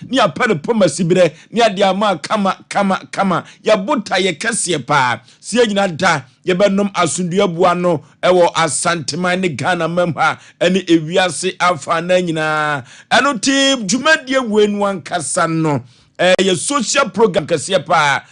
ni apare poma sibire ni adiama kama ya buta ye kese pa sie nyina da ye benom asundua buano ewo asanteman ne Ghana memha ene ewiase afa na nyina eno team dwumadie wenu ankasa no ye social program kese pa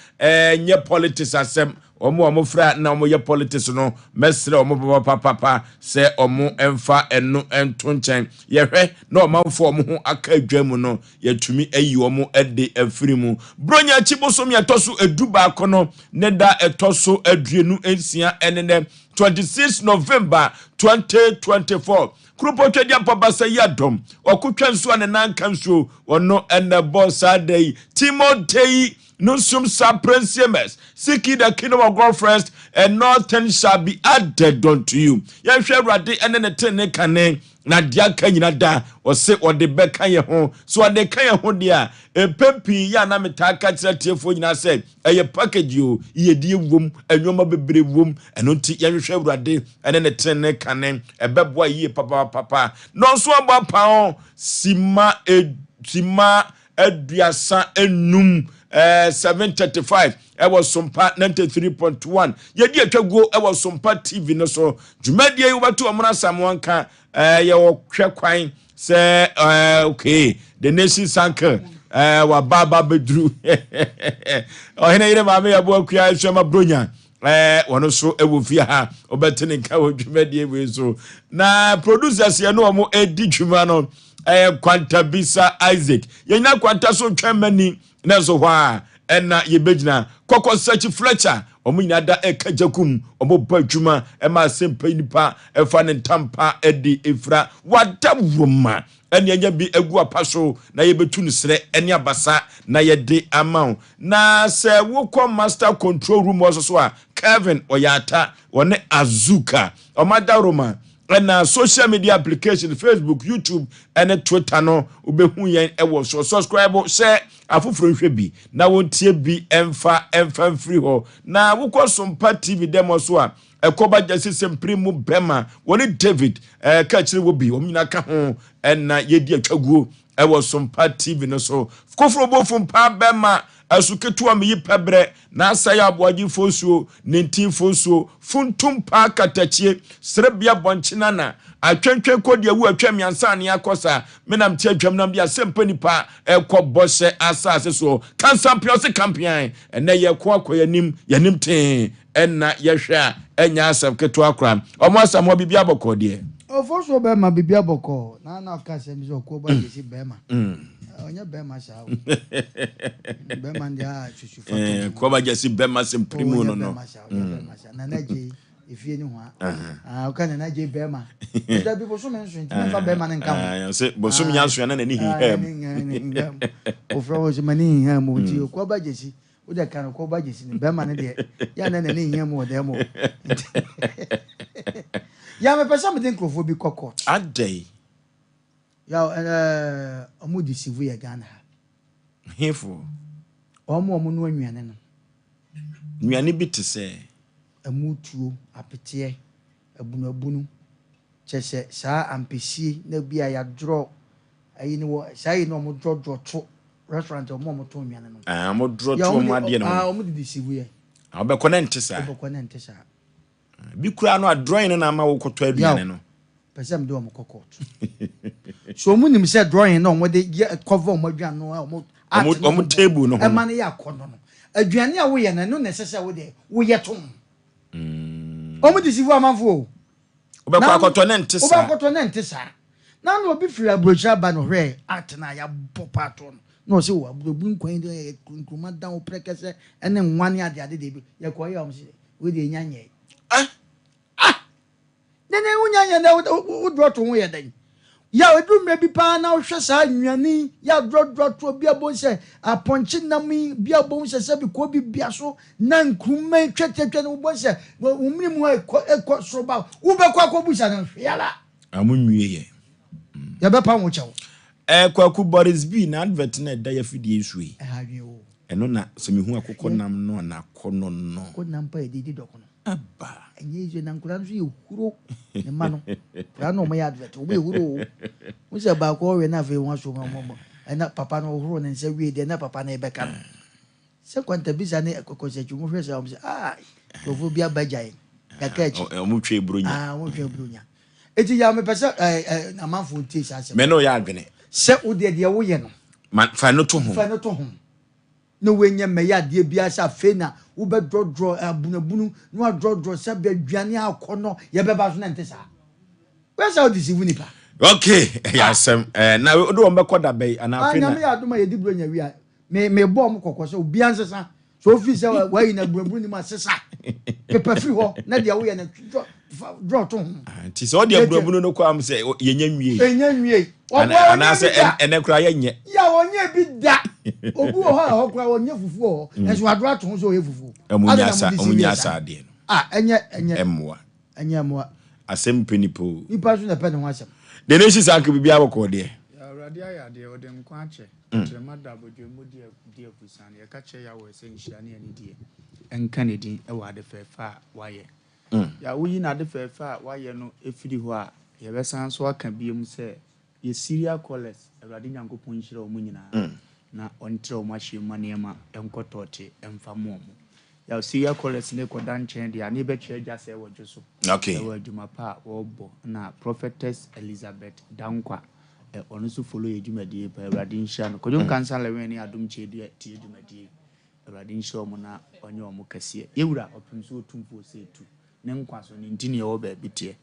nye politics asem omo fra na omo ye politics no mesre omo papa se omo emfa enu ento nchen ye hwe na omanfo omo ho aka adwam no ye tumi ayi omo ede afiri mu bronya chibosom ye toso eduba akono ne da etoso aduenu ensia enene 26 November 2024 Krupo twedia papa se yadom okutwa nso ane nanka nso ono ene boss adai Timothy Nusum Saprensiames, seeking the kingdom of God first, and nothing shall be added unto you. Yahweh Radi and then a ten cane, Nadia Kanyada, or say what the Bekaya home, so they can hold ya. A peppy Yanamitaka for you said, a package you, ye dear womb, and your mother brave womb, and until Yahweh Radi and then a ten cane, a babboy ye papa. No so about pound, Sima Edriasa enum 735 I was Sompa 93.1 yedi atwago I was Sompa TV no so dwumadie yubato amuna samwanka ye wo hwekwan say okay the nation sank wa baba bedru ohene ire ma me yabo akua ahwema bronya wono so ewofia ha obetene nka wo dwumadie we so na producers ye no omo edi dwuma no Kwanta Bisa Isaac yenya kwanta so twamani na so hwa na yebegina kokko search Fletcher omunyina da ekajakum omo badwuma ma Asem Mpe Nipa efa ne ntampa edi efra wadawroma enya bi egu apaso na yebetu ne sere eni abasa na yede amount na se wokọ master control room so a Kevin Oyata one Azuka omadaroma and social media application Facebook, YouTube, and Twitter no ubehu yen ewo so subscribe share afufuro hwebi na wontie bi emfa free ho na wukọ Sompa TV demo so a ekoba jase semprimu bema woni David ka kire wo bi omina ka ho na yedi atwaguo ewo Sompa TV no so kofuro bofum pa bema asuketu amiyi pebre na Osei Aboagye Oforisuo 19 funtum pa katachie srebia bonchina na atwentwen kodi awu atwam yansa ne akosa menam tie atwam nam bia Asem Mpe Nipa ekobose asase so kansampiose kampian ene ye ko akoyanim yanim ten enna yehwa enya asem ketu akra omo asam ho bibia bokọ de Oforisuo be ma bibia bokọ na ka asem so ko ba yesi be ma onya bema sha bema ndia chuchufa ko ba jesi bema semprimu no no na naje ifie ni ho o kan na naje bema da bi boso men so ntime fa bema ne nka se boso nya so na ni hi o fro wo mani hi mo ti ko ba jesi o de kan ko ba jesi ni bema ne de ya na ni hi mo de mo ya me pesa me den krofo bi kokot adai Yaw omudi sivu ya Ghana hefo omo no anwane no nwane bi te se amutuo apete abunu chese saa ampesi na bia ya draw ayi ni wo sai no mo draw to restaurant omo to nwane no mo draw to mo ade no omudi sivu ya obekọ na ntesa bi kura no drawing no na ma wo koto aduane no person do am kokot so munim say drawing no we dey cover o madwan no o table no e man ya kono no aduane a wo ye na no necessary wo dey wo ye tom o mu disivu amanfo o be kwa koto na ntesa na no obi firi abrocha ba no hwe atna ya popato no se wo abu nkwan dey nkruma dan o prekese ene nwane ade de bi ye ko ye o se we dey nyanye nene unyanya na udro to ho yedan ya odumre bi pa na hwe sa nwane ya dro to bia bo se aponchi nam bia bo se se bi ko bi bia so na nkruma twetwetwe no bo se umri mu ekọ soba ube kwa ko busa na hwela amunwie ye ya be pa wo chewo kwaku Boris B na advert na da ya fidie isui eno na se mehu akokọ nam no na kono no ko nam pa edidi dokono aba enyeje na nkura nso yehuro ne ma no pra no mo ya advert wo yehuro wo se ba ko we na fe won so mo ena papa no horo ne nse wie de na papa na ebeka no se kwanta bisa ne kokosechu mu hwese am se tofo bia bagyae ya kachi omu twe bronya omu twe bronya eti ya me pesa amanfo ntie sase me no ya adwene se wo de wo ye no man fa no to ho no wenya me ya de bia sha fe na wo be drodro abunabunu no drodro se be aduane akono ye be ba so na ntesa where's how this even nipa okay Asem na we do be koda be ana fe na na me ya do ma ye di bronya wi a me bom kokose obi ansesa so office wa yi na brabru ni ma sesa pepa free ho na dia wo ye na draw to ti so dia brabru no kwa am se yenya nwie ana se ene kura yenye ya wonye bi da obu ho kura wonye fufu ho enso adro to so ye fufu amunyasa de no enye emwa Asem Mpe Nipa nipa so na pe ne ho asem de ne shi sanke bibia bako de ya awrade ayade o de nkwa ache tremada bodwemu de afusan ye ka che Yaw Osei nhia ne ani die enka ne din e wa de fefa waye ya wuyi na de fefa waye no efiri ho a ye besan so aka biem se ye serial callers awrade nyankopon nhira o mu nyina na ontre o mahye manema enkotote emfamo ya serial callers ne koda nchen dia ne be che agya se wojo so okay e wa adwuma pa wo bo na prophetess Elizabeth Dankwa onu so follow edwumadi pa awrade nhia no kodum kansa lewe ne adum che dia tie edwumadi awrade nhia o mo na onye o mo kase yewura opim so otumfo se tu ne nkwa so ne ntini e wo ba bitie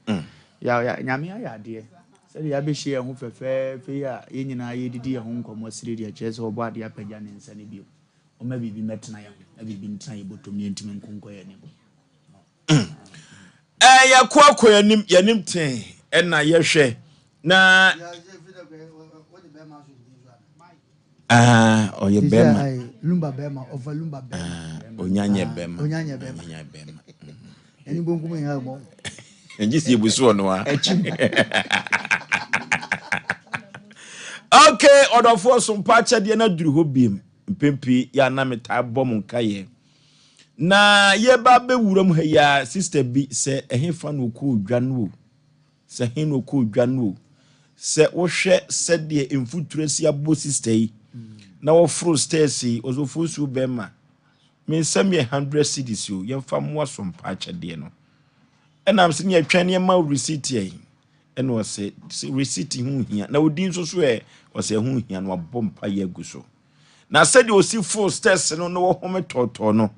ya nyame ayade se ya be hie ho fefe ya yenyina ye didi ye ho nkomo sire dia che se obo ade apagya ne nsa ne bio o ma bibi metena ya na bibi ntena ye botom ne ntimi nkonko ya ne ya kwa yanim ten na ye hwe na oye bema lumba bema over lumba bema onyanye bema eni bonkum ya mo enji si ebusu ono a okay odofo Sompa chede na duru ho biem mpempi ya na meta bom nkaye na ye ba be wuram ha ya sister bi se ehefa no ko odwa no se he no ko odwa no se wo hwe se de emfuturasi abo sister yi na wo fro stairs Oforisuo bema me nsam ye 100 cedis yo ye fa mo Sompa chede no enam se ne atwane ma receipt yi ene wo se receipt hu hia na odin so so wo se hu hia no abompa ye guso na se de osi full stairs no no home toto no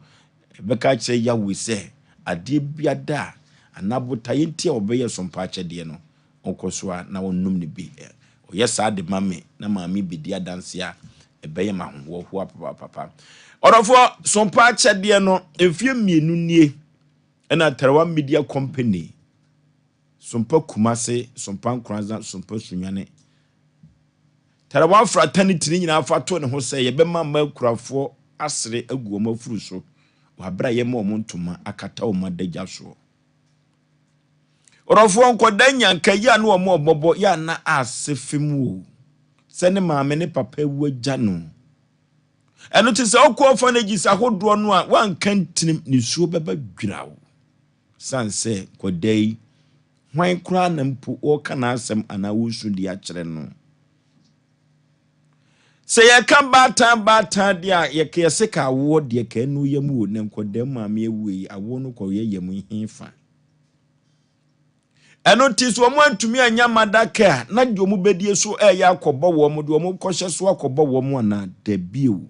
beka che Yaw Osei ade biada anabota yenti a obeye Sompa chede no okoso a na wonnum ne bi oyɛ saa de mame na maami bidi adanse a ebeye mahwo ho papa odofo Sompa chede no efie mienu nie na Tarawa Media Company Sompa Kumase Sompa Nkranza Sompa Sunwane Tarawa fraternity ni nyina afato ne ho sɛ yebema makurafo asere agu omafuru so wabra ye ma omontoma akata o madagya so orofo nkoda nyanka ya no omo obobo ya na asefem wo sɛ ne maame ne papa wu agya no eno ti sɛ okɔ fa na gisa hodo no a wanka ntinim ne suo beba dwirawo sanse kodai hwan kura na mpo o kana asem ana wusu di a kyere no se ye kan batan dia ye ke seka wo de ka nu yamu ne nkodam maame ewui awo no ko ye yamu hinfa eno ti so mo antumi anya madaka na de omu bedie so ya akobọ wo mo de omu kohye so akobọ wo mo na dabiu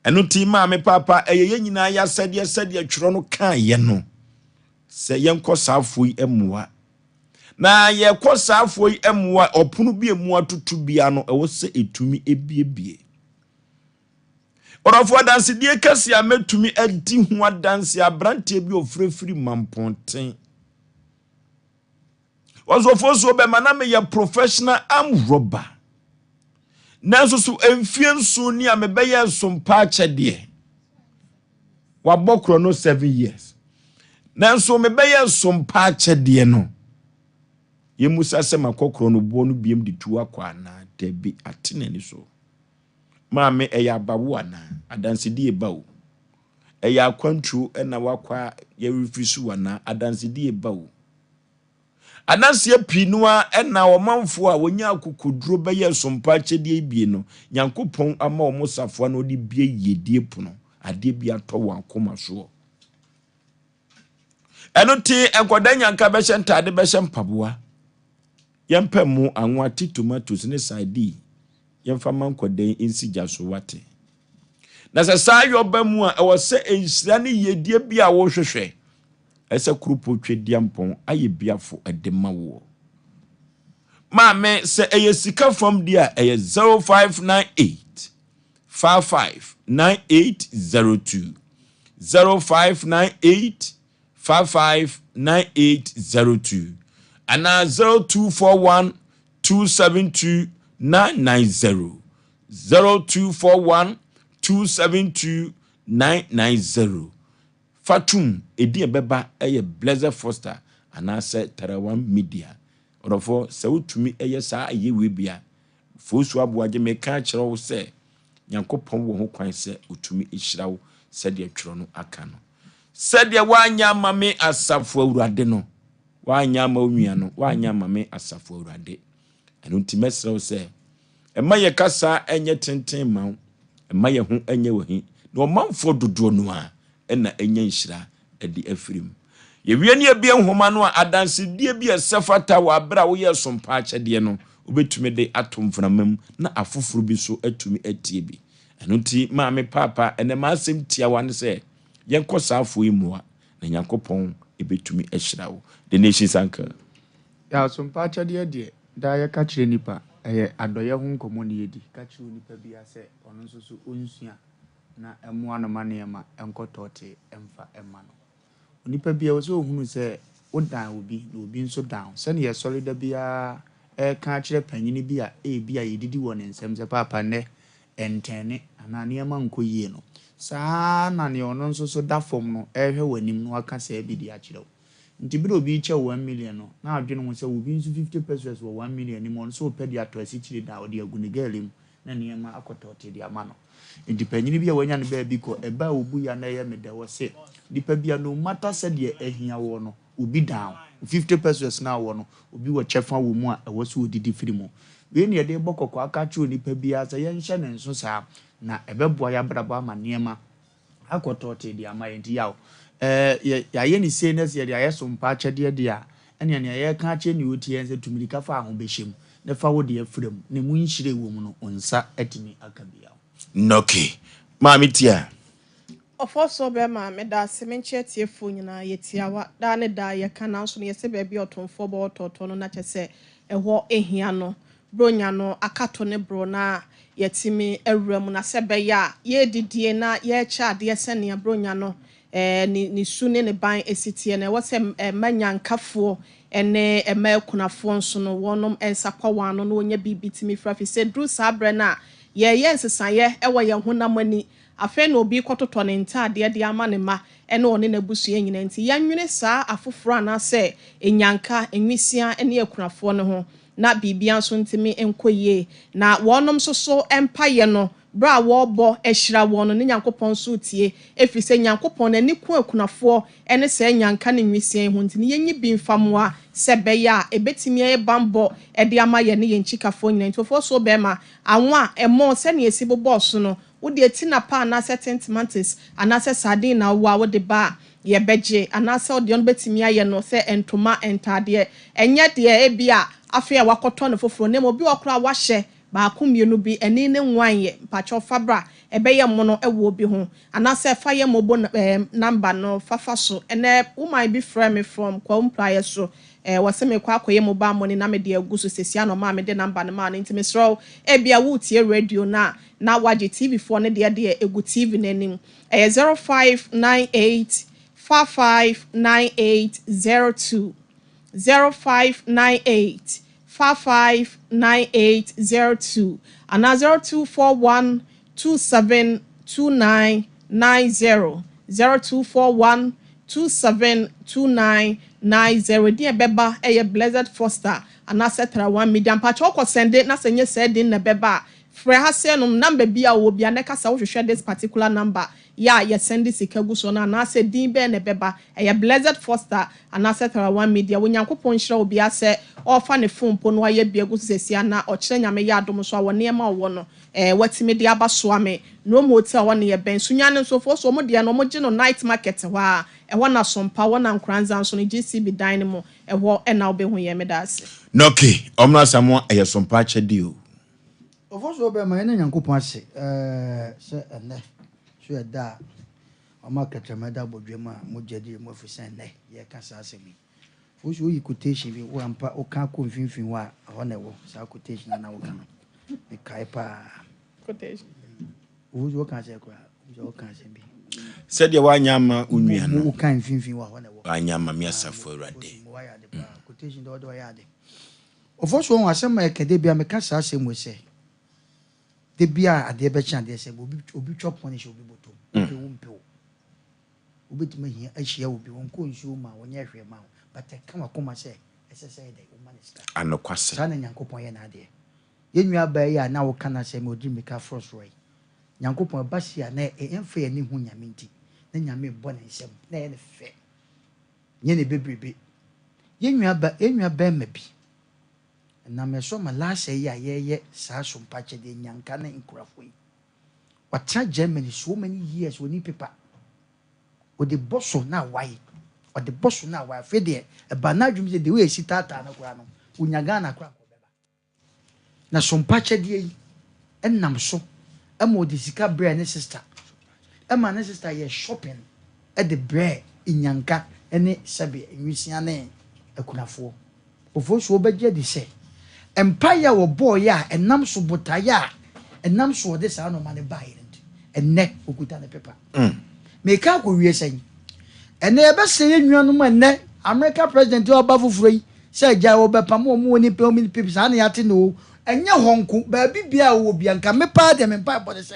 eno ti maame papa ye nyina ya sade tworo no kan ye no se ye nkosafo yi emua na ye kwosafo yi emua opunu bi emua tutu bia no ewo se etumi ebiebie orofo danse die kase a metumi adi ho danse abrante bi ofrefiri mamponten Oforisuo be maname ya professional arm robber nanso so emfie nso ni a mebeye Sompa chede wabokro no 7 years nanso mebeye Sompa chede no yemusa se makokro no bo no biem de tu akwa na debi atenani so maame eya bawo ana adanse die bawo eya kwantru na wakwa ye refrisu ana adanse die bawo Anasia pinua ena omanfo a wonya akukuduro beye sompa chedie bie no Nyankopon ama omosafo na odi bie yedie pono ade bia to wan koma so eno ti enkoda nyanka be ntade be mpaboa yempa mu anwa ti tomatoes ne side yemfa mankodan insija so wate na se sayo ba mu a ewo se ensira ne yedie bia wo hwehwe ese krupo twediampon aye biafo edema wo Mame se eye sika from dia eye 0598 559802 0598 559802 ana 0241 272 990 0241 272 990 Fatum edi ebeba eye Blazer Foster anase Tarawan Media orofo se utumi eye sa aye we bia Osei Aboagye meka kire wo se Nyankopon wo ho kwan se utumi ehira wo se de atworo no aka no se de wanya mame asafo awurade no wanya ma onua no wanya mame asafo awurade eno ntimesre wo se ema ye kasa enye tenten ma ema ye ho enye wahi na omanfo dodo no a ena enya nhira edi afirim ye wie ne bia nhoma no a adanse die bia sefata wa abra wo ye sompa akyede no obetumi de atomframam na afoforo bi so atumi atie bi eno nti maame papa ene ma asem tia wan se yenko saafo imuwa na Nyankopon ebetumi ahyira wo the nation sanka ya sompa akyede de da ye ka kire nipa adoye ho nkomo ne yedi ka kire nipa bia se ono nso so onsua na emu anoma ma enkotote emfa emano onipa bia wo so ohunu se odan obi na obi nso down se ne ye solida bia ka kire panyini bia bia yedidi wo ne nsem se papa ne entene ana niema nkoyie no saa na ne ono nso so da fom no hwe wanim no aka se bi di akire wo nti bi obi che 1 million no na adwene ho se obi nso 50 pesos wo 1 million ni mo nso pedi ato asichire da odi agunigalim na niema akotote di amano independent bia wanya ne ba bi ko eba obu ya na ye mede wo se dipa bia no matter se de ahia wo no obi down 50 pesos na wo no obi wo chefa wo mu a ewo so odidi firi mu we ne de bokoko aka chu nipa bia se ye nhye ne nso saa na ebeboa ya braba ama niema akotote di ama enti yawo ya ye ni se na se ya ye so mpa kyede de a ene ne ye ka kye ni otie nse tumirika fa ho behyem ne fa wo de afrem ne mu nhire wo mu no onsa atimi akabia Noki mami tia Ofoso be ma me da semenche tie fo nyina yetiawa da ne da ye kana so ne yese be bi otonfo bo ototo no na kyese eho ehia no bronya no akato ne bro na yetimi ewram na sebe ya ye didie na ye cha de sene bronya no ni sune ne ban esitie na wose manyankafo ene emakunafo nso no wonom ensakwa wano no onya bibitimi frafi se dru sabre na ye nsesa ewo ye honamani afa na obi kototo ne ntade de ama ne ma ene one na busu nyina nti yanwene saa afoforo ana se enyanka enwisia ene akunafo ne ho na bibia nso ntimi enkoye na wonom soso empaye no bra wo bo ehira wo no ne Nyankopon so tie efise Nyankopon na ni ku akunafo ene se nyanka ne nwisia ho nti ne yenyi bi mfamoa sebe ya ebetimi e bambo e de ama ye ne yenchikafo nyina nti ofo so be ma anwa emo se ne esi boss no wo de tina pa na certain tomatoes anase sardine na wo de ba ye beje anase o de on betimi aye no se entoma entade enye de e bia afa wakoto ne foforo ne mo bi wakora wahye ba akumienu bi eni ne nwanye mpacho fabra ebeye mono ewo bi ho anase fa ye mobo number no fafa so ene woman be frame from kwa umplaye so wase me kwa akoye mobile money na me de aguso sesia no ma me de number no ma ntime sro bia wo tie radio na waje TV for ne de egu TV nanim 0598 559802 0598 559802 and 0241 272990 0241 272990 dia beba Blessed Foster and Tarawan Media patch ko sende na senye said in na beba frɛ ha sɛ no number bi a wo bia ne kasa wo hwehwɛ this particular number ya ye send sika gu so na na sɛ din bɛ ne bɛba ɛyɛ Blessed Foster ana sɛ tara one media wo nyankopɔn hyira wo bia sɛ ɔfa ne phone po no ayɛ bia gu sesia na ɔkyerɛ nyame yɛ adom so a wɔ nneɛma wo no watimi de aba so ame no mo hotel wɔ ne yɛ bɛn sunya ne so fo so mo de no mo gye no night market hɔ a ɛwɔ na Sompa wɔ na Nkranza so no GCB dan ne mo ɛwɔ ɛna wo bɛ hu yɛ meda ase no okay omna samo ɛyɛ Sompa kyɛde o Oforisuo be ma ene nyankopon ase se ene so eda o ma ketemeda bodwem a mo jedi mo afisa ene ye ka sa asemi Oforisuo yi quotation bi wo ampa o ka ko mfimfin wa ho na wo sa quotation na wo ka no e kai pa quotation Oforisuo ka se kwa o ka se bi said ya wanyama unua no wo ka mfimfin wa ho na wo wanyama mi asafo awurade quotation do ya de Oforisuo ho asem ma ekede bia me ka sa asem wo se de bia ade be chan de se obi chop punish obi boto obi wumpe obi tuma hia ahia obi won ko nsuo ma wonye hwe ma but kama koma se esese de o minister anokwase sa na nyankopon ye na ade yenua ba ya na wo kana se me odi meka frost roy nyankopon ba sia na emfa ye ni hu nyame nti na nyame bo na nsem na ye ne fe nye ne bebrebe yenua ba ma bi na me so ma last year ye sa Sompa de nyanka na nkurafo yi wata Germany so many years woni paper o de bosso na why o de bosso na why fe de e ba na dwum se de we sitata na kura no unyaga na kura ko beba na Sompa de yi enam so e mo de sika bre ne sister e ma ne sister ye shopping e de bre nyanka ene sabe nwisia ne akunafo Oforisuo begye de se empire wo boy ya enam so botaya enam so de sa no mane buy enne okuta ne paper me ka ko wie sen enne e be se nnuanum enne America president oba fufuro yi se ja wo be pam mo ni pe mi people sa na yate no enye honko ba bibia wo bia nka me pa de me pa bode se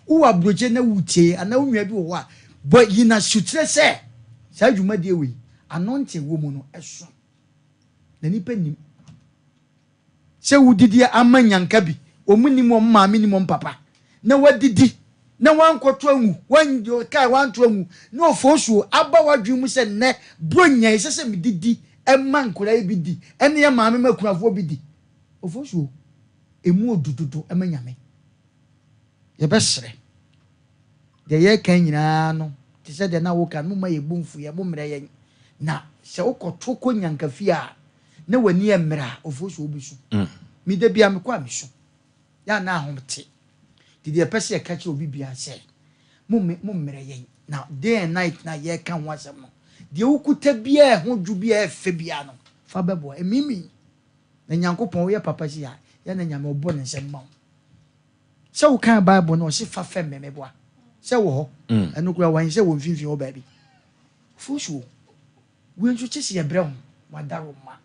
wo abroje na wutie ana unwa bi wo a but yi na sutre se sa dwuma de wi anonte wo mu no eso na ni pa nim se wudidi amanyanka bi omunim o maame nim papa na wadidi na wankoto anwu wanjo kai wanto anwu na Oforisuo aba wadwum se ne bronya isese medidi emma nkora bi di ene ya maame makunafo bi di Oforisuo emu odududu amanyame ye besre de ye kan nyina no ti se de na wo kan mo ma ye bomfu ye mo mre ye na se okoto ko nyanka fi a na wani emra Oforisuo obisu mi de bia me kwa miso ya na ahomte di de pese e kache obi bia se mo mre yen na day and night na ye kan ho asem no de ukuta bia ho dwu bia efe bia no fa bebo emimi na nyankopon wo ye papa si ya na nyame obo ne nsem ma se wo kan bible no se fa fe memebo a se wo ho eno kura wan se wo mfimfin wo ba bi Oforisuo wo nso chese ye bre ho wadaro ma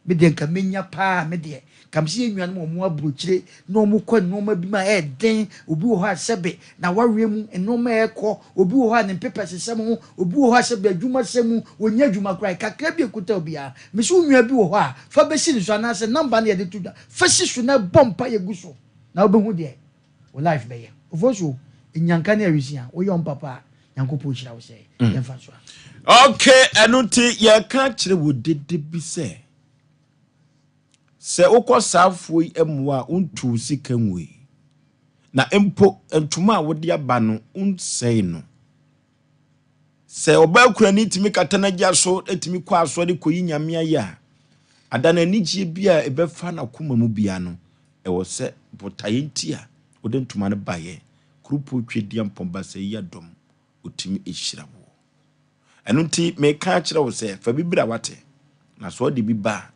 me de nka menya pa me de kamsi enwan mo abrochire no mo kwa no ma bi ma den obi wo ha sebe na wawe mu no ma ekọ obi wo ha ne pepe sesem ho obi wo ha sebe adwuma semu wonya adwuma krai kakra bi ekuta obi a me so nwa bi wo ho a fa be si so na se number na ye de to fa si so na bompa ye gu so na obehu de wo life be ye Oforisuo nyanka na awisia wo yom papa nyankopɔ hira wo se ye fa so okay enunti ye ka kire wo dede bi se ukosafo emu a untu sika nwe na empo entuma a wode aba no unsei no se obakura ni timi katana gya so etimi kwa aso de koyi nyamea ya adana nigye bia ebefa na koma mu bia no ewo se botaye nti a wode ntuma no baye krupo twedi ampomba se yadom otimi ehira wo enunti me ka kire wo se fa bibira wate na so de biba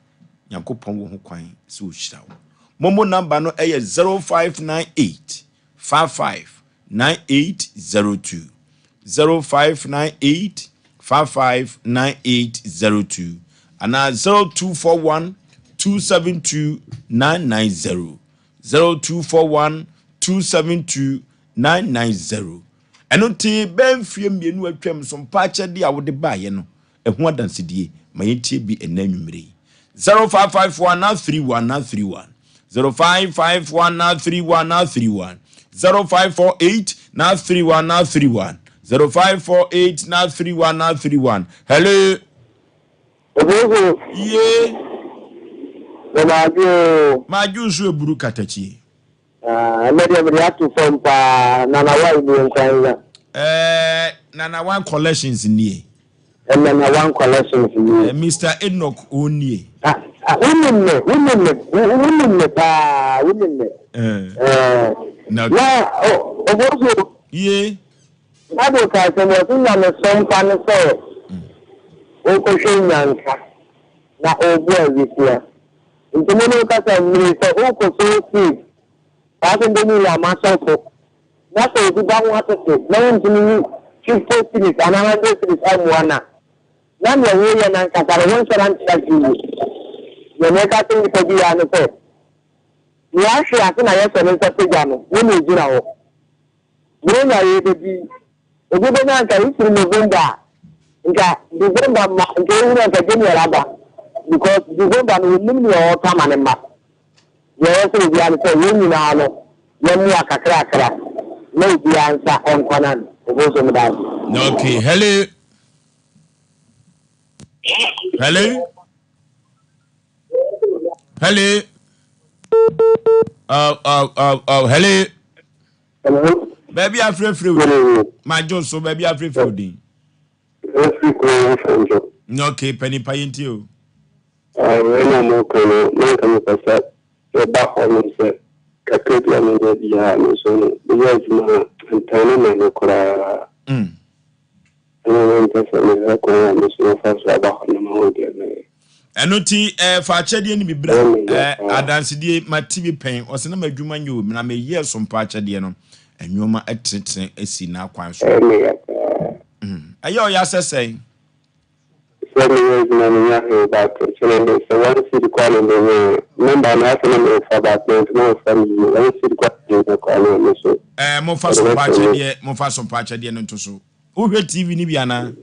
Yankopon wo ho kwan se o hira wo momo number no eye 0598 559802 0598 559802 ana 0241 272 990 0241 272 990 enunti benfie mienu atwam Sompa de a wo de baaye no ehu adansedie mayentie bi enanwumre 0551 931 0551 now 31 now 31 0548 now 31 now 31 0548 now 31 now 31. Hello. Yeah. My juice will brew katachi. Nana one collections in ye. Nana one collections in ye. Mr. Enoch Onye. Women. No. Yeah. I don't know. Sompa so. Yanka. Na this year. In the middle of the minister, I think they need a myself. That's what we don't want to say. No one to me, 50 minutes, and I go to the time one. Now, you're really an anchor. I want to answer you. You make a thing to be on the phone. You actually have to have some interpretation. When you do now, when I will be a good answer is in November. December, because December will mean your time and map. You also be answer when you know when you are a cracker. No, the answer on Conan. Okay, hello. Hello. Hello. Hello. Hello. Baby, I'm free. My Jones, so baby, I'm free. Okay, Penny Paying you. I know back home and said, Kakopia media, so the years and Tana and Okra. Enoti faachade ni bibra adansedie matibi pen osena madwuma nyo na me ye so mpaachade no enwoma eteten esi na kwan so ayo ya sesei mo fa so mpaachade no to so uhwe TV ni bia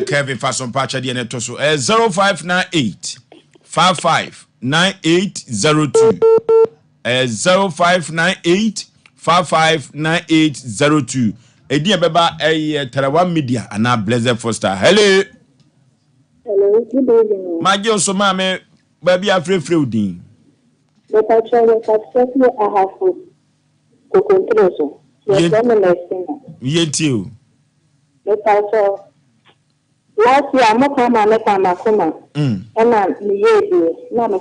Kevin Fason Pacha the Netoso 0598 559802 0598 559802 Edi beba Terawa Media and Blazer Foster. Hello. Hello, good evening. My girl so mame baby afre freudin. The Pacha I have to control so. Yetio. The Pacha last year, I'm not coming and and I'm not a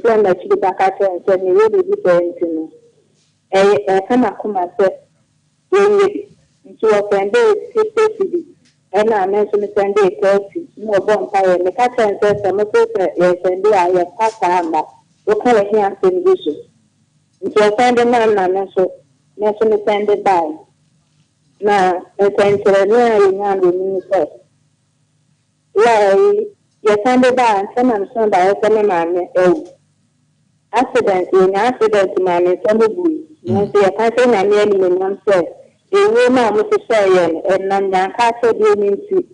friend that you back at and said, you really different to me. I cannot come and say, to offend it, and I mentioned Sunday 30, no bonfire, and the catcher and says, I'm a paper, yes, and I have passed a what kind of hands in vision. To offend a man, and so mention Sunday by. Now, I thank you, and I'm the first. You send it back, and I'm son by a man. Accident, man, is on the bush. You see, I can't say my name in one set. The woman was a say, and I'm not castle doing it.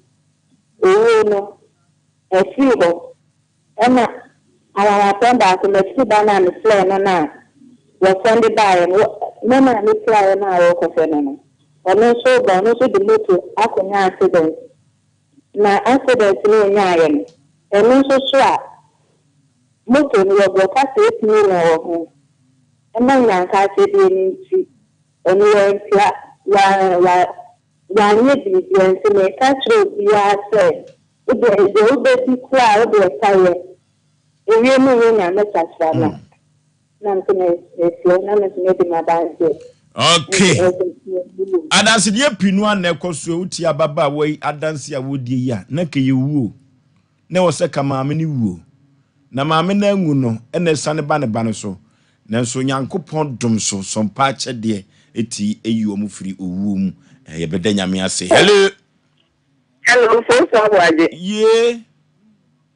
Oh, a feeble. And I attend back to the two banana flame and I was sent by and no man is flying now, or no so, but no so the little accident. Na accident ni nyaayem eno so so a moto ni obo ka se ti ni ho ena nyanka se bi ni ti onu ya nye bi bi ense me ka tro bi a se ube ti kwa ube taye ewie mu ni nya me tasra na ntene esio na me di madanse. Okay. Adansi die pinu an ekoso uti ababa wei adansi awodie ya na ke yewuo na wo se ka maame ni wuo na maame na angu no ene sane ba ne ba no so na so Nyankopon dom so sompa chede eti eyi omu firi owuo mu ye beda nyame ase. Hello Osei Aboagye. Yeah.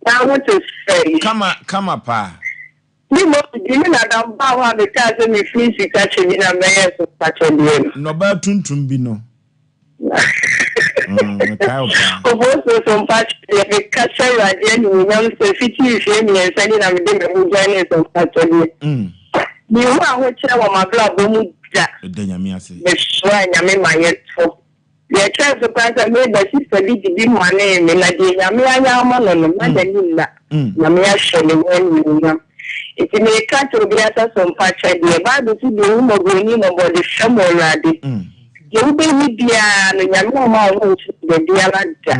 I want to say Come pa. Ni mo di na da ba wa me ka se me fi sika che ni na me so pa che ni. No ba tuntum bi no. Oboso Sompa the catcher again we am so fiti fame and sending am the mu join Sompa today. Ni ho a ho kire wa magla bomu ja. Edenyame ase. Me so anyame mayeto. The chance of person made the sister did my name and I did Yamia Manon, Madanilla. Yamia Shelley when you it may cut to be at some patch idea, but the room of winning about the Shamour Raddy. You be with the Yamma, the dear Lanta.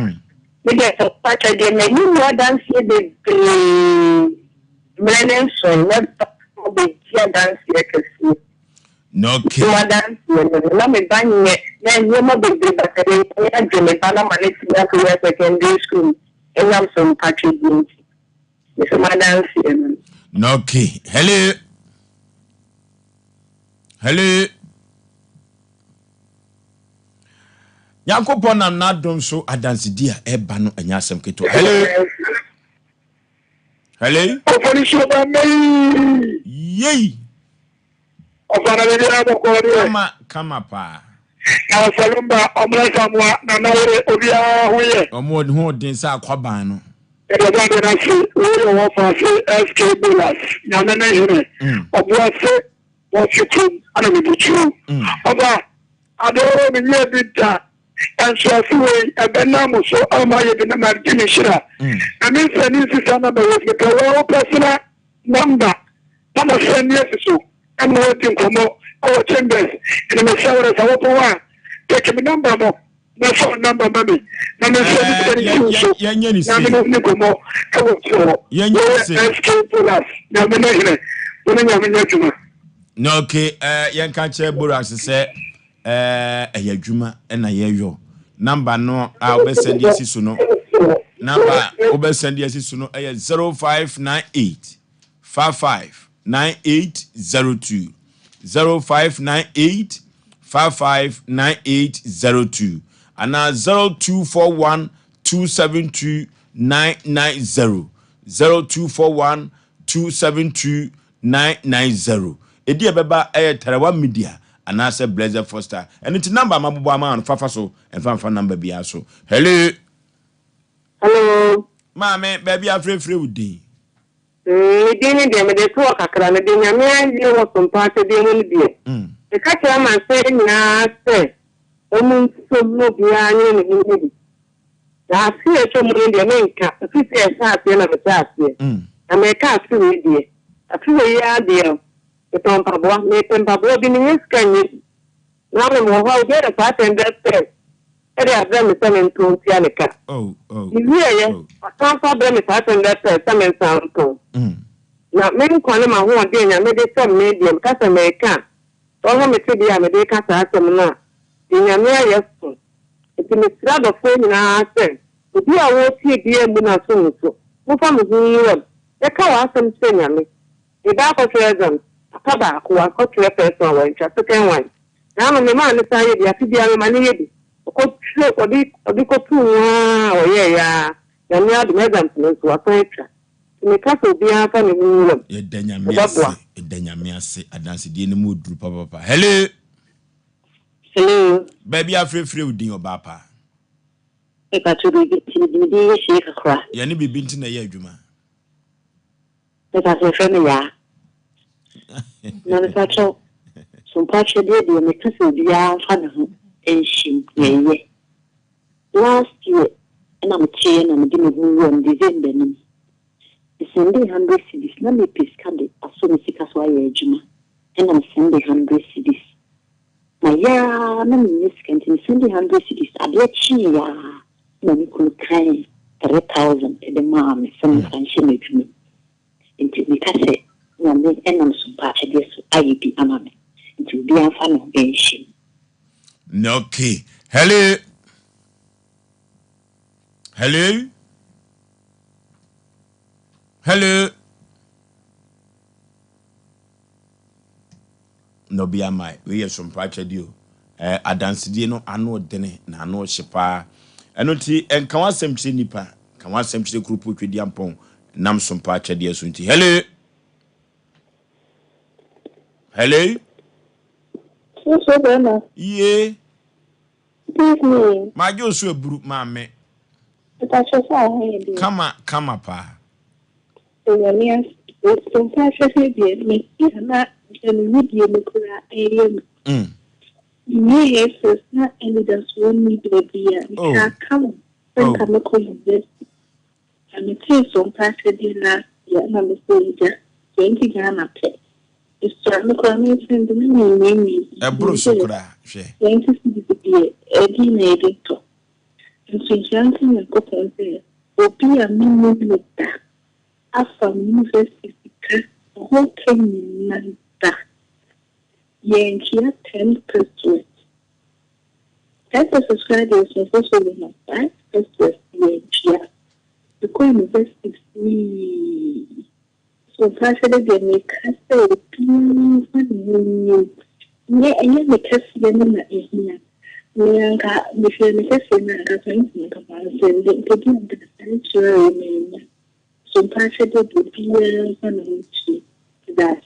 We get a patch idea, may you more than see the Brennan son, not the dear dance like no kid. Let me buy it. Then you must be but I dream it. I'm a secondary school. And I'm some patchy beans. It's my dance. No key. Hello. Hello. Yakopon am not done so. I dance dear Ebano and Asem Mpe Nipa. Hello. Hello. Oforisuo Yay. Come up. Now, Salumba, Omlasamwa, Nanore, Obia, Omo who didn't say Quabano. It was not that I see, we offer SK Bullets, Yamene, Obuase, what you could, and we did you. Oba, I don't know the and so I feel a Benamo, so I'm a Benamar Shira. I mean, this is another way with a low personal number. I'm a friend, yes, so. I'm waiting for more our chambers and the shower as I want take me number more. My phone number, mommy. I'm a no, okay, young catcher Boras say, Yajuma and a year. Number no, I'll be send yes, no. Number, Ober send yes, no, 0598 55 9802 0598 559802 and now 0241 272 990 0241 272 990 Edia beba Tarawa Media and I said Blazer Foster and it's number Mabuba man Fafa so and Fanfa number be so. Hello. Hello. Mamma, baby, I'm free with thee. Dini de me de to kakra me de nyame andi wo so mpache de mu die e ka kira man se na se o mu so no bia ni ni ni ya si e cho mu de me nka si se sa se na me sa se na me ka si ni die afi we ya de e ton pa bo me ten pa bo bi ni skanye na me mo ha de da pa ten de se e de abra me se me to ti aneka ni ye atanfa bra me pa ten de se me san to na men kwane ma ho de nya me de sem medium kasa me ka to ho me te dia me de kasa asem na nya me ayeso eti me sira do fo nyina ase obi a wo tie dia mu na so nso mo fa me hu e ka wa asem se nya me e ba ko present aka ba ko wa ko tre person wa ncha second one na no me ma ne sa ye dia ti dia me ma ne ye bi ko tre odi ko tu wa o ye ya me adu me exam no so wa so etra me kaso bia fa ne hu ye danyame ase adanse die ne mu duru papa. Hello. Hello. Baby afrefre udin obapa. E ka tu bi ti di ye sheka kra. Ye ne bibi nti na ye adwuma. E ka se fe me ya. Na ne sa cho. So pa che de me kaso bia fa ne hu enshim ye. Last year and I'm chain and me hu on December ni. Sending 100 cities. Let me piscande as soon as I saw a juma, and I'm sending 100 cities. My ya, no miscant in sending 100 cities. I bet she ya, no, you could cry 3,000 at the mom, some function with me. Until we can say, no, and I'm so bad, I guess I be a mammy. Until be a fan of benching. No key. Hello. Hello. Hello. No be am I. We are some patch deal. Adansidie no ano dene na ano hyepa. Eno ti enka Asem Mpe Nipa. Ka Asem Mpe group twedi ampon nam some patch deal so nti. Hello. Hello. So bema. Yeah. evening. My Osei Aburu mame. Kama pa. Sompa shese bi me na enu bi me kura area. Yes, na evidence won me baby. Ka come. When come ko invest. And it is sompa shese na ya na me say 20 Ghana pay. It's certainly coming from the name. A brosokra, she. 20 CDP, Eddie made it. And so, Johnson and Copper there will be a minimum with that. After university, because the whole thing is that. Yankee 10%. That is subscribers are also in a 5% Yankee. The co-university is so partially they make us say, yeah, make us see Nyanka, if you make us say, so partially that.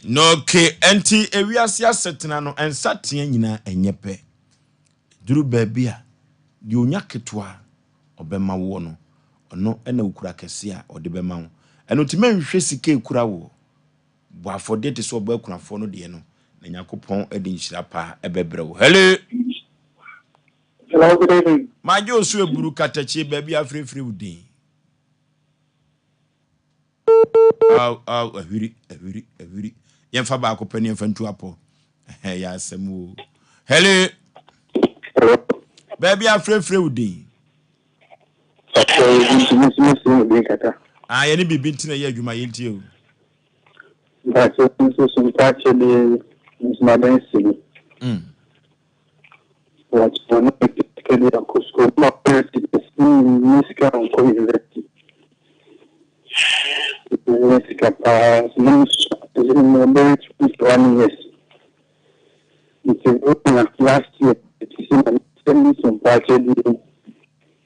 No, okay, anti ewiasia setena no ensatea nyina enyepe. Duru babia di onya ketwa obema wo no ono ena ukura kese a odebema wo. Eno time nhwe sike ekura wo. Bo afode te so oba kunafo no de no na Yakopon edi nhira pa ebebre wo. Hello. Hello, good evening. My Osei Aburu katachi baby afrefre udin. Ahuri. Yemfa ba akopani yemfa ntu apo. Ya asem. Hello. Baby afrefre udin. Yeni bibi ntina ye adwuma yenti o. That's so actually is my density. What's one of the school, my parents music on co-university. Music pass, marriage with 1 year. It's last year, it's some party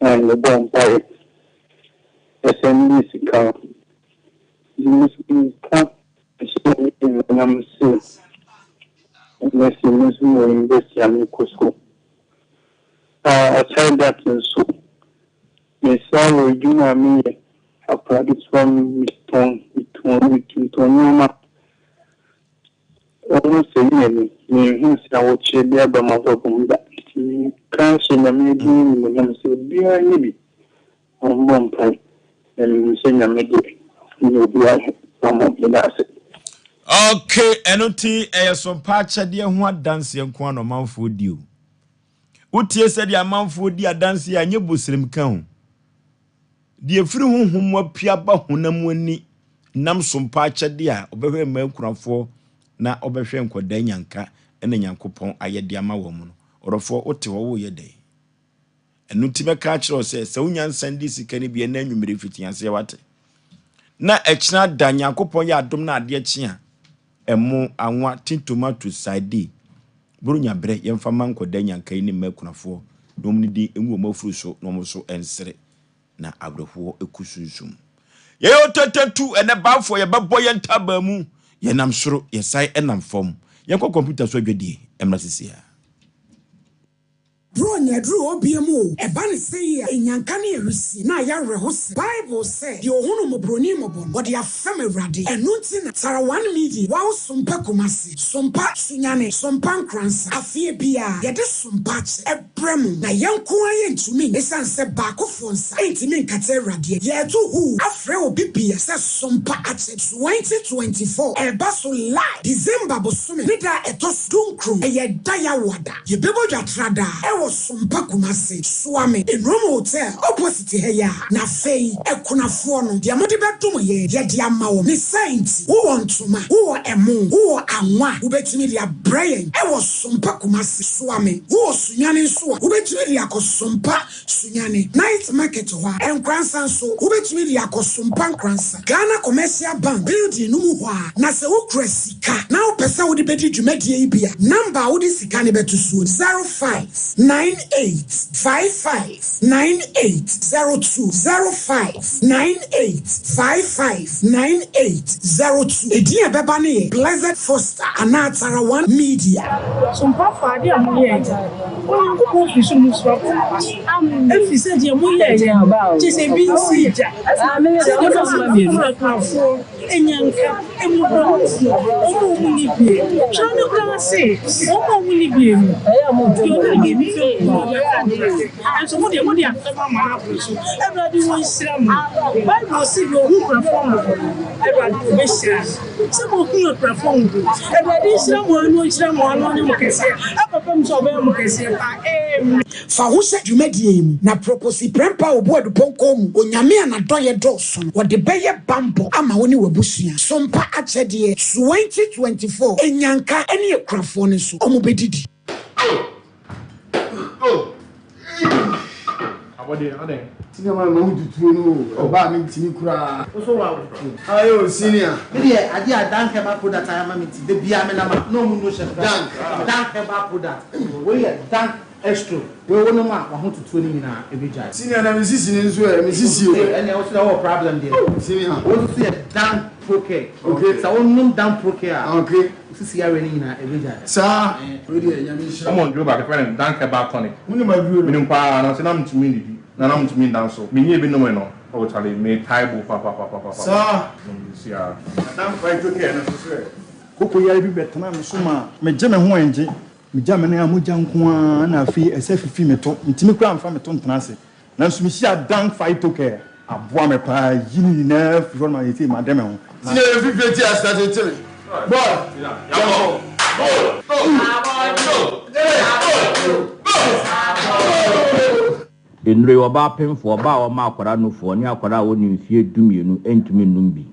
and the bomb fire. Asem Mpe Nipa. I'm saying, unless you must invest in school. I tried that in school. Miss Sarah, you know me. I practice from with almost a year. Me, I would share there by my problem that can't see me doing when I'm so dear, maybe. On one point, and saying I made it. You'll be some of the last. Okay, enoti some pacha de ho dance enko no manfo di o. Utie se de manfo di dance ya nye bosrem kan ho. De efiri honhom apia ba honam ani nam som pacha de a obehwe mankurafo na obehwe enkoda nyanka ena Yakopon ayede ama wo mu no. Orofo ote wo ye dai. Enoti meka kire se unya nsandi sikani bi na anwumire fitianse wate. Na echina da Yakopon ya adom na ade chia emu anwa tin tomato side burunya bre yemfa manko da nyanka ni makunafo domni di enwo mafuru so no so ensere na abrefo ekusunsum ye otetetu ene bafo ye bebo ye ntaba mu ye nam soro ye sai enam fom ye ko computer so adwedie emra sisia Bro nyadru obiemu eba ne sei enyanka ne erusi na ya rehose Bible say the ohunu mobroni mobon but ya fam awrade enu nti na tara 1 media wa sompa komasi sompa sunyane sompa nkransa afie bia ye de sompa ebrem na yanko aye ntumi esanse ba kofo nsa entimi nkata awrade ye to hu afre obi bia se sompa ache 2024 eba so live December bosume ne da etos dunkrum eye da ya wada ye bebo dwatrada Sompa kumase swame Enromo Hotel opposite heya na fei ekunafo no dia mode bedum ye dia ma wo me saint wo ontuma wo emu wo anwa wo betimi dia brain sompa kumase swame wo sunyane so wo betimi dia kosompa sunyane night market ho enkransa so wo betimi dia kosompa nkransa Ghana Commercial Bank building no mu ho na se wo krasika na now pesa wo de bedi dwumadie yi bia number wo de sika ne beto so 0598559802 0598559802 edi e beba ne Blessed Foster anatara one media Sompa for the amuye. Oh, go fish no swap. If you said you muye about. Just a big seed. I mean, enyanka emubro omo muni bi chano kra say omo muni bi emu yo na ge mi fe and so mo dey afema ma so everybody won shira Bible say you who perform everybody be shira so mo who perform everybody shira mo anu ne mo kese papa mi so be mo kese pa fa ho se dwumadie mu na propose prempa oboadu ponko mu onyame anadoye doso wo de beye bambo ama woni wabusua Sompa achede 2024 enyanka ene ekrafo ne so omo bedidi abode senior man no tutu no oba mi ntimi kura so wa ayo senior me dey ade adanke ba product ayama mi ti de bia me na ma no mu no chef danke ba product we dank extra we won ma wa ho tutu ni na ebija senior na mi sisi ni nso e mi sisi o ene o so the problem there senior o so dank okay so won dank okay okay sisi ya reni na ebija sa we dey nyame sha I'm on do back friend dank about tonic muni ma duro mi npa na se na mtumi ni na na mtumi dan so mi nye bi no no o chale me taibo papa sa si a dan fight okay na so so koko ya bi betana me so ma me je me ho enje me ja me na amugya nko a na afi ese fifi me to ntimi kura amfa me to ntena se na so me hia dan fight okay aboa me pa yini na fi ma yeti ma dem ho sine fifi ti astate tele boy go Enre oba pemfo oba o ma akwara no fo ni akwara wo ni mfie dumienu entumi num bi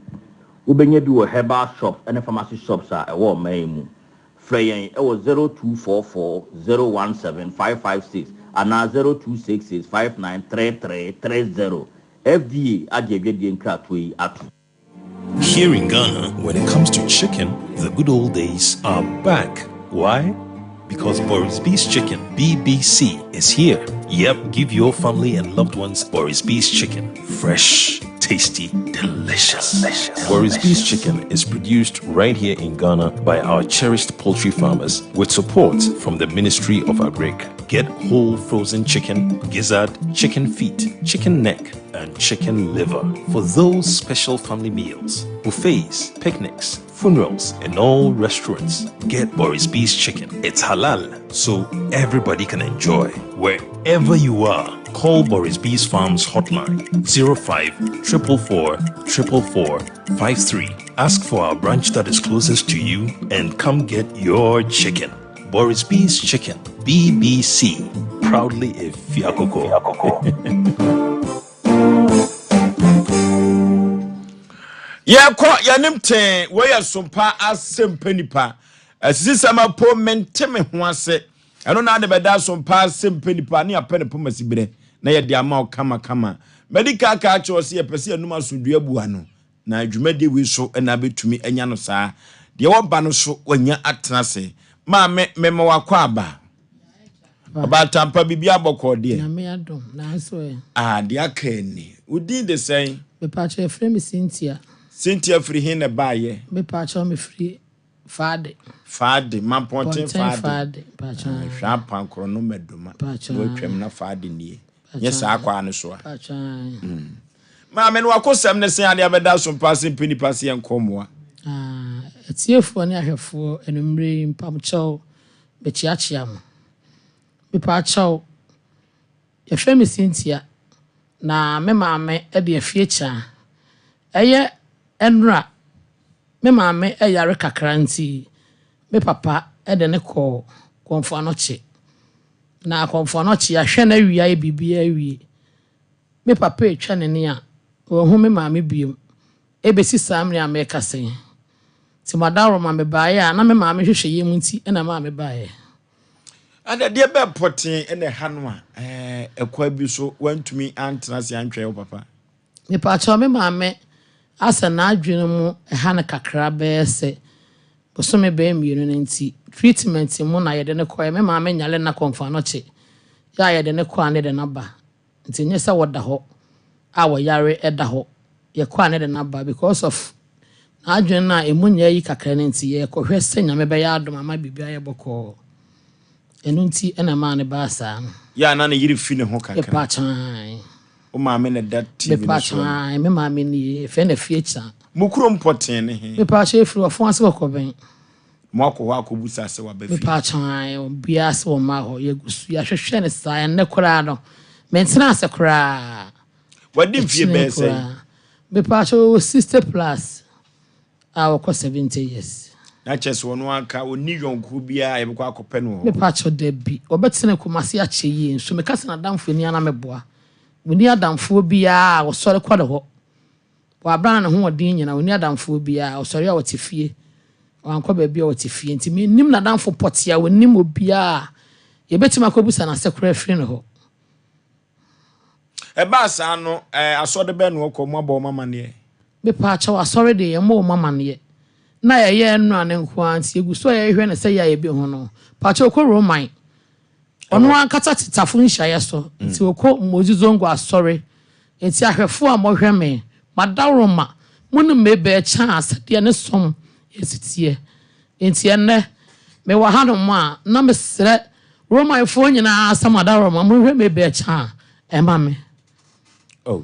wobenya bi wo herbal shops and pharmacy shops a e wo man mu freyen e wo 0244017556 ana 0266593330 FDA agyebiedie nkrato yi atu. Here in Ghana, when it comes to chicken, the good old days are back. Why? Because Boris B's Chicken, BBC, is here. Yep, give your family and loved ones Boris B's Chicken. Fresh, tasty, delicious. Boris B's Chicken is produced right here in Ghana by our cherished poultry farmers with support from the Ministry of Agric. Get whole frozen chicken, gizzard, chicken feet, chicken neck, and chicken liver for those special family meals, buffets, picnics, funerals, and all restaurants. Get Boris B's Chicken. It's halal, so everybody can enjoy. Wherever you are, call Boris B's Farms hotline 05-444-444-53. Ask for our branch that is closest to you and come get your chicken. Boris B's Chicken, BBC, proudly a Fiakoko. Yanim ten where Sompa Asem Mpe Nipa. Asisama po menteme ho ase. Eno na de beda Sompa Asem Mpe Nipa ne apene po masibire. Na ye de ama kama. Medical ka cho se ye pese anuma sundua bua no. Na adwumade wi so na betumi anya no saa. De wo ba no so wanya atena se. Ma me wakwa aba. Aba tampa bibia bokọ de. Na me adom na so e. De akani. Udi de sen. Me pa che frame Cynthia. Cynthia free hin na baye. Me pa che me free Fade. Man ponten Fade. Pa che. Hwa pankro no meduma. We twem na Fade nie. Nye sa akwa no so a. Pa che. Ma me no akosem ne sen ade abeda so pass Mpe Nipa se enkomoa. Etiefo ne ahwefo enumre mpamcho be chiachia mo. Me pa che ye frame Cynthia na me maame e de afie cha. Eye enra me maame eyare kakranti me papa e de ne ko konfo anoche na konfo anoche ahwe na wia e bibia wie me papa etwa ne ne a ohu me maame biem e besi samre ameka sen ti madaro maame baaye a na me maame hwehwe yem nti e na maame baaye ada de be poten e ne hanu a ekwa bi so wantumi antena se antwe wo papa me pa cha me maame asa na adwene mu ha na kakra be se so me be mienu nti treatment mu na ye de ne koye me ma me nyale na konfa no che ya ye de ne ko ane de na ba nti nye se woda ho a wo yare eda ho ye ko ane de na ba because of na adwen na emunya yi kakra nti ye ko hwe se nyame be ya adom ama bibia ye boko enu nti ena ma ne ba sa ya na ne yiri fi ne ho kakra e pa chan o ma me ne that TV me pa chan me ma me ni fe na fie cha mukuro mpoten ne he me pa che firi ofo ase ko ben mwako wako busa se wa befi me pa chan bia se wo ma ho ye gusu ya hwehwe ne sa ne kora no mentena ase kora wadi mfie be say me pa che 60 plus a ko 70 years na chese wono aka oni yonku bia ye bekwa akopɛ no me pa che de bi obetene komase a che yi nso me kasa na damfo ni ana meboa woni adamfo bia wo sɔre kwade ho wa abran na ho odin nyina woni adamfo bia wo sɔre a wote fie wankɔ ba bia wote fie nti me nim na adamfo potia wonim obia ye betima kobusa na sekora firi no ho e ba sa no asɔde bɛ no kɔ mo aba mama ne me pa che wa sɔre de ye mo mama ne na ye no ane nko anti eguso ye hwe ne sɛ ya ye bi ho no pa che okɔ roman ono ankata titafo nhyaye so nti okɔ mozizongo asɔre nti ahwefo a mohwɛ me madawroma munu mebe chance de ne som esitie nti enne me wa hanu ma na me sre roman fo nyina samadawroma mohwɛ mebe chance ema me oh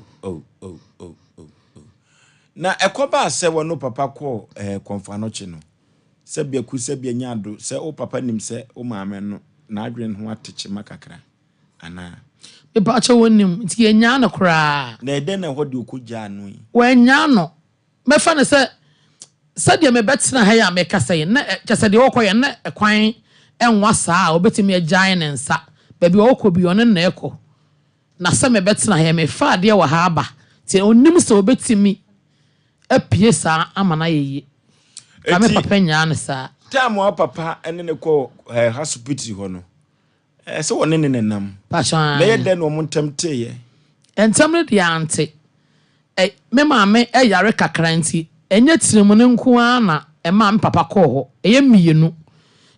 na ekoba sɛ wono papa ko konfa no chi no sɛ bia ku sɛ bia nyado sɛ o papa nim sɛ o maame no na adwen ho ateche makakra ana e ba cha wonim nti enya no kra na ede na ho de okugya no yi wanya no me fa ne sɛ de me betena ha ya me kasa yi na kyɛ de wokoye na ekwan enwa saa obetimi agyan ne nsa ba bi wokɔ bi one na ekɔ na sɛ me betena ha me fa de wɔ ha aba ti onim sɛ obetimi apie saa amana yeye na me papa nya ne saa time wa papa ene ne ko hospital ho no sɛ wone ne nenam pasha na ye de no mo ntamte ye entam ne de ante me maame yare kakra nti enye tirimu ne nko ana ma me papa kɔ hɔ eye mienu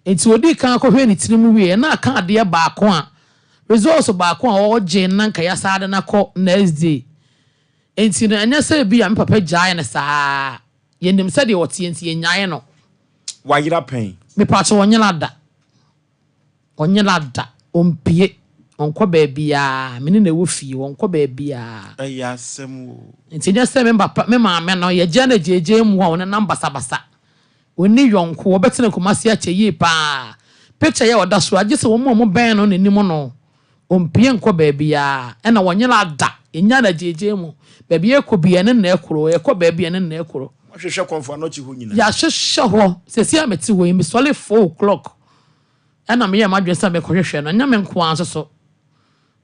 enti odi kan akɔhwɛ ne tirimu wie na aka ade baako a results baako a ɔgye nanka ya saade na kɔ next day enti na enye sɛ bi me papa gyae ne saa yenim sɛ de wɔte enti yenyae no wayira pen me pacho onyela da ompie onko baabia me ne na wo fie onko baabia ya asem wo nti nya se me papa me maame no ye gya na jeje mu a one number basa oni yonko wo betene komase a cheyi pa picture ye oda so age se wo mo ben no nanim no ompie nko baabia e na wonyela da enya na jeje mu baabia ekobia ne na ekoro ekɔ baabia ne na ekoro hwehwɛ konfa no chi ho nyina ya hwehwɛ ho sesi ameti wo mi sole 4 o'clock ana me ya madwen sa me kɔhwehwɛ no nya me nko anso so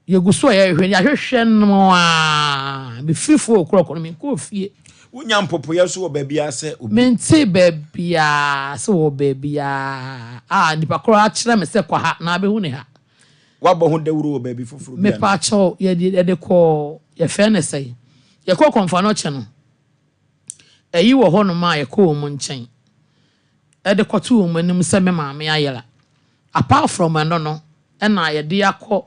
ye guso ya hwehwɛ ya hwehwɛ no a me free 4 o'clock no me ko fie wonya mpopo ya so wo baabia sɛ obi mente baabia so wo baabia nipa koro a kyerɛ me sɛ kwa ha na abehu ne ha wabɔ ho dawuro wo baabi foforo bia me pa cho ye de kɔ ye fɛ ne sɛ ye kɔ konfa no kye no eyi wo ho no ma ye kɔ mu nkyɛn de kɔto mu anim sɛ me maame ayela apart from no na ye de akɔ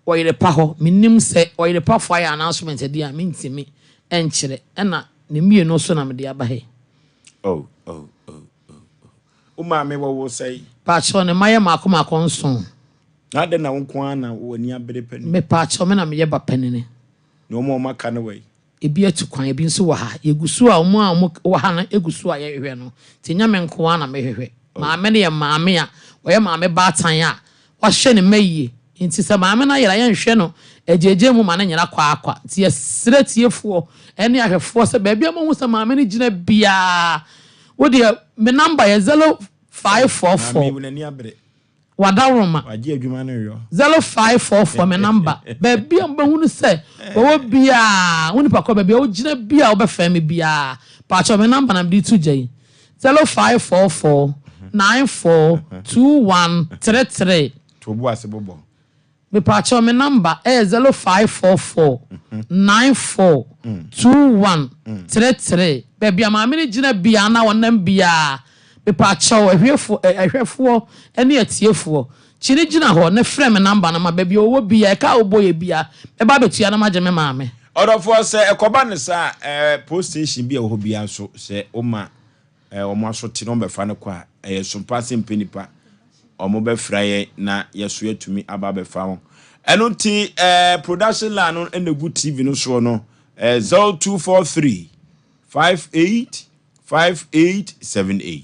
oyire pa ho menim sɛ oyire pa fo ya announcement de a mentimi enkyere na ne mie no so na me de aba he o maame wo sɛ pa cho ne maye makoma nso na de na wonko ana woni abere pani me pa cho me na me ye ba panini no mo maka ne wai ebi atukwan ebi nso wɔ ha yegusu a mo wɔ ha na egusu a ye hwehwɛ no tinya me nko ana me hwehwɛ maame ne ye maame a wɔyɛ maame baatan a wahwɛ ne mayie nti sɛ maame na yɛra yɛ nhwɛ no agyeegye mu ma ne nyera kwa nti yɛsrɛ tiefoɔ ɛne ahwɛfoɔ sɛ baabi a mo hu sɛ maame ne gyina bia wo de me number yɛ 0544 maame wonani abere wadawroma waje adwuma no yo 0544 me number baabi a mo hu sɛ wo bia wo nipa kɔ baabi a wo gyina bia wo bɛfa me bia pa cho me number na me tu gye 0544 942133 tobu asebobo me pacho me number 0544 942133 baby ama me gina bia na wonam bia pepa chaw ehwefo ene atiefo chiri gina ho ne frame number na ma ba bi owo bia ka oboye bia e ba betua na maje me maame odofo se ekoba ne sa post station bia wo bia so se o ma omo aso ti no be fa ne kwa Sompa Asem Mpe Nipa omo be fraye na yeso yatumi aba be fa won eno ti production line no enegu TV no so no 0243 585878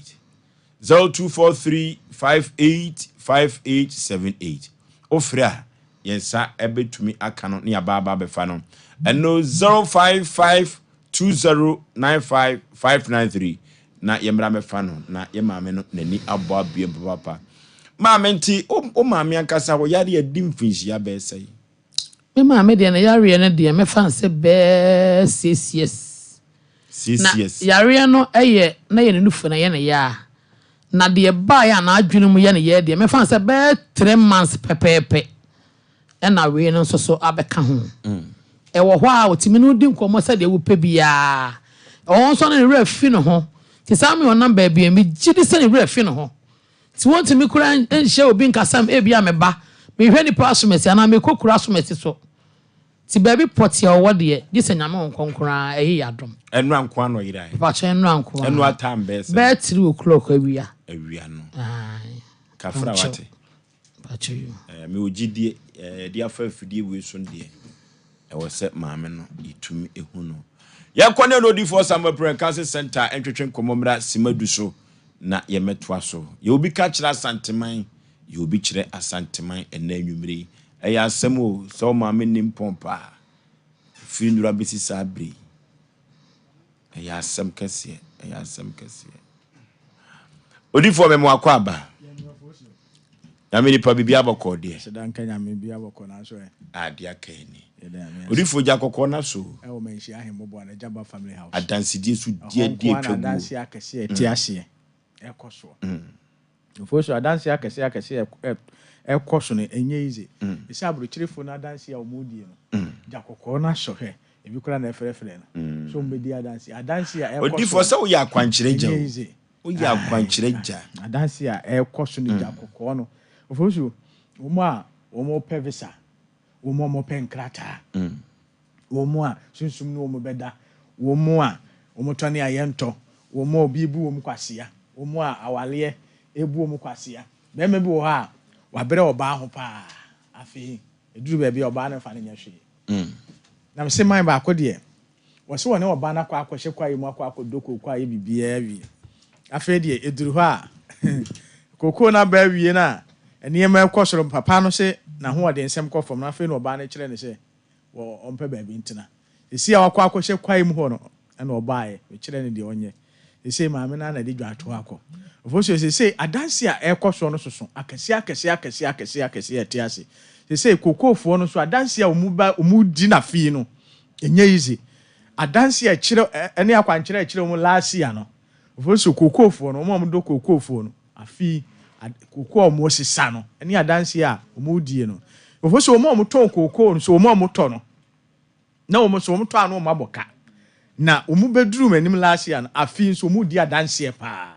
0243 585878 ofra yensa ebetumi aka no ne aba be fa no eno 0552095593 na yemra me fa no na ye maame no nani abo abie papa maame nti o maame akasa wo yare adim finshi ya be sei me maame de na yare ne de me fa nse be CCS yare no eye na ye nufu na ye na ya na de ba ya na adwunu mu ye na ye de me fa nse be 3 months pepepe e na we no so abeka ho e wo ho a otimi no di nkomo se de wo pe bia o so na re fi no ho ti sami on number bia me gidi se ne re fi no ho ti won ti mi kura enhye obi nkasam e bia me ba me hwe ni pasumesi ana me kokura sumesi so ti baby poti o wode di se nyame onkonkora eyi yadom enu anko no yira pa che enu anko enu atambe se be 3 o'clock awia no kafra wate pa che yo me ogidie dia fa afidie we so ndie e wo se maame no itumi ehu no ya kwane no di for Sompa Cancer Center entwetwen komomra simadu so na ye metwa so ye obi ka kira santeman ye obi kire asanteman ena anwumre eya asem o so maame nim pompa finura bisi sabri eya asem kese odi for me mo akwaba na me nipa bibia bokọ de sedan kanya me bia bokọ na so adia kani odi for ja kokọ na so e o menshi ahembo na Jaba family house adansidie su die twegu adansi akese etiase ekoso ofo adansi akese ekoso ne enye ize isi aburu chirefo na adansi ya omodie no jakokọ na so he ebi kura na efrefre no so mbedi adansi ya ekoso odi for se wo ya akwankyere ja wo ya akwankyere ja adansi ya ekoso ne jakokọ no ofo omo pevisa omo penkrata omo a sunsum no omo beda omo a omo twane ayento omo obi bu omo kwasia omo a awale ebu omo kwasia be me bi wo ha wabere oba ho pa afi eduru be bi oba na fa na nya hwe na mse man ba akode wo se woni oba na kwa akwhye kwa yi mu akwa akodoko kwa yi bibia wi afi de eduru ho a koko na ba wie na eniyema ekosoro papa no se na ho ode nsem kofom na afi no oba na kire ne se wo ompe ba bi ntina esi a wakwa akwhye kwa yi mu ho no na oba ye kire ne de onye esi maame na de dwato akọ ofosio se adansi a ekoso no soso akese etiase se kokofo no so adansi a omu di na fi no enye easy adansi a kire ene akwankire a kire omu last year no ofosio kokofo no omu do kokofo no afi koko omu osisa no ene adansi a omu die no ofosio omu ton koko no so omu to no na omu so omu to anu omu aboka na omu beduru manim last year no afi so omu di adansi pa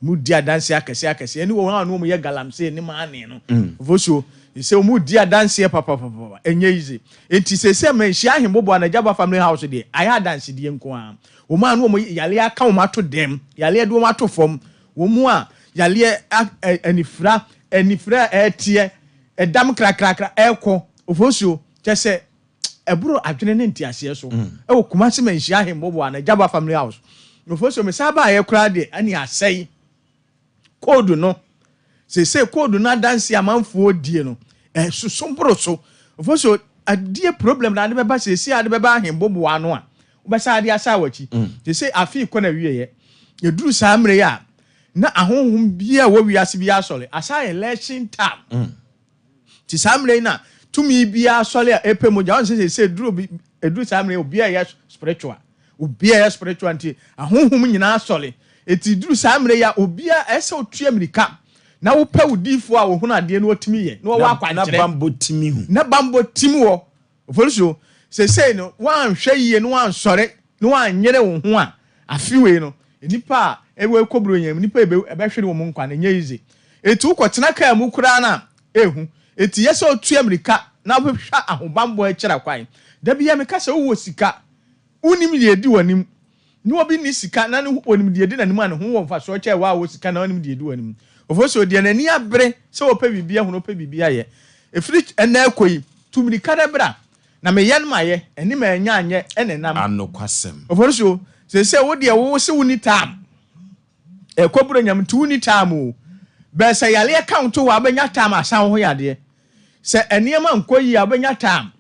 mu dia dance akese eni wo anu mo ye galamse ni maane no voso se mu dia dance papa enye easy enti se me hia ahembobo na Jaba family house de aya dance die nko a wo ma anu mo yale aka wo mato dem yale de wo mato fom wo mu a yale anifra etie edam krakrakra eko voso kese eburo adwene ne ntiase so e wo kumase me hia ahembobo na Jaba family house no voso me saba aye kra de ani asai code no se code na dance amanfo die no sosombro so ofo adie problem na de beba se ade beba ahembobo ano a obesa ade asa wachi se afi ko na wiye eduru samre ya na ahonhom bia wa wiase bia asole asa election time ti samre na tumi bia asole epemoja on se eduru samre obia ya spiritual nti ahonhom nyina asole eti duru samre ya obia ese otua mirika na wo pa udifo a wo huna de no otimi ye no wa akwankyere na bambo timi wo oforiso se no wan hwe ye no wan sore no wan nyere wo ho a afiwe no nipa ewe kobro nyam nipa ebehwere wo nkwa na nye easy etu kwotena ka mu kura na ehu eti yesa otu Amerika na obehwa ahobambo ekira kwan da bia me ka se wo sika unim de edi wanim ni obi ni sika na ne onim de edi na nim ane ho wo mfa so che wa wo sika na onim de edi wanim ofoso de na ni abre se wo pa bibia ho no pa bibia ye efiri ena ekoi tumirika da bra na me yan maye eni ma anya anye enenam anokwasem ofoso se wo de wo se woni tam ekobro nyam tu woni tam o be se yale account wo abanya tam asan ho yade se eniema nkoyi abanya tam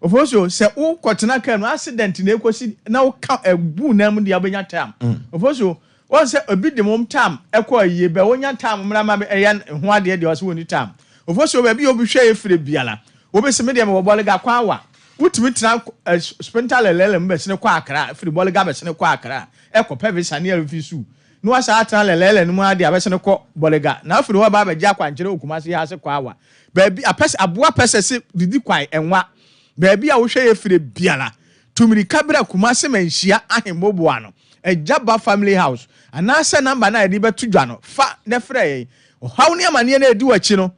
ofoso se wo kotena ka no accident na ekosi na wo ka ebu na mu de abanya tam ofoso won se obi de mom tam ekoyi be wonya tam mra ma eya ho ade de wo woni tam ofoso be bi obi hwe efire biala obi se me de me wo bolega kwa wa wutumi tena spintal lele mbe sene kwa akra efire bolega be sene kwa akra ekopa visa ne refisu no asa atra lele no mu ade abesene ko bolega na afiri wo ba gya kwankere okumase ya ase kwa wa baabi apese aboa pese se didi kwai enwa baabi a wo hwe efire biala tumiri kabra kumase manhia ahembobo ano ejaba family house anase number na edi betu dwa no fa ne frɛ hawo ne amane na edi wachi no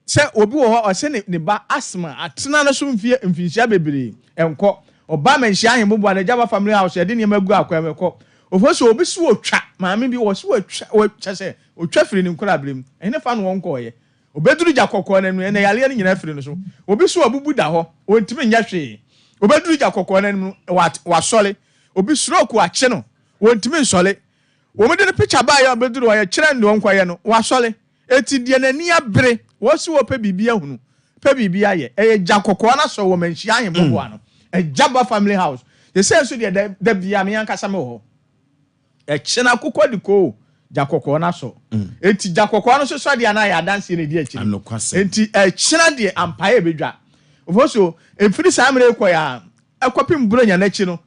se obi wo ho ose ne ba asma atena no so mfinhia bebere enko oba manhia ahembobo ano ejaba family house edi ne magu akwa meko ofoso obi so otwa maame bi wo so otwa se otwa firi ne nkora blem ene fa no wonko ye obeduru jakokko na nu ene yale ne nyina firi no so obi so abubu da ho ontimi nya hwe obeduru jakokko na nu wa sole obi stroke wa che no ontimi nsole wo me de ne picture ba ya obeduru wa ye kire ndo wonko ye no wa sole eti de nani abere wo so wo pe bibia hunu pe bibia ye eye jakokko na so wo manhia ahembobo ano ejaba family house ye say so de bia me yankasa me ho chena kokko diko jakokko na so enti jakokko no so de na ya dance ne di achi enti chena de ampaye bedwa ofoso efiri samre ekoya ekopim buronya na chi no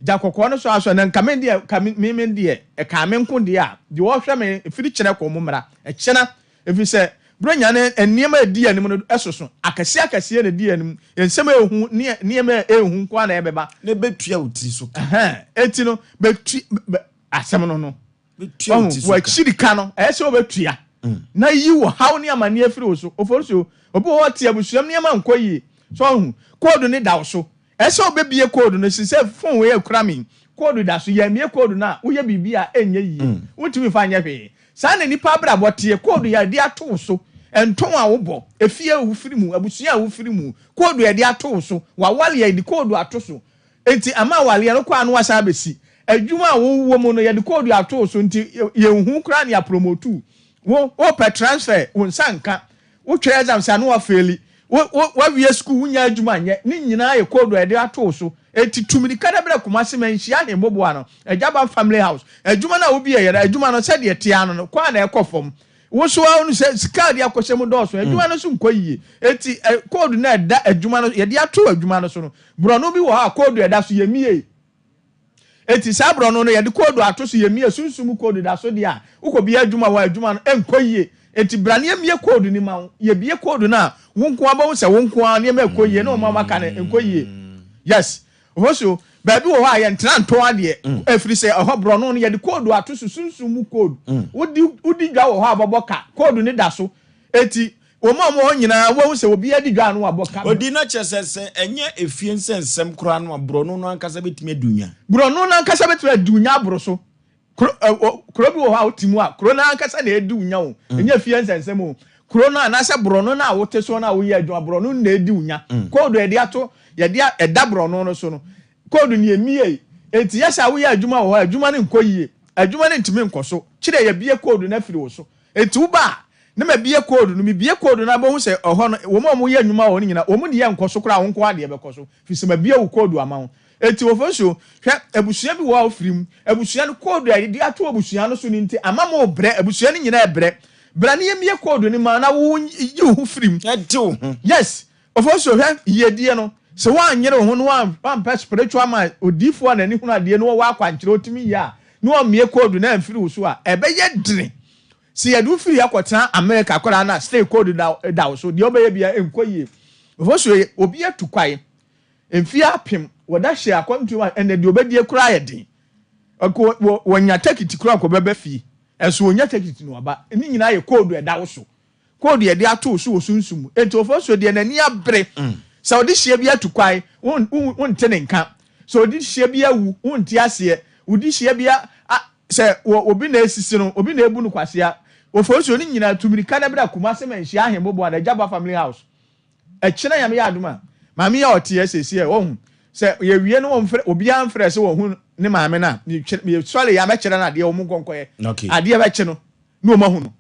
jakokko no so aso na nkame de me de kame nko de a de wo hwe me efiri chena ko mumra chena efi se buronya ne eniema edi anim no esoso akase ne di anim ensem ehu niema ehu nko na ebeba ne betua utiri so enti no betu asem no wa chirika no ese obetua na yi wo hawo ne amane afiri wo so oforuso obi wo tie abusuam ne ma nkoyi so hu code ne dawo so ese obebie code no sise phone we akura min code da so ya mie code na wo ye bibia enye yi wutumi fa anya hwe sa na nipa bra botie code ya di ato so enton a wo bo efie wo firi mu abusua a wo firi mu code ya di ato so wa wale ya di code ato so enti ama wale ya no kwa no wasa besi adwuma wo mu no ye de code ato so nti ye hu kra ne promote wo per transfer wo nsanka wo twa exam sa no wa faili wo wie school wunya adwuma nye ni nyina ye code e de ato so eti tumiri kada bra kumase manhia ahembobo ano ejaba family house adwuma na wo bi ye adwuma no se de tia no kwa na ekofom wo so wa no se sika de akosem do so adwuma no so nkoyie eti code na da adwuma no ye de ato adwuma no so no bro no bi wo ha code e da so ye mie eti sabro no ye de code ato so ye mie sunsum code da so de a ukobi adwuma wa adwuma no enkoyie eti brane mie code ni ma ye bie code na wonko aba wo se wonko ne ma ekoyie na o ma maka ne enkoyie yes ofoso baby wo ha ye ntran to ade efiri se oho bro no ye de code ato so sunsum code udi dwa wo ha aboboka code ni da so eti wo mo nyina wo se obi adi dwa no aboka odi na chesese enye efie nsensem kura no bro no ankasa betime dunya bro no ankasa betime dunya bro so kuro bi wo ha otimu a kuro na ankasa na edunya wo enye efie nsensem o kuro no anase bro no na wo teso na wo ye adwa bro no na edunya code e de ato ye de eda bro no so no code ni emie enti yesa wo ye adwuma wo adwuma ne nkoyie adwuma ne ntimi nkoso kire ye bie code na firi wo so enti wo ba ne ma bie code no mi bie code na bo hu se oho no wo mo ye nwuma wo nyina wo mu ne ye nkoso kra wo nko ade e bekoso fi se ma bie wo code ama wo enti wo fonso hwe abusua bi wo afirim abusua no code ya de ato abusua no so ni nti ama mo bre abusua ni nyina ebre bra ne ye mie code ni ma na wo yi wo firim eto yes wo fonso hwe ye die no se wa anyere ho no wa spiritual man odifo na ni hu na de no wa akwankyere otimi ya no mie code na amfiri wo so a ebe ye dire si ya du firi akota America kwara na stay code da so de obeye bia enkoyie ofoso obi atukwai emfi apem woda hye akwantu ene de obedie kura ye din wonya ticket kura ko bebe fi enso wonya ticket no aba ni nyina ye code e da wo so code ye de ato so osunsum enti Oforisuo de na ni abre so odi hye bia to kwai won te ne nka so odi hye bia wu won ti ase odi hye bia se obi na esisi no obi na ebu no kwase a Oforisuo ni nyina tumiri kada bra kuma se menhia ahembo na Jaba family house e kire yam ya aduma maami ya oti esesi e ohun se ye wie no won obi an frɛ se wo hu ne maame na me sorry ya me kire na de o mu konkoye ade be kye no no o mahu no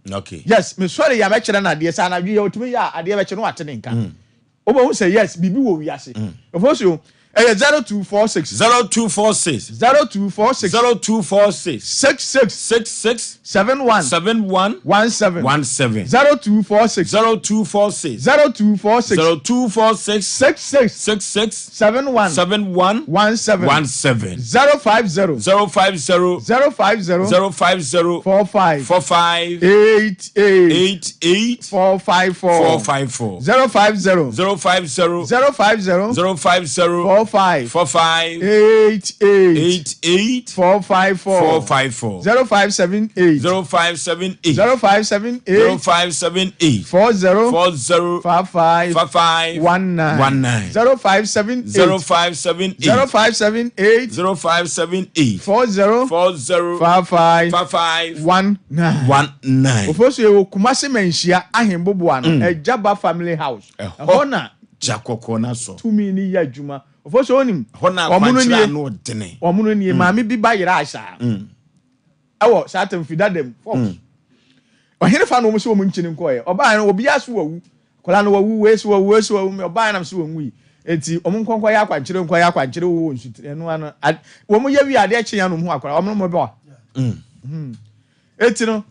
yes me sorry ya me kire na de sa na wie otumi ya ade be kye no ate ne nka obo hu say yes bibi wo wi ase Oforisuo 0246 66 71 17 0246 66 71 17 050 45 88 454 050 45 88 454 0578 40 55 19 0578 40 55 19 Oforisuo Kumasi menhia ahembobo ano Jaba family house hona jakoko na so tumi ni ya adwuma Oforisuo onim omuno ni maami bi ba yira asha awo satem fidadem fox ohene fa no mo so mo nchini nkoye oba no obi aso wawu kola no wawu weso oba na so wawu enti omo nkonko ya akwankyere wo nsutire no ano wo mo yawi ade akye ya no ho akwara omo mo ba enti no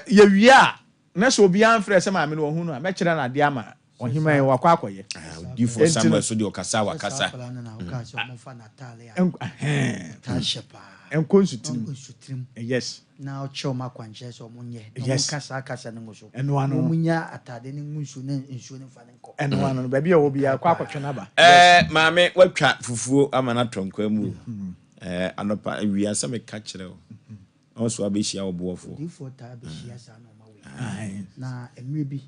yawi a na so obi an frɛ sɛ maami no hu no me kyerɛ na ade ama ohima wa kwa akoye di for Samuel so di okasa wakasa enkonsutim yes na ocho makwanche so munye kasa no so munya atade ne nsu ne nsu ne fa ne nko eno ano ba bia wo bia kwa akotwe na ba maame watwa fufuo amana tonkwa mu anopa wi me ka kire o also abehia obofo di for ta abehia sa no ma we na emre bi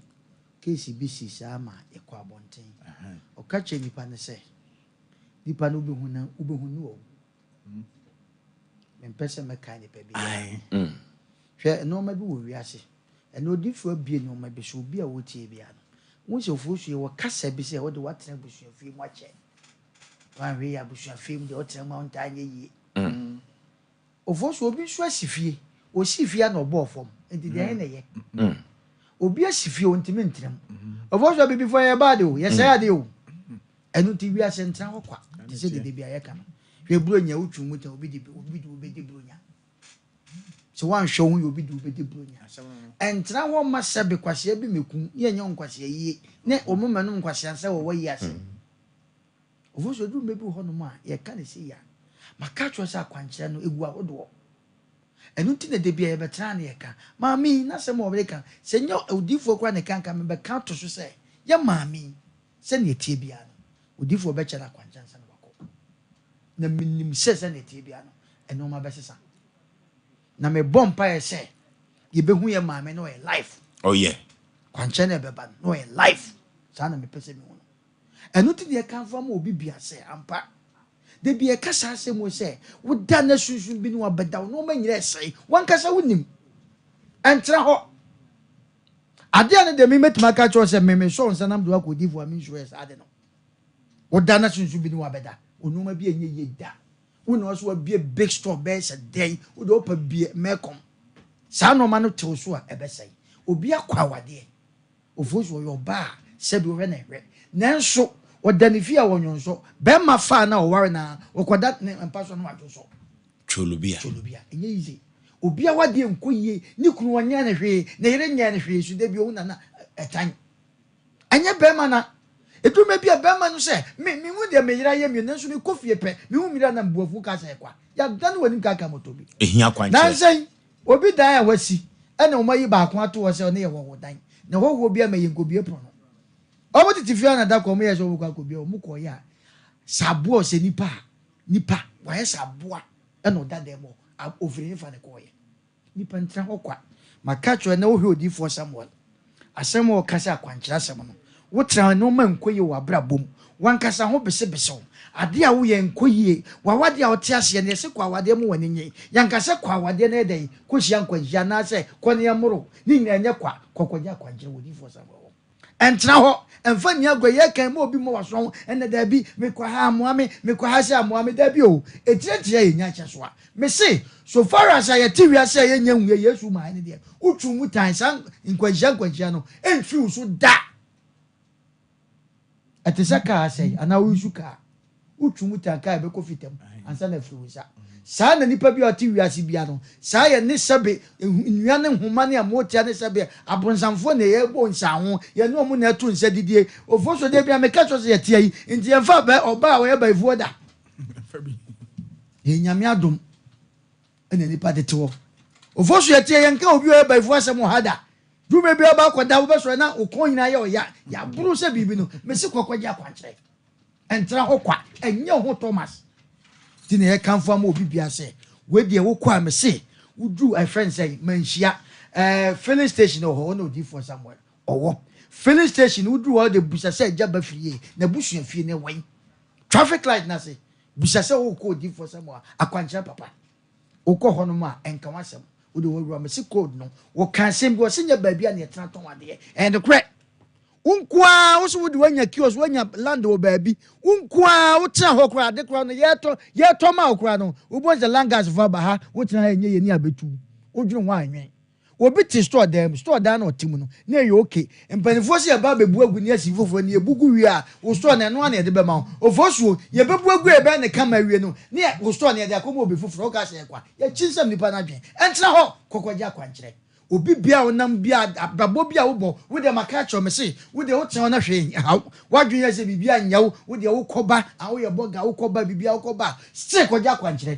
case bi si sama ekwa bonten o ka che nipa ne se nipa no behu no wo mpese meka nipa bi hwe no ma bi wo wiase eno odifo bie no ma bi so bi a wotie bia no wo se Oforisuo wo kasa bi se wo de watena busu afi mu ache wan we ya busu afi mu de otena ma onta anye yi Oforisuo bi so asifie o sifia na obo fom enti de na ye obi asifie ontimi ntrem Oforisuo bi before ye bad o ye say ade o enu ti wi ase ntra ho kwa ti se de bia ye ka no hwe buronya utwu mu ta obi di buronya so wan hwe hu obi di buronya entra ho ma sebe kwase bi meku ye nya nkwase yi ne omuma no nkwase ansa wo yi ase Oforisuo du mebi ho no ma ye ka ne se ya maka twa sa kwankyere no egu ahodo enu ti na de bia ye betra na ye ka maami na se mo obeka se nya odifo kwa ne kanka me be ka to so se ye maami se ne tie bia no odifo be kyera kwankyere sa no bako na minim se ne tie bia no eno ma be sesa na me bompa ye se ye be hu ye maami no ye life oh yeah kwankyere na be ba no ye life sa na me pese me hu enu ti de kan fa ma obi bia se ampa de bia kasa se mo se wo da na sunsun bi no abeda no ma nyire sei wan kasa wonim entra ho ade ane de mi metuma ka cho se me so nsanam do akodi fu ami nso ade no wo da na sunsun bi no abeda onu ma bi enye ye da wo no so bi big store be se den wo do pa bi mekom sa no ma no tew so a ebe sei obi akwa wade Oforisuo yo ba se bi wo na hwe nanso odanifia wonyonso be ma fa na o ware na okoda ne mpaso no adwoso cholubia enye yize obi awade enkoyie ni kunu wanya na hwe na yere nya na hwe su de bi o na etan enye be ma na edume bi be ma no se me hu de me yira ye mi nanso me kofie pe me hu mira na mbuafu ka se kwa ya dan wani ka ka moto bi ehia kwanche nansen obi dan ya wasi ena o mayi ba ko ato wo se ne ye wo dan na wo bi ama ye ngobie pro no omo titifia na da ko mo ye so ko akobia o mo ko ya sabo se nipa wa ye sabo ɛna ɔda dɛm hɔ ofiri fa ne kɔɔyɛ nipa ntena hɔ kwa maka kyerɛ na wohwɛ odiifoɔ Samuel asɛm a ɔkasa akwankyerɛ asɛm no wotra no ma nkɔ yie wɔ abrabom wankasa ho besebesew ade a woyɛ nkɔ yie wawade a ɔte aseɛ ne ɛsɛ kɔ awade mu wɔ ne nye yankasa kɔ awade no ɛdɛn kɔhyia nkwanhyia anaasɛ kɔ ne ɛmoro ne nyina ɛnyɛ kwa kɔkɔgye akwankyerɛ wɔ odiifoɔ Samuel ɛntena hɔ ɛmfa ni agɔ yɛ kan ma obi ma waso ɛna dabi mekɔ ha amoame mekɔ ha sɛ amoame dabi o ɛtiatia yɛ nya kyɛ so a me se so far as I yɛte wiase a yɛnya nwuɛ Yesu ma ne deɛ wotwu mu tan san nkwanhyia no ɛmfi so da ɛte sɛ kaa sɛ ana wosu kaa wotwu mu tan kaa bɛkɔ fitam ansa na firi sa saa na nipa bi a ɔte wiase bia no saa yɛ ne sɛbe nnua ne nhoma ne amotia ne sɛbe abonsamfo ne yɛbɔ nsaho yɛ ne ɔmo na ɛto nsa didie ofo so de bia meka kyerɛ sɛ yɛte yi nti yɛmfa bɛ ɔba a wɔyɛ baifuo da yɛ nyame adom ɛna nipa de te hɔ ofo so yɛte yɛnka obi a ɔyɛ baifuo asɛm wɔ ha da dume bi ɔba akɔda wobɛsɔre na okɔn nyinaa yɛ ɔya yɛaboro sɛ biribi no mesi kɔkɔgye akwankyerɛ ɛntra hɔ kwa ɛnyɛ ho Thomas ti ne yɛkamfo ama obi bia sɛ wedie wokɔ a mese wodu a friend sɛ manhyia filling station hɔ na odiifoɔ Samuel ɔwɔ filling station wodu hɔ de busa sɛ agya ba fie na busua fie ne wɛn traffic light na se busa sɛ wokɔ odiifoɔ Samuel akwankyerɛ papa wokɔ hɔ no ma ɛnka wasɛm wode wɔwura mese code no wɔka asɛm bi wɔsɛ nya baabi a ne yɛtena tɔn adeɛ ɛnde korɛ unkwa woso wode wanya kios wanya land wo baabi unkwa wotena hɔ kora de kora no yɛtɔ ma okora no wobɔ sɛ langas fa ba ha wotena ha enye yeni abetu wodwene ho anwen obi ti store dem store da na otim no na yɛ okay mpanifo se yɛba bebu agu ne asi fofo ne yɛbugu wi a wo store na no na yɛde bɛma wo ofosuo yɛbebu agu ebe ne kama wi no ne wo store na yɛde akɔma obi foforo ka sɛ kwa yɛkyi nsɛm nipa na dwen ɛntena hɔ kɔkɔgye akwankyerɛ obi bia onam bia abrabɔ bia wobɔ wo de maka kyerɛ me se wo de wo tena na hwɛ wadwen yɛ sɛ bibia nyawo wo de wo kɔba a wo yɛ bɔga wo kɔba bibia wo kɔba se kɔgye akwankyerɛ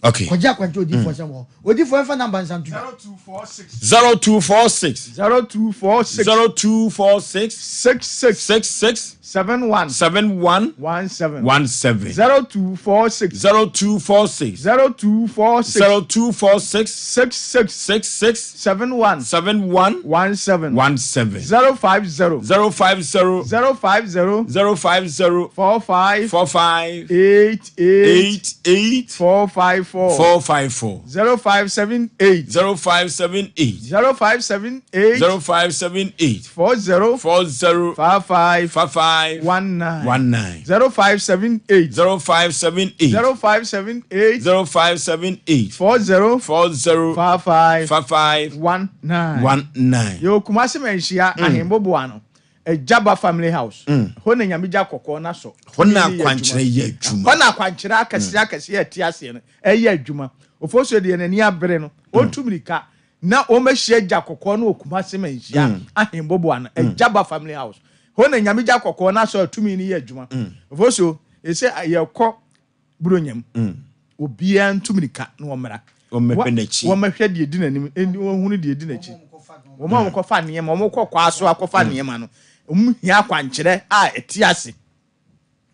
okay kɔgye akwankyerɛ odiifoɔ sɛ wɔ odiifoɔ ɛfa number nsantu 0246 66 71 17 0246 66 71 17 17 050 45 88 454 0578 40 55 19 0578 40 55 19 yo kumase menhia ahembobo ano Ejaba family house ho na nyamija kokko na so ho na akwankyerɛ yɛ adwuma ho na akwankyerɛ akɛse ɛte ase no ɛyɛ adwuma ofoso de nani abere no otumrika na o mehia gya kokko na okumase menhia ahembobo ano Ejaba family house ho na nyamija kokko na so atumi ni yɛ adwuma ofoso ese ayɛkɔ buronyam obia ntumrika na omra omepɛnachi womahwɛ de di nanim ohunu de di nachi woma mkofa niyema omkokwa aso akofa niyema no omhia akwankyerɛ a ɛte ase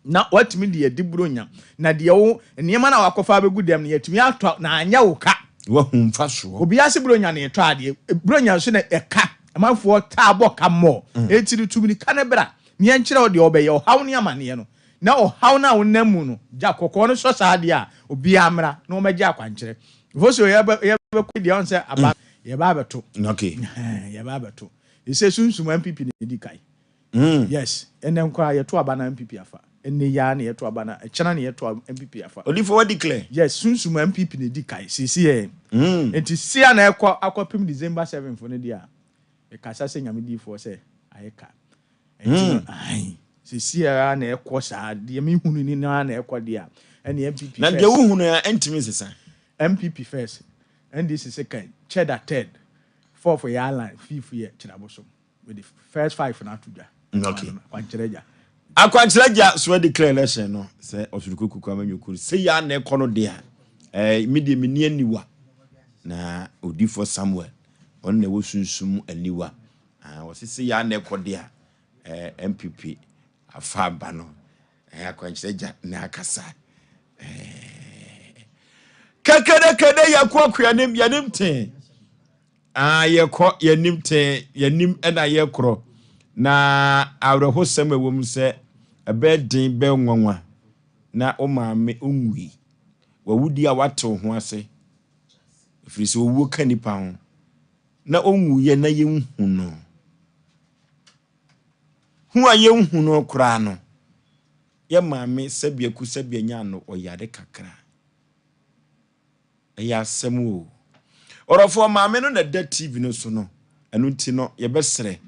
na watimi de yedi buronya na de wo niyema na wakofa begu dem na yatimi atɔ na anya wo ka wahumfa so obi ase buronya na etɔ ade buronya so na ɛka amanfo ta abɔ ka mo etiri tumi ka na bra ne nkyerɛ wo de obɛyɛ ɔhaw ne amane no na ɔhaw na wonamu no gya kokɔ no so saade a obi amra na ɔmagye akwankyerɛ voso yɛbɛkɔ de on sɛ aba yɛba abeto okay yɛba abeto ese sunsum MPP ne di kai yes ene nkwa yɛto aba na MPP afa ene ya na yɛto aba na ɛkyena na yɛto MPP afa olifo what declare yes sunsum MPP ne di kai sisi enti sia na ɛkɔ akɔpem December 7 fo ne dia ɛkasa sɛ nyamedi fo sɛ ayeka enti ai sisi ya na ɛkɔ saa de me hunu ni na ɛkɔ dia ene MPP na de wo hunu ya entimi sesa MPP first and this is second cheddar third fourth for your line fifth year chiraboso with the first five na tuja okay akwanchereja so declare election no say osurukuku kwa manyukuru say ya na ekono de a media meni aniwa na odifo Samuel on na wosunsum aniwa say ya na ekode a MPP afa ba no akwanchereja na akasa Kakada yakwa yanim ten. Yeko yanim ten yanim ena yekro. Na awreho seme wom se ebedin be nwanwa na o maame onwi. Wawudi a wato ho ase. Firi se owu ka nipa ho. Na onwu ye na yenhu no. Hu a yenhu no kra no. Ye maame sabia ku sabia nya no oyade kakra. Ya semu. Orofo maame no na da TV no so no. Anu ti no ye besere.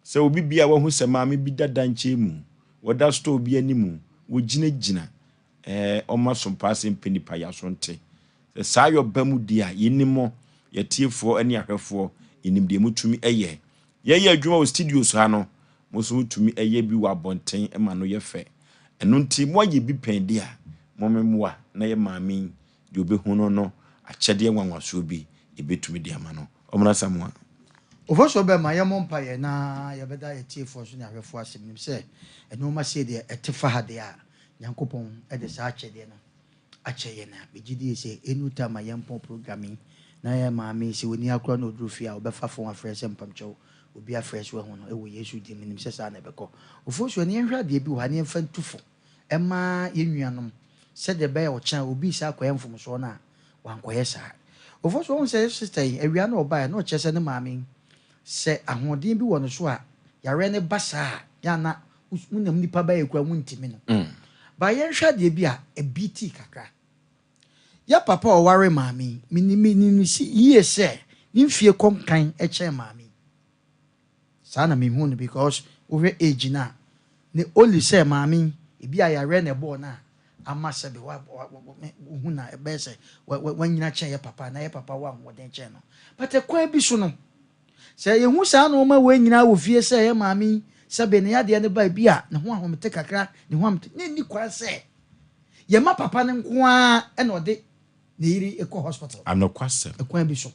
Se obi bia wo hu se maame bi dada nche mu. Woda store bi animu. Wo gina oma Sompa Asem Mpe Nipa ya so nte. Se sa yo bamu dia yenimo ye tiefo ani ahwefo enim de mutumi eye. Ye adwuma o studios ha no. Moso mutumi eye bi wa bonten e ma no ye fe. Enu nti mo ye bi pen dia. Momemwa na ye maame de obehu no achede nwanwaso bi ebetumi de ama no. Omra samwa. Ofoso be ma ye mompa ye na ye beda ye tiefo so ne ahwefo asem nim se enu ma se de etefa ha de a Nyankopon e de sa achede no ache na begidi se enu ta ma ye mpon programming na ye maame se woni akra no odrufi a obefa fon afrese mpamcho obi afresh we ho no e wo Yesu di minim se sa na beko ofoso ne nhwa de bi wo ha ne mfa ntufo e ma ye nuanom se de be o chan obi sa akoye mfom so na wankoye sa ofoso won se sister awia na oba na o chese ne maame se ahoden bi wo no so a yare ne basa ya na munam nipa ba ekwa muntimi no ba ye hwa de bi a ebiti kakra ya papa o ware maami minimi si ye se nimfie konkan e che maami sana me hu no because we age na ne only say maami e bi a yare ne bo na ama se be wa hu na e be se wanyina che ye papa na ye papa wa hoden che no but e kwa bi so no se ye hu sa no ma we nyina wo fie se ye maami sabe ne yade ne ba bia ne ho ahomte kakra ne ho amte ne ni kwa se ye ma papa ne nko a e no de ne yiri e ko hospital I'm not kwasem e kwa bi so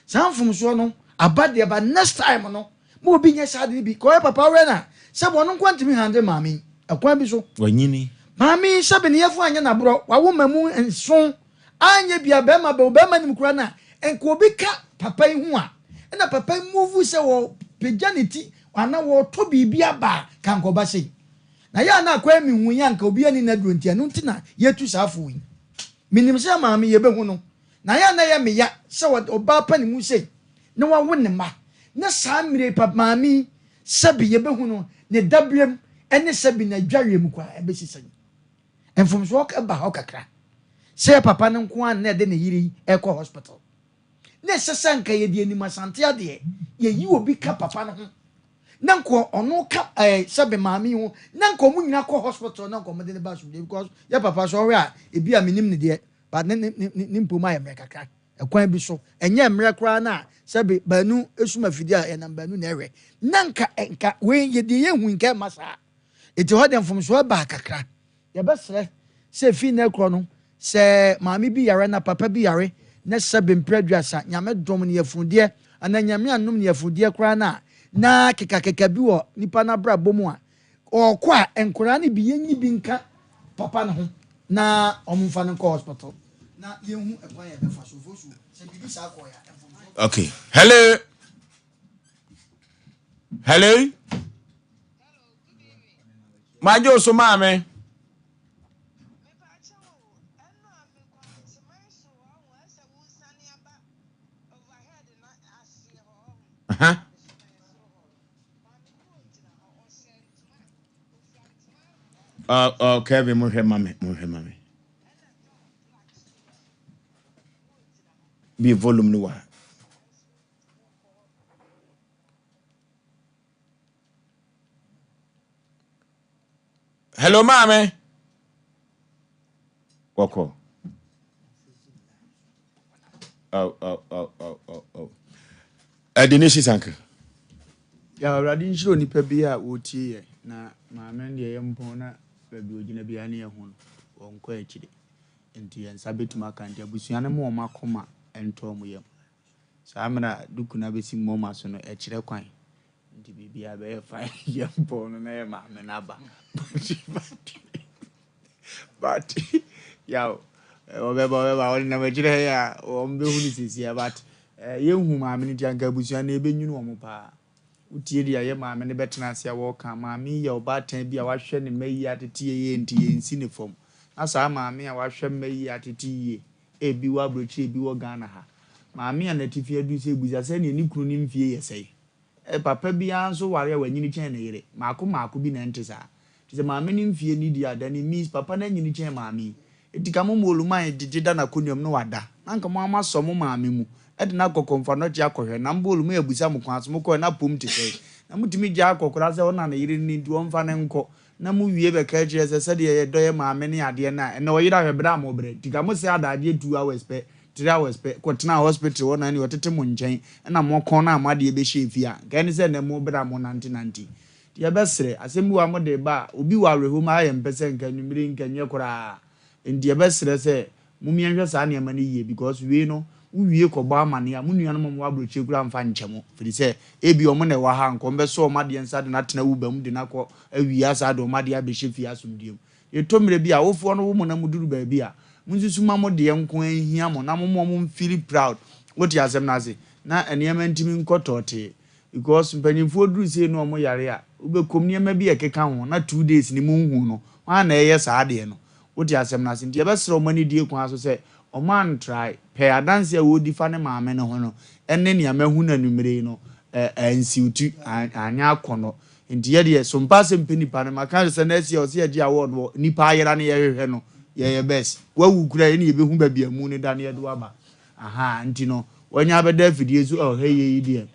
sanfum so no abade ba next time no mo obi nya sade bi ko e papa we na sabe ono nko ntimi hande maami e kwa bi so wanyini maami sabe ne yefu anya na bro wa wo mamu enson anya bia be ma nim kura na enko obi ka papa yi hu a e na papa move se wo pejanity ana wo to bibia ba kan ko ba sei na ya na kwa mi hu ya nka obi ani na duro ntia no ntina yetu safo yi minim se maami ye be hu no na ya na ya me ya se oba pa ni mu sei na wa wo ne ma na sa mire papa maami sabi ye be hu no ne dablem ene sabi na dware mu kwa e be sisa ni enfom so ka ba ha kakra se papa ne nko an na de ne yiri e ko hospital na sesanka ye de anima sante ade ye yi obi ka papa no ho nanko ono ka sabe maami ho nanko mu nyina ko hospital nanko mo de ba so because ya papa so we a ebi a minim ne de but ne mpoma ya mrekaka ekwan bi so enye mrekra na sabe banu esuma fidi a ya na banu na ewe nanka enka we ye de ye hu nka masa eti ho de mfom so ba kakra ya besre se fi na ekro no se maami bi yare na papa bi yare na sabe mpreduasa nyame dom ne yafunde ana nyame anom ne yafunde kra na keka bi wo nipa na bra bomu a okwa enkora ne bi yenyi bi nka papa ne ho na omfa ne ko hospital na yehu ekwa ya be faso fosu se bi sa ko ya okay hello majo so maame Kevin mo hwe mame bi volume no wa hello mame wako Denise Sanka ya already nshiro nipa bi a wotie ye na maame de ye mpon na babi ogina bi ane ye hu wonko akide enti en sabetuma kan dia busuane mo makoma ento mo yem sa mena dukuna besi mo maso no ekire kwan enti bibia be fa ye mpon na ye maame na ba but yaw obeba on na magire ya o mbe hu ni sisi but ye hu maame ni dianka busua na ebe nyunu omo pa utie dia ye maame ne betena ase wo ka maame ye obatan bi a wahwe ne mayi atete ye nti ye nsi ne fom asa maame a wahwe mayi atete ye ebi wa brochi ebi wo Ghana ha maame a na tifi adu se buza se ne ni kunu ni mfie ye sei papa bi anso ware a wanyini chen ne yere maako bi na ntesa tise maame ni mfie ni dia da ni miss papa na nyini chen maame etika mo moluman digida na koniom no wada nanka mo amaso mo maame mu edina kokomfa no gya kohwe na mbolu mu abusa mo kwanso mo ko na pom te sei na mutimi gya kokora se ona na yire ni nti won fa ne nko na mu wie be ka kire se de ye do ye maame ne ade na na o yira hwebra mo bre tika mo se adaje 2 hours pe 3 hours pe kwotena hospital wona ni otete mo nchen na mo kon na amade be shefia gani se na mo bra mo nanti ye besre asemi wa mo de ba obi wa rehu ma ye mpese nka nwumire nka nwe kora ndi ye besre se mo mienhwe sa na mani ye because we no uwie ko ba amane a mo nuanu mo wa broche kura mfa nchemo firi se ebi o mo na wa ha nko mbe so o made nsa de na tena wuba mu de na ko awia sa de o made a be shefia asumdiem ye tomire bi a wofo no wo mo na muduru ba bi a munsusuma mo de nko ahia mo na mo feel proud what you asem na say na enema ntimi nkotote because mpanyimfo duru sei no mo yare a ubekom niema bi ekeka ho na 2 days ni mu hu no wa na eye sa ade no what you asem na say nti ebesere o mani die kwa so say o man try pay adanse a wo di fa ne maame no ho no enne ne amahu na numere no ansiutu anya akono nti ye de Sompa Asem Mpe Nipa ne maka se na esi o se agi award wo nipa ayera ne ye hwehwe no ye best wa wu kura ye ne ye behu ba bia mu ne da ne ye do aba aha nti no wanya abeda fidie so oh hey ye die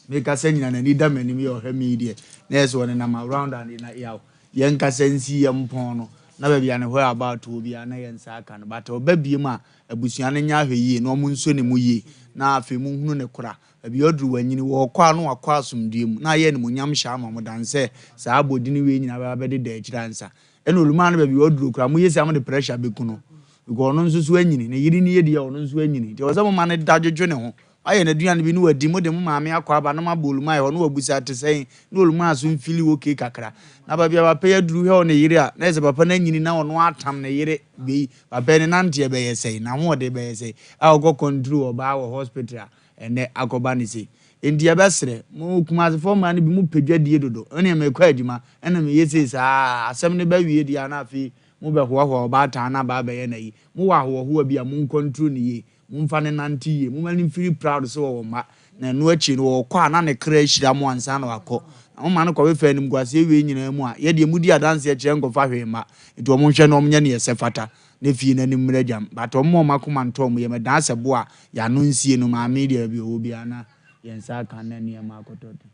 make us nyina na ni da manim ye oh he me die na yes one na around and na yaw ye nka sensi ye mpon no na ba bia ne ho about obi na ye nsa aka no but oba bie ma abusua ne nya hwe na omu nso ne mu ye na afi mu hunu ne kura abi odru wanyini wo kwa no akwa asumdie mu na ye ne mu nyam hya ma mo danse sa abodini we nyina ba bede da agiransa eno luma na ba bi odru kura mu yesi am de pressure be kuno because no nso so anyini ne yiri ne ye dia ono nso anyini ti oza mo ma ne dadwodwo ne ho aye na duane bi no wadi mo de mo maame akwa ba no mabolu mai ho no wabusa te sei no oluma aso mfili woke kakra na ba bia ba pe aduru he ne yiri a na eze papa na nyini na ono atam ne yiri be papa ne nante be yesei na ho de be yesei a ogo control oba wo hospital ene akoba ne sei endi abesre mo kuma fo ma ne bi mu pedwadie dodo ene me kwa adwuma ene me yesei sa asem ne ba wie dia na afi mo be ho ba ta na ba be ye na yi mo wa ho bi a mo control ne yi mumfa ne nanti ye mumani feel proud so wo ma na no achi no wo kwa na ne kra hira mo ansa na wakọ mo ma ne kwa we fa nim gwase we nyina mu a ye de mudi adanse e kire ngofa hwe ma eto mo hwe no mnya ne yesefata ne fie na nim mrajam but mo makoma nto mo ye me dan sebo a ya no nsie no ma me de bi obi ana yensa kan na ne ma akotote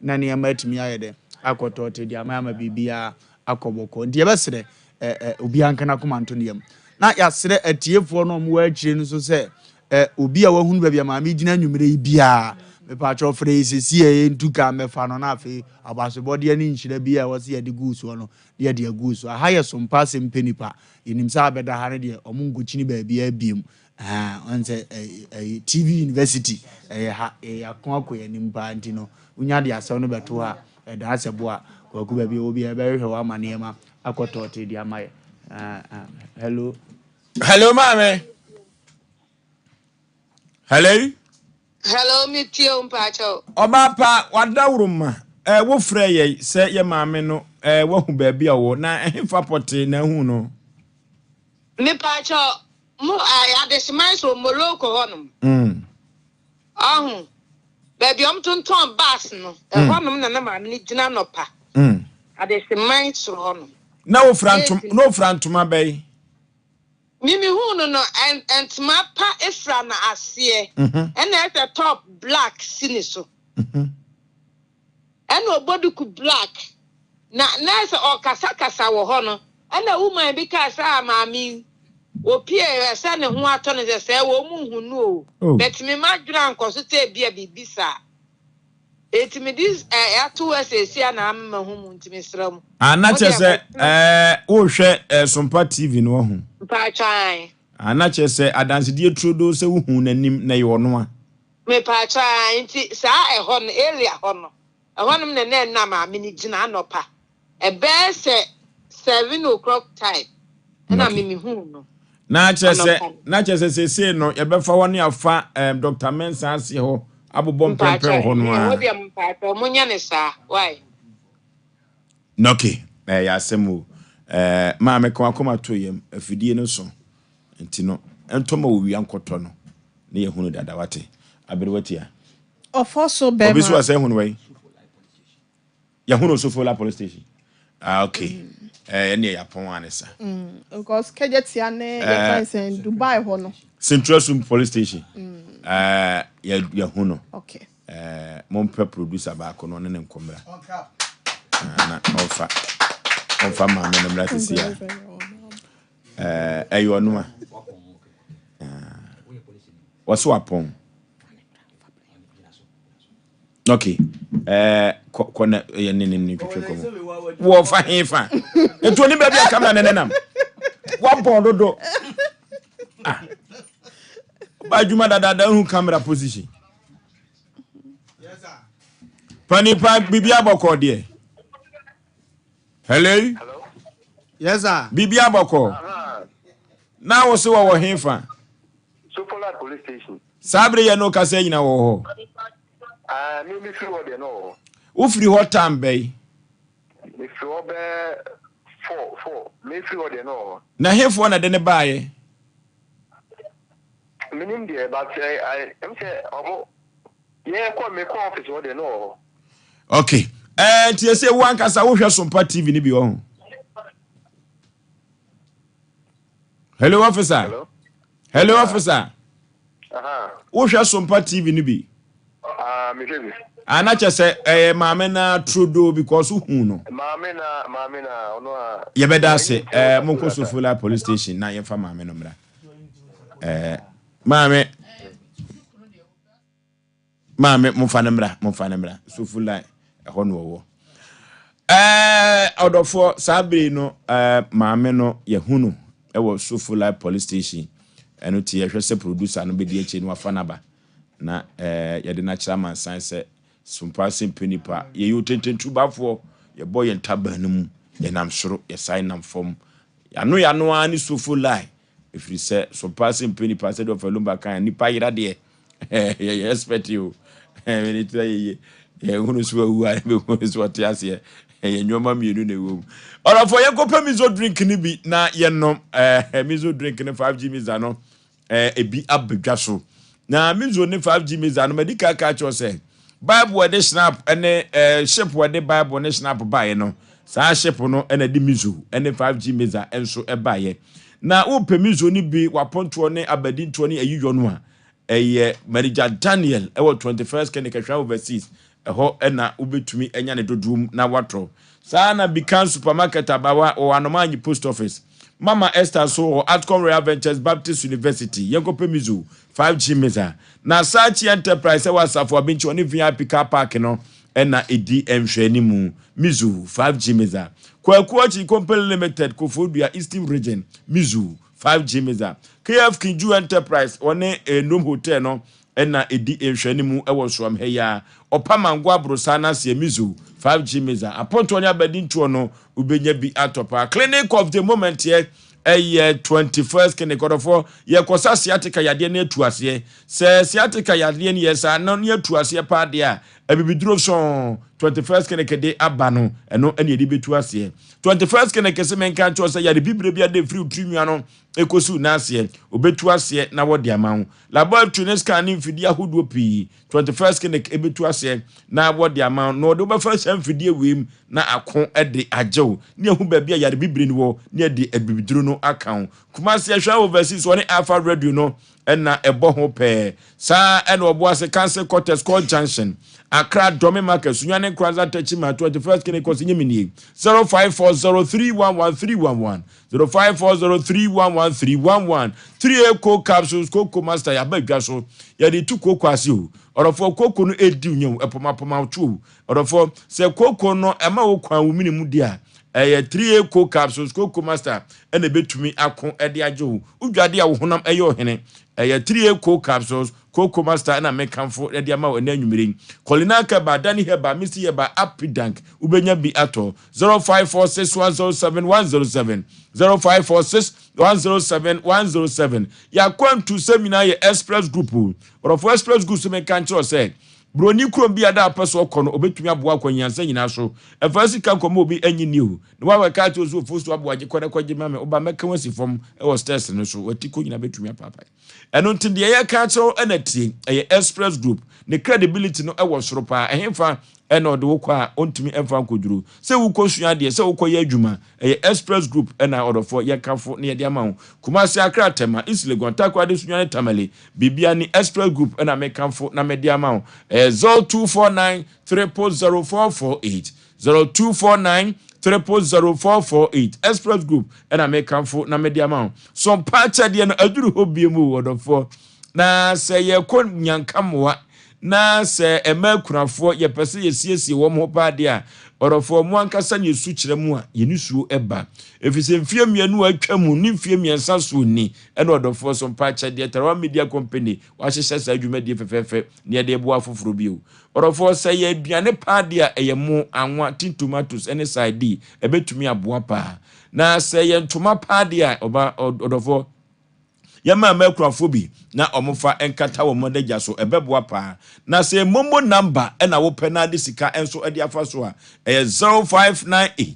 na ne ma atimi ayede akotote dia ma bibia akoboko ndi ebesere obi anka na koma nto ne yam na yasere atiefo no mo akire no so se obi a wahunu ba bia maame gina nwumere bia me pa cho phrase sie ntuka mefa no na afi abasobode ne nhyira bia wo se yade guuso no de de guuso aha ye Sompa Asem Mpe Nipa enim sa abeda ha ne de omungochini ba bia biem onse TV University ha akon akoye nimpa ntino unya de asaw no beto ha da asebo a kwaku ba bia obi e be hwe wa manema akotote de amaye hello mame. Hello, me tio mpacho. Oba pa wadawruma wo frɛ ye sɛ ye maame no wo hu ba bia wo na ehfa pote na hu no. Me pacho mo adesiman so moloko honum. Baby tonton bass no. Honum na maame ni gina nopa. Adesiman so honum. Na wo frantuma bai. Mimi hunu no and ma pa efra na ase and at the top black siniso and oboduku black na nasa o kasa wo ho no and a woman because maami opie ese ne ho ato ne se wo mu hunu o but me madran koso te bia bibisa etimi this ato ese na amma hu mu ntimi sram ana chese wo hwe Sompa TV no ho pa try ana chese adanse die trodo se wo hu nanim na ye no a me pa try nti sa ho no area ho no honum ne na maame ni gina anopa e be se 7 o'clock time na mimi hu no na chese say no ye befa woni afa Dr. Mensa ase ho abobom pempe ho no a wo dia mpape munya ne sa why noki ya semu ma me kwa koma to yem afidie no so enti no entoma owi ankoto no ne ye hunu dada wate abirwati ya Ofoso bema obi so ase hunu we ya hunu so for la police station okay ene ya pon anesa because kejetia ne ya fence Dubai ho no Central Sum police station ya hunu okay mompe producer ba ko no ne nkomra na ofa ma me namra tisia ayo no waso apon okay kona ni twetwe ko wo fa hefa eto ni bia camera nenam wa bon dodo ba juma dada hu camera position Panipa bibia boko de hello yes sir bibia boko na wo se wo hefa Sopola police station sabre ye no kase nyina wo ho me free wo de no wo free ho tambay me free wo be 4 me free wo de no na hefo na de ne baaye minim de but I am say omo ye ko me ko office wo de no okay tie say one kasa wo hwe Sompa TV ni bi wo ho hello officer hello officer wo hwe Sompa TV ni bi me hwe anache say maame na trudo because hu no maame na ono a ye beda se monko Sofola police station na ye fa maame no mra maame mfa namra Sofola ho no wo odofo sabre no maame no ye hunu e wo Sofola police station eno ti ye hwese producer no be di echi no afa naba na ye de na chairman san se Sompa Asem Mpe Nipa ye yotententu bafo ye boy ntaba no mu ye nam soro ye sign nam form ya no ani Sofola ifri se Sompa Asem Mpe Nipa se do falumba kan nipa yira de ye expect you we need ye hunu so wu a be hunu so tiase ye nyoma mienu na ewo ora for ye kopa mizo drink ni bi na ye no mizo drink ni 5G miza no ebi abedwa so na mizo ni 5G miza no medical ka cho say Bible we de snap ene ship we de Bible ne snap bae no sa ship no ene di mizo ene 5G miza enso ebae na wo pe mizo ni bi waponto ne abadinto ne ayiyɔ no a eye Marija Daniel ewo 21st kenikahwa overseas eho ena ubetumi enya ne dodum na watro saa na Bikan supermarket abawa o anomanyi post office Mama Esther so Outcome Royal Ventures Baptist University yenkope mizu 5G meza na Sachi Enterprise wasafo abinchi oni VIP car park no ena edi enhwani mu mizu 5G meza Kwakuachi Company Limited Kofodua Eastern Region mizu 5G meza KF Kinju Enterprise one Nom Hotel no ena edi enhwani mu ewo soam heya opamangwa brosana se mizu 5G meza aponto nya badinto no ubenya bi atopa clinic of the moment here 21st clinic for ye kosa sciatica yade na atuase se sciatica yade ne yesa no ne atuase pa de a abibiduro so 21st clinic de abano eno ene de betuase 21st clinic se menka cho se yade bibre bia de free trimua no ekosu na ase obetuase na wode amawo laboratory scanning fidie ahodo pi 21st clinic ebetuase na wode amawo no de obefa sam fidie wem na akon ede ajew ne hu ba bia yade bibre ni wo ne de abibiduro no account Kumasi ahwa overseas one Alpha Radio no ena ebo ho pe sa ena obo ase Council Quarters Call Junction Accra Dome Market Sunyane Kraza Techima 21st Kene Kosinyimini 0540311311 0540311311 3 Eco capsules Coco Master ya badwa so ya de tu Coco asio orofo Coco no edi unyem epoma tu orofo se Coco no ema wo kwan wo minimu dia 3 Eco capsules Coco Master ene betumi akon ede ajo udwade a wo honam eyo hene 3 Eco capsules Coco Master na mekanfo ede ama wo na anwumire Kolinaka ba Dani Heba Misi Heba Apidank ubenya bi ato 0546107107 0546 107 ya kwantu seminar ye express group or of express group me kan cho say broni krom bi ada apeso kono obetumi aboa kwanyansa nyina so efasi kan komo obi anyi niu na wa ka to so fosu aboagye kwana kwaje mame oba meka wasi fom e was test no so watiko nyina betumi apapa eno ntinde ye ka cho enati ye express group ne credibility no e wo soro pa ehemfa eno de wokwa ontumi emfa nkoduru se wukosua de se wokoye adwuma express group ena odofo ye kafo ne ye de amawo Kumasi Accra tema Islegon takwa de sunya tamale bibia ni express group ena mekamfo na me de amawo 0249 3000448 0249 3000448 express group ena mekamfo na me de amawo some pacha de no aduru hobiemu odofo na se ye kon nyankamwa na se emakunafo ye pese ye siesie wo mo pa de a orofo mo ankasa ne su kire mu a ye nisuo eba efise mfie mienu atwa mu ni mfie miensa so ni ena odofo so pacha de Tarawa Media Company wa hyehyɛ sa adwumadi fefefe ne de bo afoforo bio orofo se ye aduane pa de a ye mo anwa tin tomatoes ene side ebetumi aboa pa na se ye ntoma pa de a oba odofo yama makurafo bi na omofa enkata wo modagya so ebeboa pa na se mombo number ena wo penalty sika enso ade afa so a 0598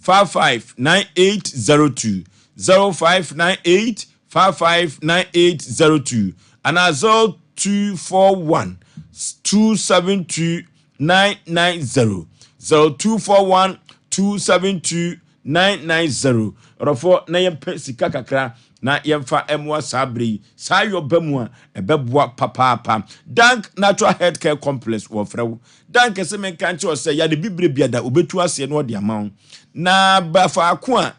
559802 0598 559802 ana 0241 272 990 0241 272 990 rofo na yempe sika kakra na yemfa emwa sabri sayo bemu ebeboa papa dank natural health care complex wo frew dank ese men kanche o se ya de bibre biada obetu ase no de amawo na bafa ako a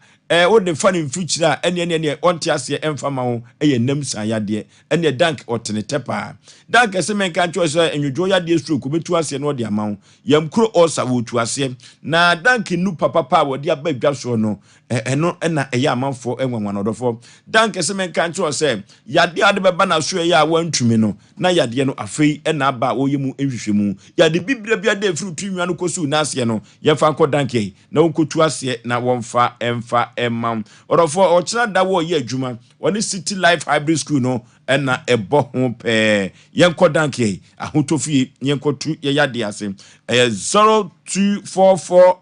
wo de fa ne mfuchira a ene onte ase emfa mawo eye nam san yade ene dank otenete pa dank ese men kanche o se enwodwo yade stroke obetu ase no de amawo yamkro osa wo tu ase na dank nu papa wo de abadwa so no eno na eye amanfo enwanwan odofo dank ese men kanche o se yade ade beba na so eye a wantumi no na yade no afei ena aba wo yemu enhwehwemu yade bibire biada fru tunwa no kosu na ase no yefa nko dank yi na wonkotu ase na wonfa emfa emam orofo ochira da wo ye adwuma woni City Life Hybrid School no ena ebo ho pe yenko dank yi ahotofie yenkotu ye yade ase 0244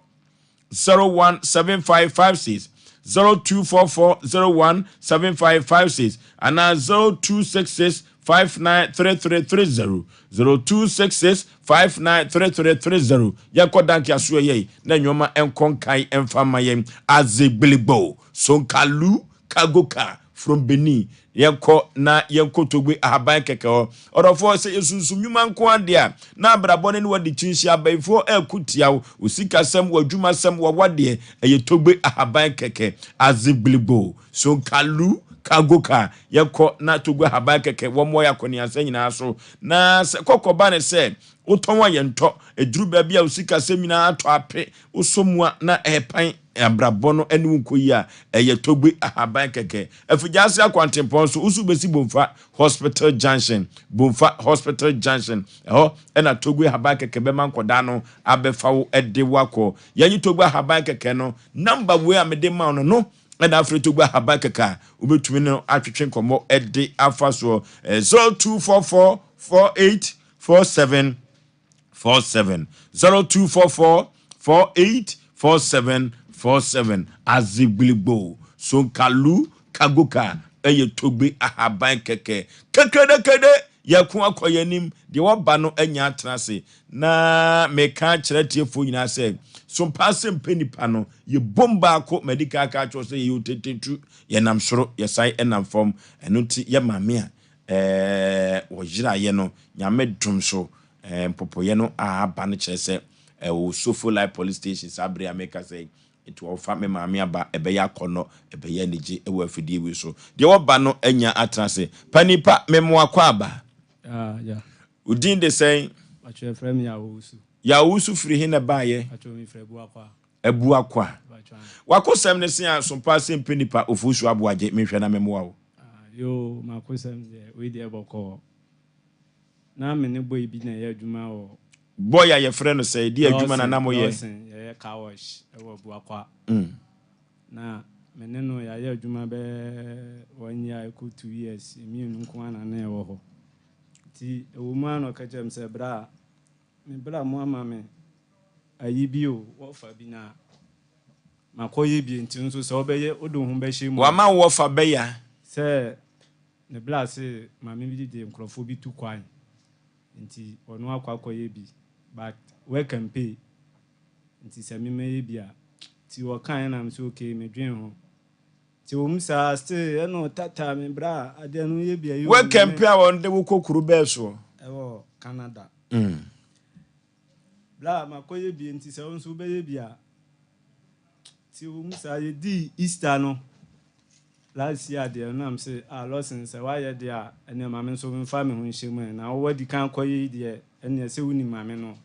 017556 0244017556 and 0266 593330 0266593330 yako danki asuye ye na nyoma enkonkai enfamaye azegbilibo sonkalu kagoka from Benin yenko na yenko togbe ahaban keke orofo se yesunsu nyuma nko ade a na abrabone ne wadi chinshi abaifo ekutiawo osika sam wadwuma sam wawade eyetogbe ahaban keke azegbilibo sonkalu kagoka yeko na togwe habakeke womo yakoni asanyina so na kokoba ne se utonwa yento eduru bia bia usika semina ato ape usomua na epan abrabono enu nkoyi a eyetogbe habakeke afujase akwantempon so usu besi bomfa hospital junction ena togwe habakeke be mankoda no abefawo ede wako yanyi togwe habakeke no number we amede ma no and Afrito gba habakaka ubetumi no atwetwe nkomo ede afaso 0244 4847 47 0244 4847 azigbilibo sonkalu kagoka eye togbe ahaban keke kekede yakun akoyanim de woba no anya atrase na meka kire tiefo nyina se Sompa Asem Mpe Nipa no ye bomba ko medical ka cho se ye tetetu ye nam soro ye sai enam fom eno ti ye mame a wo jira ye no nyame dum so popo ye no aba no kire se wo Sofo Life Police Station sabre America say it will fa me mame aba ebe ya kono ebe ye niji e wo afidie wi so de wo ba no anya atrase panipa memo akwa aba yeah udin de say actually frame Yaw Osei Yaw Osei firi he na baye ebu akwa wakosem ne sia Sompa Asem Mpe Nipa Oforisuo Aboagye mehwe na memoa wo yo makosem de we de boko na me ne boy bi na ye adwuma wo boy ya ye frɛ no sɛ di adwuma na namo ye ye car wash e wo bu akwa na meneno ya ya adwuma be 1 year ko 2 years mi nko ana na e wo ho ti wo mu ano ka jem se bra me bra mo ama me ayi bi o wo fa bi na makoye bi nti nso se obeye odo hu be hye mu wa ma wo fa be ya se ne bla se ma me bi de nkrofo bi tu kwan nti ono akwakoye bi but we can pay nti se me me bi a ti wo kan na me so okay me dwen ho ti wo msa still no tata me bra ade no ye bi ayo we can pay won de wo kokuru be so ewo Canada bla makoye bi nti se won so be ye bi a ti wo msa ye di Easter no last year there na am say losin say why ye there ene ma me so me fa me ho nhye na wo di kan koye there ene se woni ma me no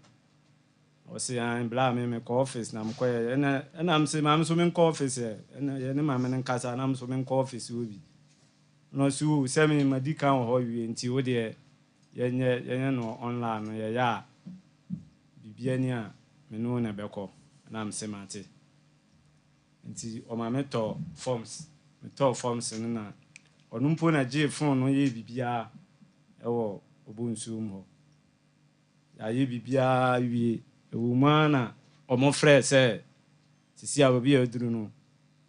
o say an bla me ko office na mkoye ene am say ma me so me ko office ene ye ne ma me nkasa na am so me ko office obi no so se me ma di kan ho wi nti wo there ye no online no ye ya bibia ni a me no na beko na am say mate nti o ma me to forms na onumpo na je phone no ye bibia ewo obunsuum ho ya ye bibia wie ewo mana omo frɛ sɛ sisi ababi aduru no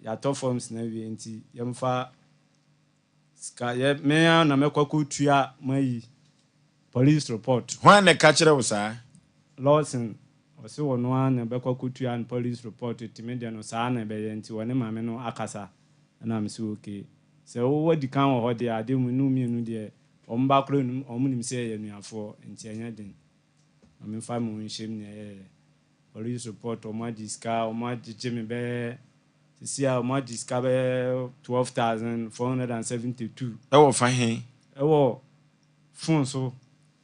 ya to forms na wie nti yemfa ska ye me na mekwakotua mai police report hwan na ka kire wo saa Lawson ose wono an na bekwakotua police report timede no saa na be ye nti wone maame no akasa na am so okay so wo di kan wo de ade mu nu mienu de omba kro nu omunim se ye nuafo nti anya den am fa mu nhiem ne police report o ma diska o ma jime be sisia o ma diska be 12,472 ewo fa he ewo phone so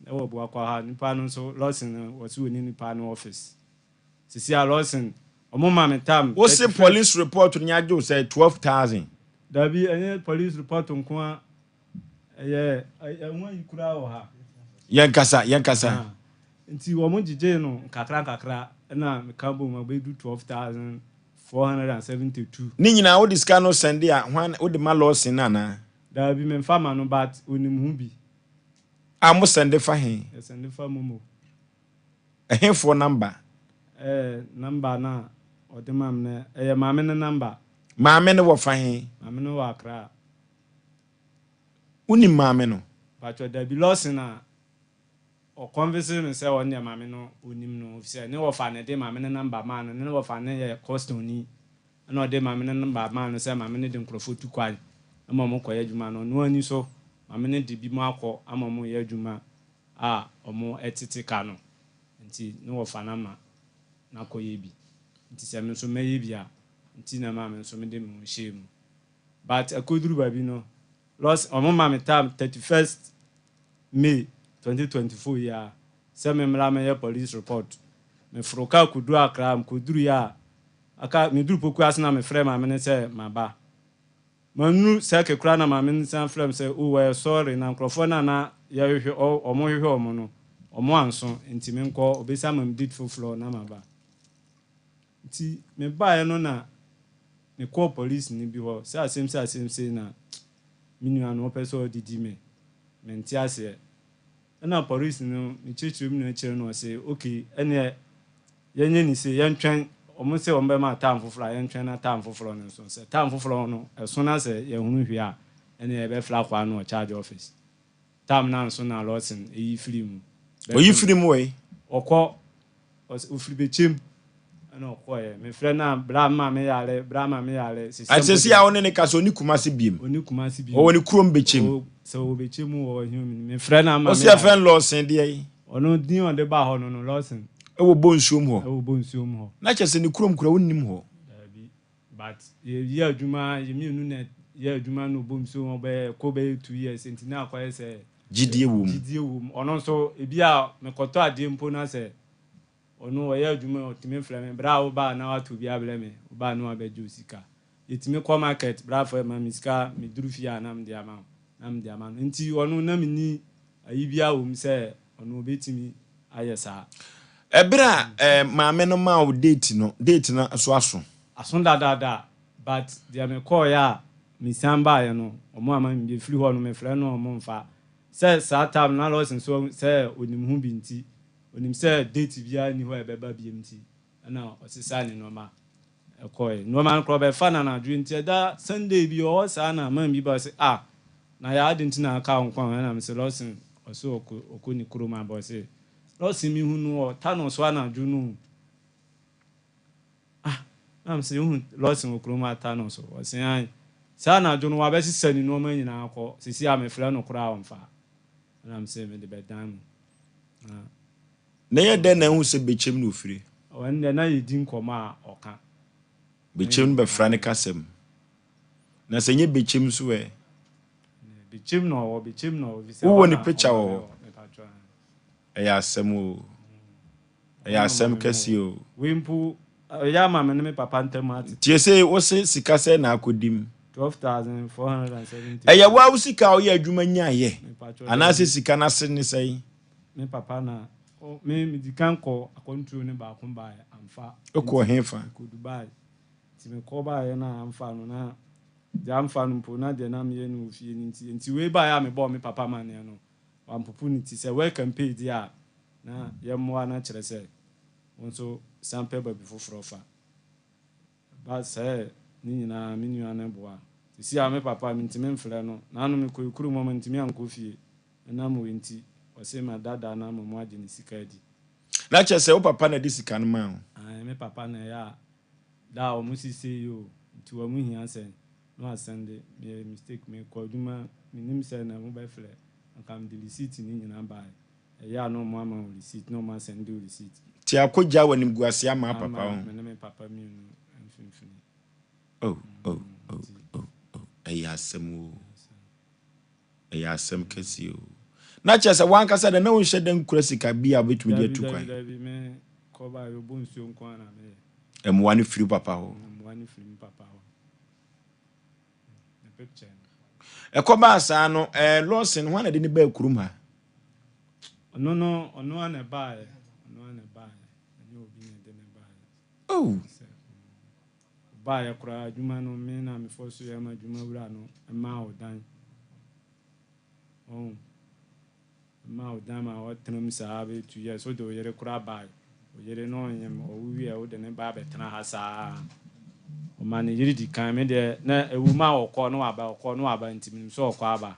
ewo bo akwa ha nipa no so Lawson was woni nipa no office sisia Lawson omo ma me tam wo se police report nya jo say 12,000 dabi any police report nko a enwa yikura wo ha yankasa nti wo mo jije no kakra na me ka bo ma be do 12,472 ni nyina wo diska no send ya hwan wo de ma Lawson na dabi me fa ma no but onim hu bi mo send fa he send fa momo for number number na ode mam na maame ne number maame ne wo fa he maame no wa kra uni maame no pacho da bi Lawson na o converse me say won ya maame no onim no officer ne wo fa ne de maame ne number man ne wo fa ne ye costoni na ode maame ne number man no say maame ne de nkrofo tu kwan ama mo koye adwuma no ani so maame ne de bi mo akọ ama mo ye adwuma omo etete ka no nti ne wo fa na ma na koye bi nti se me so meye bia nti na ma me so me de mu hye mu but akoduru ba bi no lost omo ma me time 31st May 2024 ya se me mla me police report me froka kudu akra m koduru ya aka me duru poku asena me frɛ ma me ne se maba manu se ke kra na ma me ne san frɛ me se oh we sorry na nkrofo na ya hwehwe omo hwehwe omo no omo anso nti me nkɔ obesa ma me dit foforo na maba nti me bae no na me call police ni bi ho say asem say na minua no person didi me nti ase na police no me chichiru me no chere no say okay ene yenye ni say yentwen omo say ombe ma time foforo yentwen na time foforo no so say time foforo no eso na say ye hunu hwe a ene ye be fla kwa no charge office time na so na Lawson eyi free mu we okọ ofiri bechem ana okoye me frɛ na bra ma me yare asesi a woni ne kaso ni kumase biem o woni kurom bechem so bechem wo him me frɛ na ma o se friend Lawson de yi ono din on de ba ho no Lawson ewo bonsuom ho na chese ni kurom kura wonnim ho but ye adwuma ye mi nu na ye adwuma no bonsuom ho be ko be 2 years enti na akoye se gidie wom ono so ebi a me koto ade mpo na se ono wo ye adwuma otime frɛ me bra wo ba na watu bi ablɛ me wo ba no abeju sika yetime ko market bra for ma misika me duru fia na me dia ma nti ono na me ni ayi bia wo m se ono betimi ayesa ebra maame no ma wo date no so aso da but deɛ mekɔɔ yɛ a mesan baeɛ no ɔmo ama me firi hɔ no mefrɛ no ɔmo mfa sɛ saa time na lɔsen so sɛ onim ho bi nti onim sɛ date biara ni hɔ ɛbɛba biem nti ɛna ɔsesa ne nɔɔma ɛkɔɛ nɔɔma no korɔ bɛfa na anadwo nti ɛda Sunday bi ɔwɔ saa na man bi ba sɛ na yɛ ade nti na aka wo nkwan ɛna mesɛ lɔsen ɔsɛ ɔkɔ ne kurom abɔ sɛ lɔsen mi hu no ɔta no so anadwo no na mesɛ hu lɔsen wɔ kurom ata no so ɔsɛ an saa anadwo no wabɛsesa ne nɔɔma nyinaa kɔ sisi a mefrɛ no koraa ɔmfa na mesɛ mede bɛdan mu na yɛ dɛn na ɛho sɛ bɛkyɛm no ofiri ɔnɛ na yɛdi nkɔmmɔ a ɔka bɛkyɛm no bɛfra ne kasɛm na sɛ nyɛ bɛkyɛm so bɛkyɛm na ɔwɔ wowɔ ne picture wɔ hɔ ɛyɛ asɛm o ɛyɛ asɛm kɛse o wimpo ɛyɛ ama me ne me papa ntam ate tie sɛ wo se sika sɛ na akɔdim 12,470 ɛyɛ wo a wo sika a woyɛ adwuma nyaayɛ anaasɛ sika no ase ne sɛi me papa na me di kan kɔ akɔnturo ne baako baeɛ amfa wokɔ hefa kɔ Dubai nti mekɔ baeɛ na amfa no na deɛ amfa no mpo na deɛ na meyɛ no ofie no nti wei baeɛ a mebɔɔ me papa maneɛ no wampopo ne ti sɛ welcome pay di a na yɛmmoa no kyerɛ sɛ wo nso sampɛ baabi foforɔ fa ba sɛ ne nyinaa me nua no boa sisi a me papa mentimi mfrɛ no naano mekɔ kurom ma ntimi ankɔ fie ɛnam wei nti ɔsɛ ma dada na mo agye ne sika adi na kyerɛ sɛ wo papa na de sika no ma wo me papa na ɛyɛ a da ɔmo sise yi o nti wɔ mo hia sɛ no asɛnde me mistake me kɔ adwuma menim sɛ na mo bɛfrɛ anka mede receipt ne nyinaa bae ɛyɛ a na ɔmo ama wo receipt na ɔmo asɛnde wo receipt ti akɔgya wɔ nimguase ama papa wo me ne me papa mienu mfimfini ɛyɛ asɛm o ɛyɛ asɛm kɛse o na kyerɛ sɛ wankasa da na wonhyɛ da nkura sika bi a wobɛtumi de atu kwan ɛmmoa no firi papa hɔ ɛkɔbaa saa no lɔsen ho ana de ne baa kurom ha ɔno ana baeɛ ɛnyɛ obi na de ne baeɛ baeɛ koraa adwuma no me na mefɔ so yɛ ma adwuma wura no ɛma wo dan ma wo dan ma wɔtenam saa bɛ 2 years wode oyere koraa baeɛ oyere no ɔnyɛm ɔwowie a wode ne baa bɛtena ha saa ɔma ne yere di kan me deɛ na ɛwu ma ɔkɔ no waba nti menim sɛ ɔkɔ aba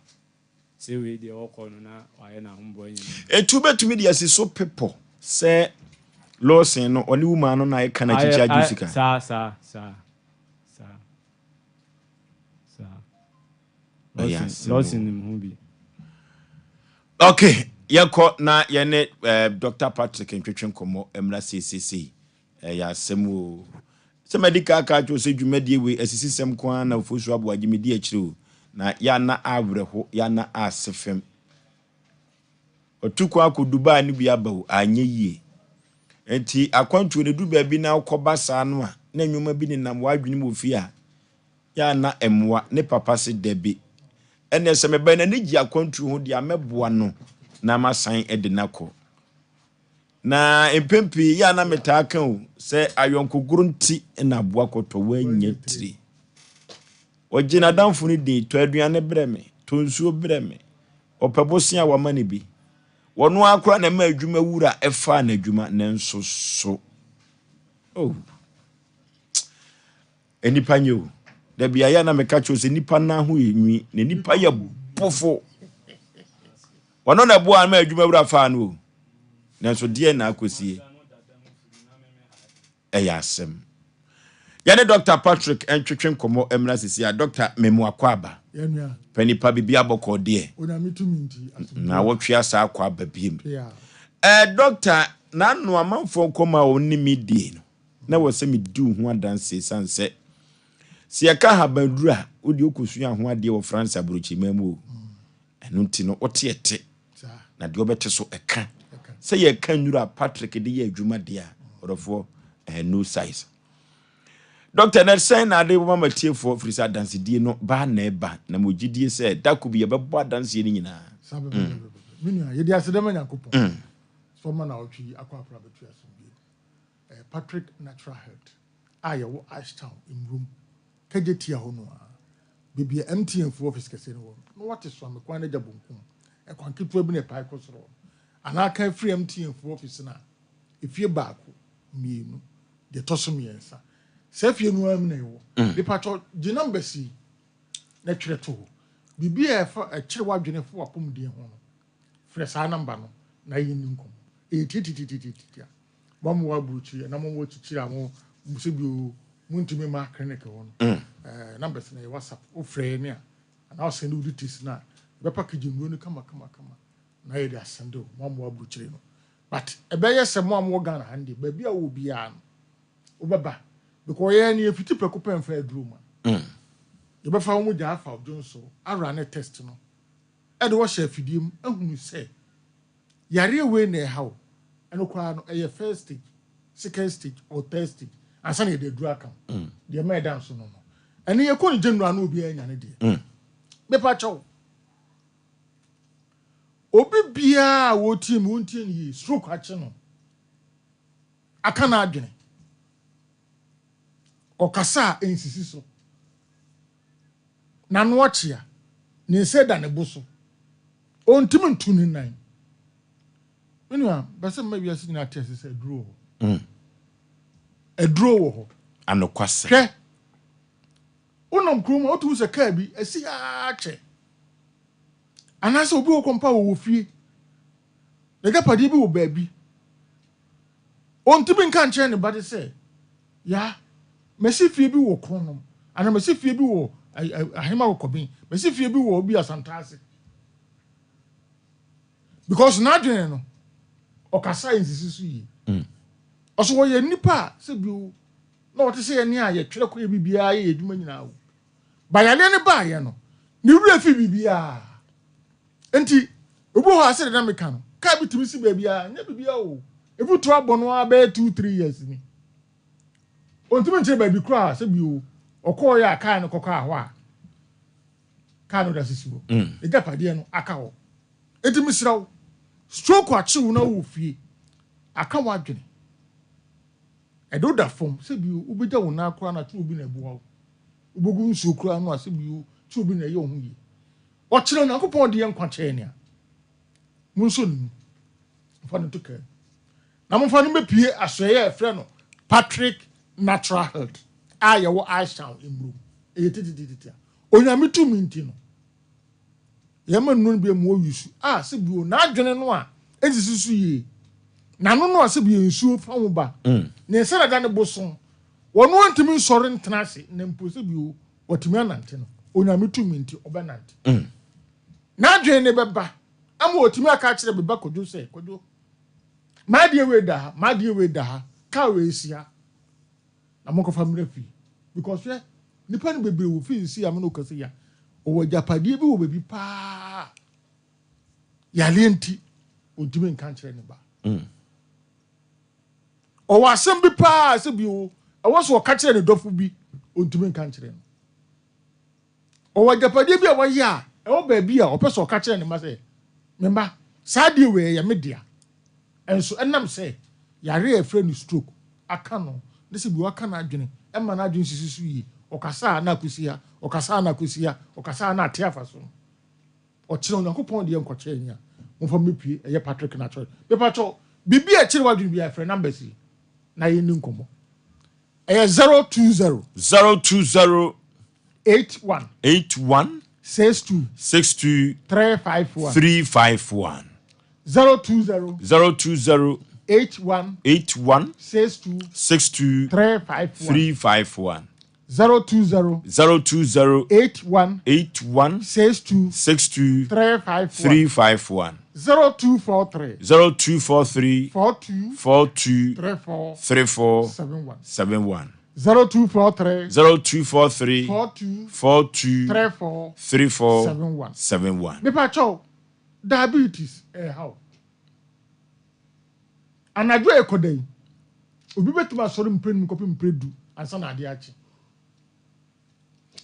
sɛ wei deɛ ɔkɔ no na wayɛ no ahombɔ nyina ɛtu bɛtumi de asi so pepɔ sɛ lɔsen no ɔne wo maa no na ɛka na kyikyi agye sika saa lɔsen nim ho bi okay yɛkɔ na yɛne Dr. Patrick ntwetwe nkɔmmɔ mmra sesesei ɛyɛ asɛm o sɛ madi ka kyerɛ sɛ dwumadie wei asisi sɛm ko a na Osei Aboagye medi akyire o na yana awerɛho yana asefem otukɔ akɔ Dubai no bi aba o anye yie enti akwantuo ne du baabi na akɔba saa no a na nnwoma bi ne nam wadwene mu ofie a yana emmoa ne papa se dabi ɛnɛ sɛ meba na ne gye akwantuo ho de amɛboa no na masan de nakɔ na empempi yana metaa kan o sɛ ayonkogoro nti na aboa kɔtɔ wanya tiri ɔgyina damfo no de to aduane brɛ me to nsuo brɛ me ɔpɛbosia wa ma ne bi wɔno akora na ma adwuma wura ɛfa na adwuma nanso so enipa nye o da bia ya na meka cho se nipa na ho enwi na nipa ya bofo wɔno na boa ma adwuma wura fa no o nanso de na akosie ɛyɛ asɛm yɛne Dr. Patrick ntwetwe nkɔmmɔ emra sisi a Dr. Memu Akwaba panipa bibia bɔkɔ de na wɔtwe asa akɔ aba biem Dr. na no amanfo nkɔma onni medie no na wɔsɛ mediu ho adanse sanse si aka habandura wodi okosua ho ade wɔ France abrochi mamu o ɛno nti no wote na de obɛte so ɛka sɛ yɛ ka nwura Patrick de yɛ adwuma de a ɔrɔfo no size Dr. Nelson na de mama tiefo frisa dansedie no ba na eba na mogidie sɛ dako bi yɛbɛbɔ adanse ni nyina minua yɛdi asedama Nyankopɔn so ma na otwi akɔ apra betu asombi Patrick Natural Health ayɛwo Ashtown imrum kajetia ho no bibia MTN for office kese no what is from kwa na jabonkum e kwa kitwa bi na pai kosoro ana ka free MTN for office na efie baako mienu de toso miensa se fie no am na ewo de pato di number si na twere to bibia e fa kire wadwene fo apom die ho no frɛ saa number no na yi ninkom e titititititia mamu wa buchi na mamu wa chichira mo musibio muntumi ma clinic ho no numbers na WhatsApp o frɛ ne na o send udits na be package mu no kama na ye dey send o mamu wa buchi no but ebeye se mo am Ghana hande ba bia wo bia no obeba because ye na efiti pekopem fa aduru ma ye be fa wo gya afa jonso ara ne test no e de wo hye afidiem ahunu se yare we na ha wo eno kwa no e first stage second stage or third stage ansa na de duru aka de ma dan so no ene ye ko general na obi anya ne de me pa chaw obi bia wo team wontie ni stroke ache no aka na adwene okasa ensisi so na no ochia ne se da ne boso ontimi ntu ni nan menua bese ma bia se na tese se duro eduro wo ho anokwase hwe unom krum otu se ka bi asi ache anase obi wo kompa wo fie le gapade bi wo baabi ontimi nka nche ne bade se ya mesi fie bi wo kronom ana mesi fie bi wo ahema wo kobin mesi fie bi wo obi asantase because na dwen no okasa insisi so yi oso wo ye nipa se bi wo na wote se ye ne a ye twere ko ye bibia ye edwuma nyina wo bayale ne ba ye no ni wura fi bibia enti obo ho ase na meka no ka bi timi si bibia nya bibia o efu to abono aba 2-3 years ni ontimi nche ba bi kra se bi o okọ ya aka no kokọ ahọ a ka no da sisibo e gapade no aka ho enti misrawo stroke achiwu na wo fie aka wadwene edo da fom se bi o ubija wo na akra na tu obi na buwa ubogu nsu kra no ase bi o tu obi na ye ohun yi o kire na kopon de yankwa che ne a munso ni fa no to ka na mo fa no mepie asoye e fre no Patrick Natural Health aya wo aishan embro e titititi onyame tu minti no yema nnu bi mo yusu se bi o na adwene no a ezisusu yi na no no se bi ensuo fa wo ba ne se da ne boson wono antimi nsore ntenase na mpo se bi o otimi anante no onyame tu minti obenante na adwene ne beba ama otimi aka kire beba kojo se kojo ma die we da ka we sia na mo ko family fi because we nipa no bebre wo fi sia am no kase ya o japade bi wo bebi pa ya lenti ontimi nka kire ne ba o wasem bi pa se bi o awoso ka kire ne dofo bi ontimi nka kire no o japade bi a wo ya e wo ba bi a o peso ka kire ne ma se memba sadie we ya media enso enam se yare afre ni stroke aka no nese bi waka na adwene ema na adwene sisisu yi okasa na akusia okasa na atiafa so o kire onyankopon de enkoche anya mo fa mepie eye Patrick Natural be pacho bibi a kire wadwene bi afre numbers yi na ye ni nkomo eye 020 81 62 351 020 81 62 351 020 81 62 351 0243 42 34 71 0243 42 34 71 me pa cho diabetes how anadwo ekodan obi betuma sori mprenum kopi mpredu ansa na ade achi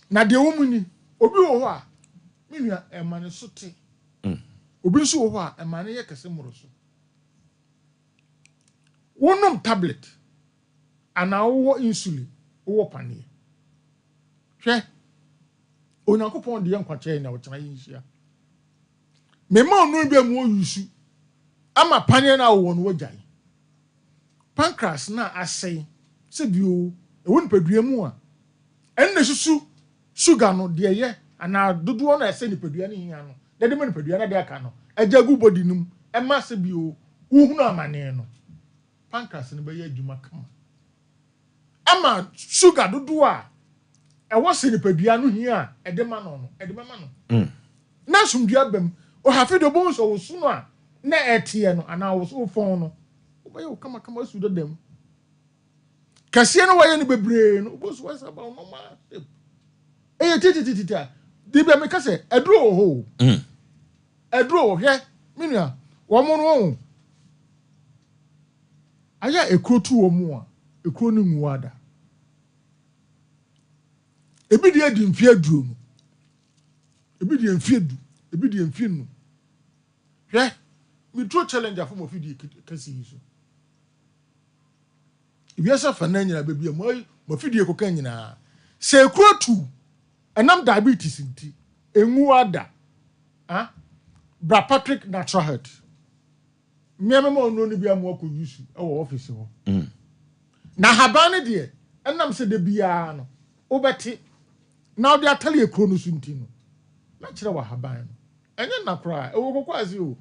na de womuni obi wo ho a menua emane sote obi nso wo ho a emane ye kese moro so wonom tablet ana wo insulin wo panie hwɛ onyankopɔn de yɛ nkwakyɛ na wɔtena yi nhyia mema ɔno bi mu oyusu ama panye na wo no wagyae pancreas na asɛe sɛ bio ɛwɔ nipadua mu a ɛnna susu sugar no de yɛ ana dodoɔ na ɛsɛ nipadua ne hia no de ma nipadua na de aka no agya gu body num ɛma sɛ bio wohunu amane no pancreas no bɛyɛ adwuma kama ama sugar dodoɔ a ɛwɔ sɛ nipadua no hia a ɛde ma no ɛde ma no na sumdua bam o hafi de bon so wo su no a na ɛteɛ no ana wo so fon no wobɛyɛ wo kama su dodam kɛseɛ no wɔyɛ no bebree no obosu wasa ba no ma ɛyɛ tititita de bia me ka sɛ ɛduro ho ɛduro hwɛ menua wɔn mo no aya ekuro tu wɔ mu a ekuro no nwu ada ebi de adi mfie aduro no ebi de mfie du ebi de mfie no hwɛ me tro challenge afọ mo fidi kasi yi so ibiasa fa na nyina bebia mo fidi ekoka nyina se ekuro tu enam diabetes nti enwu ada bra Patrick natural health mmemme mo no ni bia mo ko yusu e wo office ho na haban de enam se de bia no obeti na odi atale ekuro no sunti no na kire wa haban no enye na kra e wo kokwazi o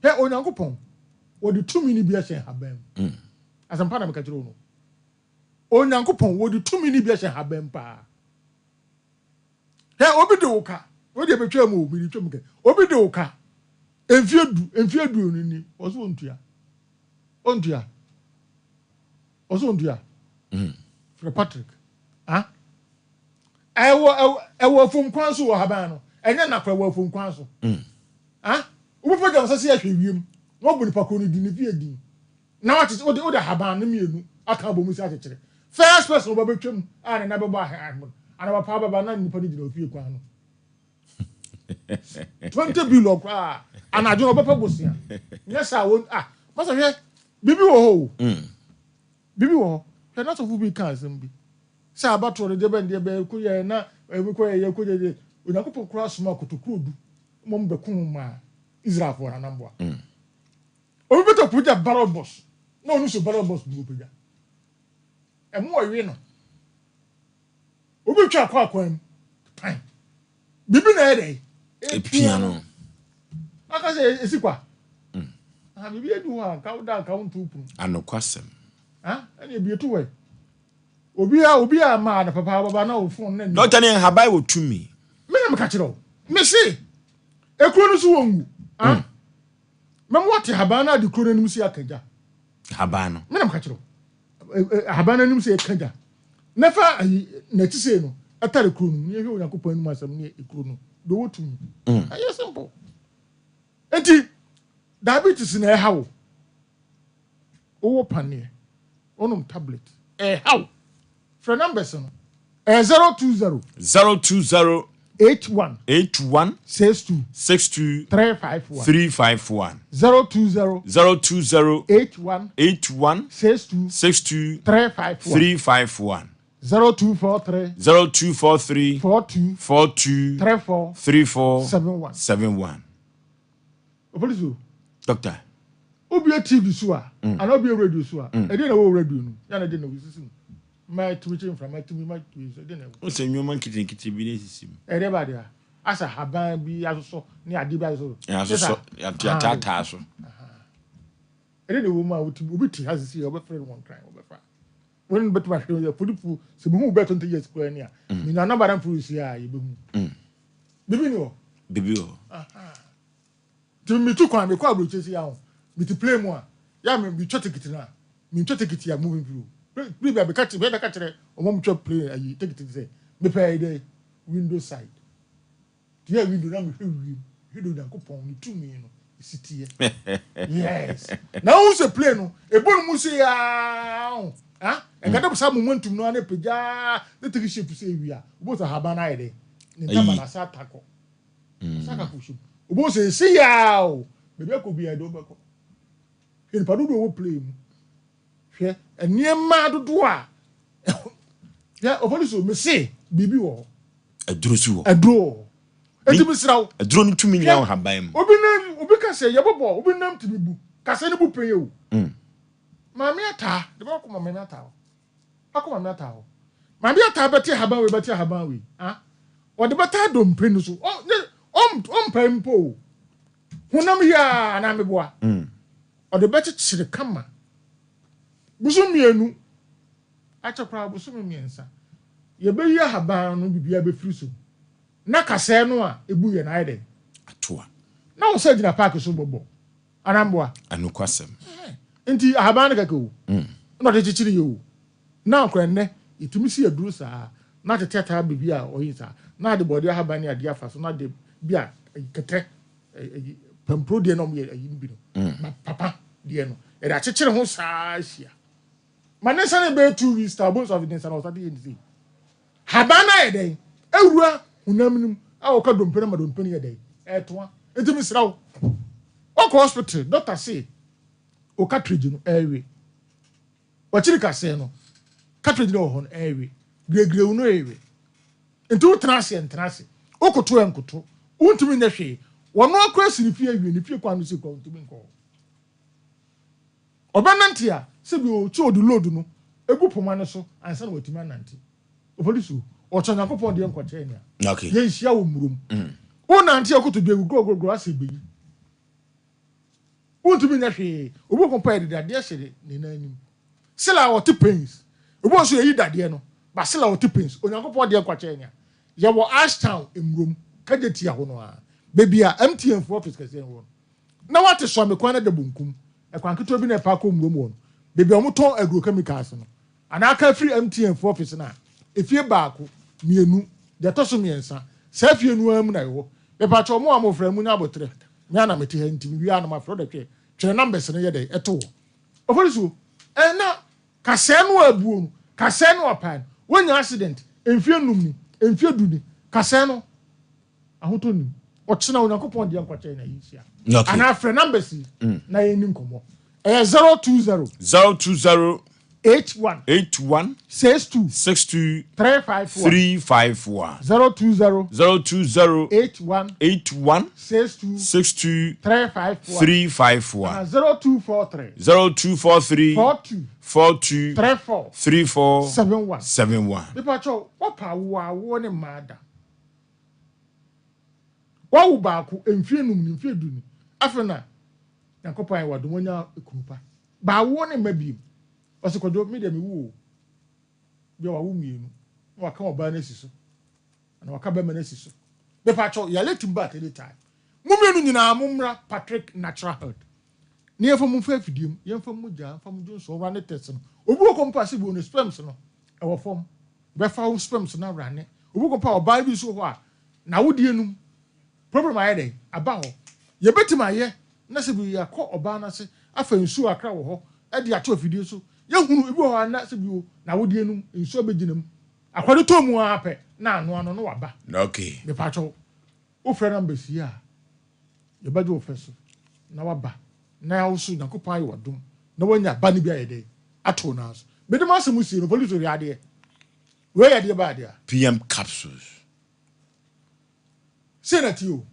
he onyankopon wodi tumi ni bia hye haban asampa na meka kire no onyankopon wodi tumi ni bia hye haban pa he obi de woka wodi betwa mu obi twam ke obi de woka emfiedu ni oso ontua for Patrick ewo fom kwan so wo haban no enye na kwa wo fom kwan so wo fo jam sase ahwe wiem wo bu ni pako ni di ni fie di na wa tete wo de haban no mienu aka bo mu si akekere first person wo betwam a na beba ana ba pa baba na nipa di di ofie kwan no 20 billion kwa ana jo obepa bosia yes I won masa hwe bibi wo ho bibi wo hwe na so fu bi kan asem bi sa abatro de be ko ye na e ko ye ko je onakopon kura soma kotokrodu mom be kun ma Israel for na mboa obi beto puja barrel boss na onu so barrel boss bu puja e mo wi no obi twa kwa kwam pan bibi na ede piano aka se esikwa bibi edu ha ka uda ka untu pu anokwasem ene bi etu we obi a ma na papa baba na ofun na ni doctor ne habai wo tumi me na me ka kire o me se ekuro no so wongu mem wate haban na de kuro no si akaja haban no me na me ka kire o haban na nim se akaja na fa na ti se no atare kuro no ye hwe onyankopon nim asem ne ekuro no do wotumi aye simple enti diabetes na hawo owo panie onum tablet how for numbers no 020 81 62 351 020 81 62 351 0243 42 34 71 Opoliso doctor obi TV so a ana obi radio so a e dey na wo radio no ya na dey na wisisi my twitching from my tweet so dey na o se nyoma kitikiti bi na sisim e dey ba dia asa haban bi asoso ni ade bi asoso ya asoso ya tata so e dey na wo ma obi ti hasisi obi friend one crime obi fa when bet ma hwe ya fudifu se bi hu bet 20 years ko ani a mi na number am furusi a ye be hu bibi o tu mi tu kwa me kwa broche si ya ho mi ti play mo a ya me bi chotikiti na mi chotikiti ya moving through bi be ka kire o mo mcho play ayi tikiti say me pay dey window side ti ya window na me hwe window da ko pon ni tu mi no sitie yes na who say play no e bonu mu say ya e ga da sa momentum no na peja the take shape say wi a obo sa haba na ide ni taba na sa tako saka ko shape obo say see ya o be ko bi ade obeko en pa do wo play mu hwe eniema dodo a ya Opoliso me say bibi wo Adrusu. Adro. Enti misraw. Adro no tumi nya haban mu. Obi ka say yebobo, obi nam tibibu. Ka say ne bu penye o. Mami ata, de ba ko mami ata. Akoma mami ata. Mami ata beti haban we. Ah. O de beta dompe no so. Pempo. Hunam ya na meboa. O de beti chire kama. Busu mienu. Acha pra busu miensa. Ye be ya haban no bibia be firi so. Na kase no a ebu ye na ide. Atoa. Na wo se gina park so bobo. Anamboa. Anukwasem. Enti haban ga ko. Na de chichiri yo. Na kwenne itumi si aduru sa. Na teteta bibia oyisa. Na de body haban ya dia fa so na de bia kete pampro de no me ayimbi no. Na papa de no. E da chichiri ho sa hia. Manesa ne be 2 weeks tables of the nation was at the end. Habana e den. Ewura hunamnum a wo ka dompere ma dompere ye den. Etoa. Enti misrawo. Oko hospital doctor say o cartridge no ewe. Wachiri ka say no. Cartridge no ho no ewe. Gregre no ewe. Enti wo trase. Okoto enkoto. Untumi na hwe. Wono akwa sirifie ewe ni fie kwa no se kwa untumi nko. Obanantia se bi o chi odu load no egu poma ne so ansa na watimi ananti. Oforisu o chonya kopon de enkoche enia. Okay. Ye hia wo murum. Wo nanti akoto bi egu go asebi. Untumi na hwe. Obo kompa de dade hye ne nanim. Sila o te pains. Obo so yi dade no. Ba sila o te pains. Onyankopon de enkoche enia. Ye wo Ashtown emrum kageti ya ho no a. Baby a MTN for office kase ho. Na wate so me kwan na de bunkum. Ekwanketo bi na pa ko muro mu no bebi omoton agrochemicals no anaka free MTN for office na efie baako mienu de toso miensa sa fie nu am na yo be pa cho mo amofra mu na abotre me ana meti ha ntimi wi ana mafro de twe numbers no ye de eto oforisu na kase no abuo no kase no opan wonya accident enfie num ni enfie du ni kase no ahoto ni ochina onyankopon de nkwache na yisia ana frɛ numbers na yɛ ni nkɔmɔ 020 81 62 351 020 81 62 351 0243 42 34 71 Pipacho wapa wo ne mada wawu baako emfie num ni mfie du ni afena yakopan wa domonya ekurupa ba wo ne mabiem osikodo me dem wu bi wa wu mienu wa ka oba na siso na wa ka ba ma na siso be pacho ya let him back any time mumienu nyina mumra Patrick Natural Health ni efo mu fa fidiem yemfa mu ja fa mu jonso wa ne test no obi ko kompa bi no sperms no e wo fom be fa wo sperms na rane obi ko pa oba bi so ho a na wo die num problem ayede aba ho ye betima ye na se bi yakọ oba na se afa nsu akra wo ho e de ato afidie so ye hunu ebi ho na se bi o na wo die num nsu obeginam akwade to mu apẹ na anu no waba okay me pacho o frɛ number si a ye baje ofeso na waba na wo su Nyankopɔn ayi wadom na wanya ba ne bi ayede ato na so be de ma se mu si no police ori ade we ye de ba ade a PM capsules senatio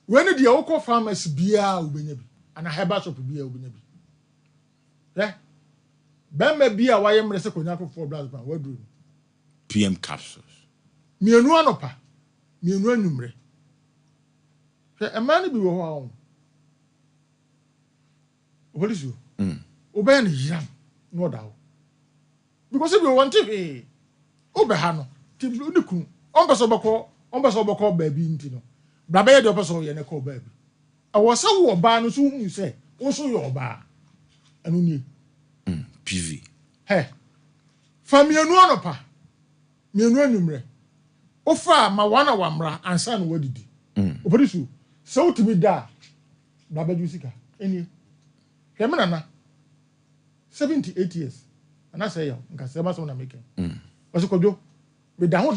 when the oko farmers bia ubenya bi ana herbal shop bia ubenya bi bemma bia waye mre se konya ko for blood ban wadru PM capsules mienu anopa mienu anumre emani bi wo ho awon obolisu oben yiram no dawo because if you want to obe ha no ti uniku onbeso bako baby ntino brabe ye de obeso ye ne ko baby awo se wo ba no so hu se wo so yo ba anu ni PV famienu anopa mienu anumre ofa ma wana wamra ansa no wadidi obodisu se utimi da brabe jusika eni kemena na 78 years ana say yo nka se ba so na make osikojo me down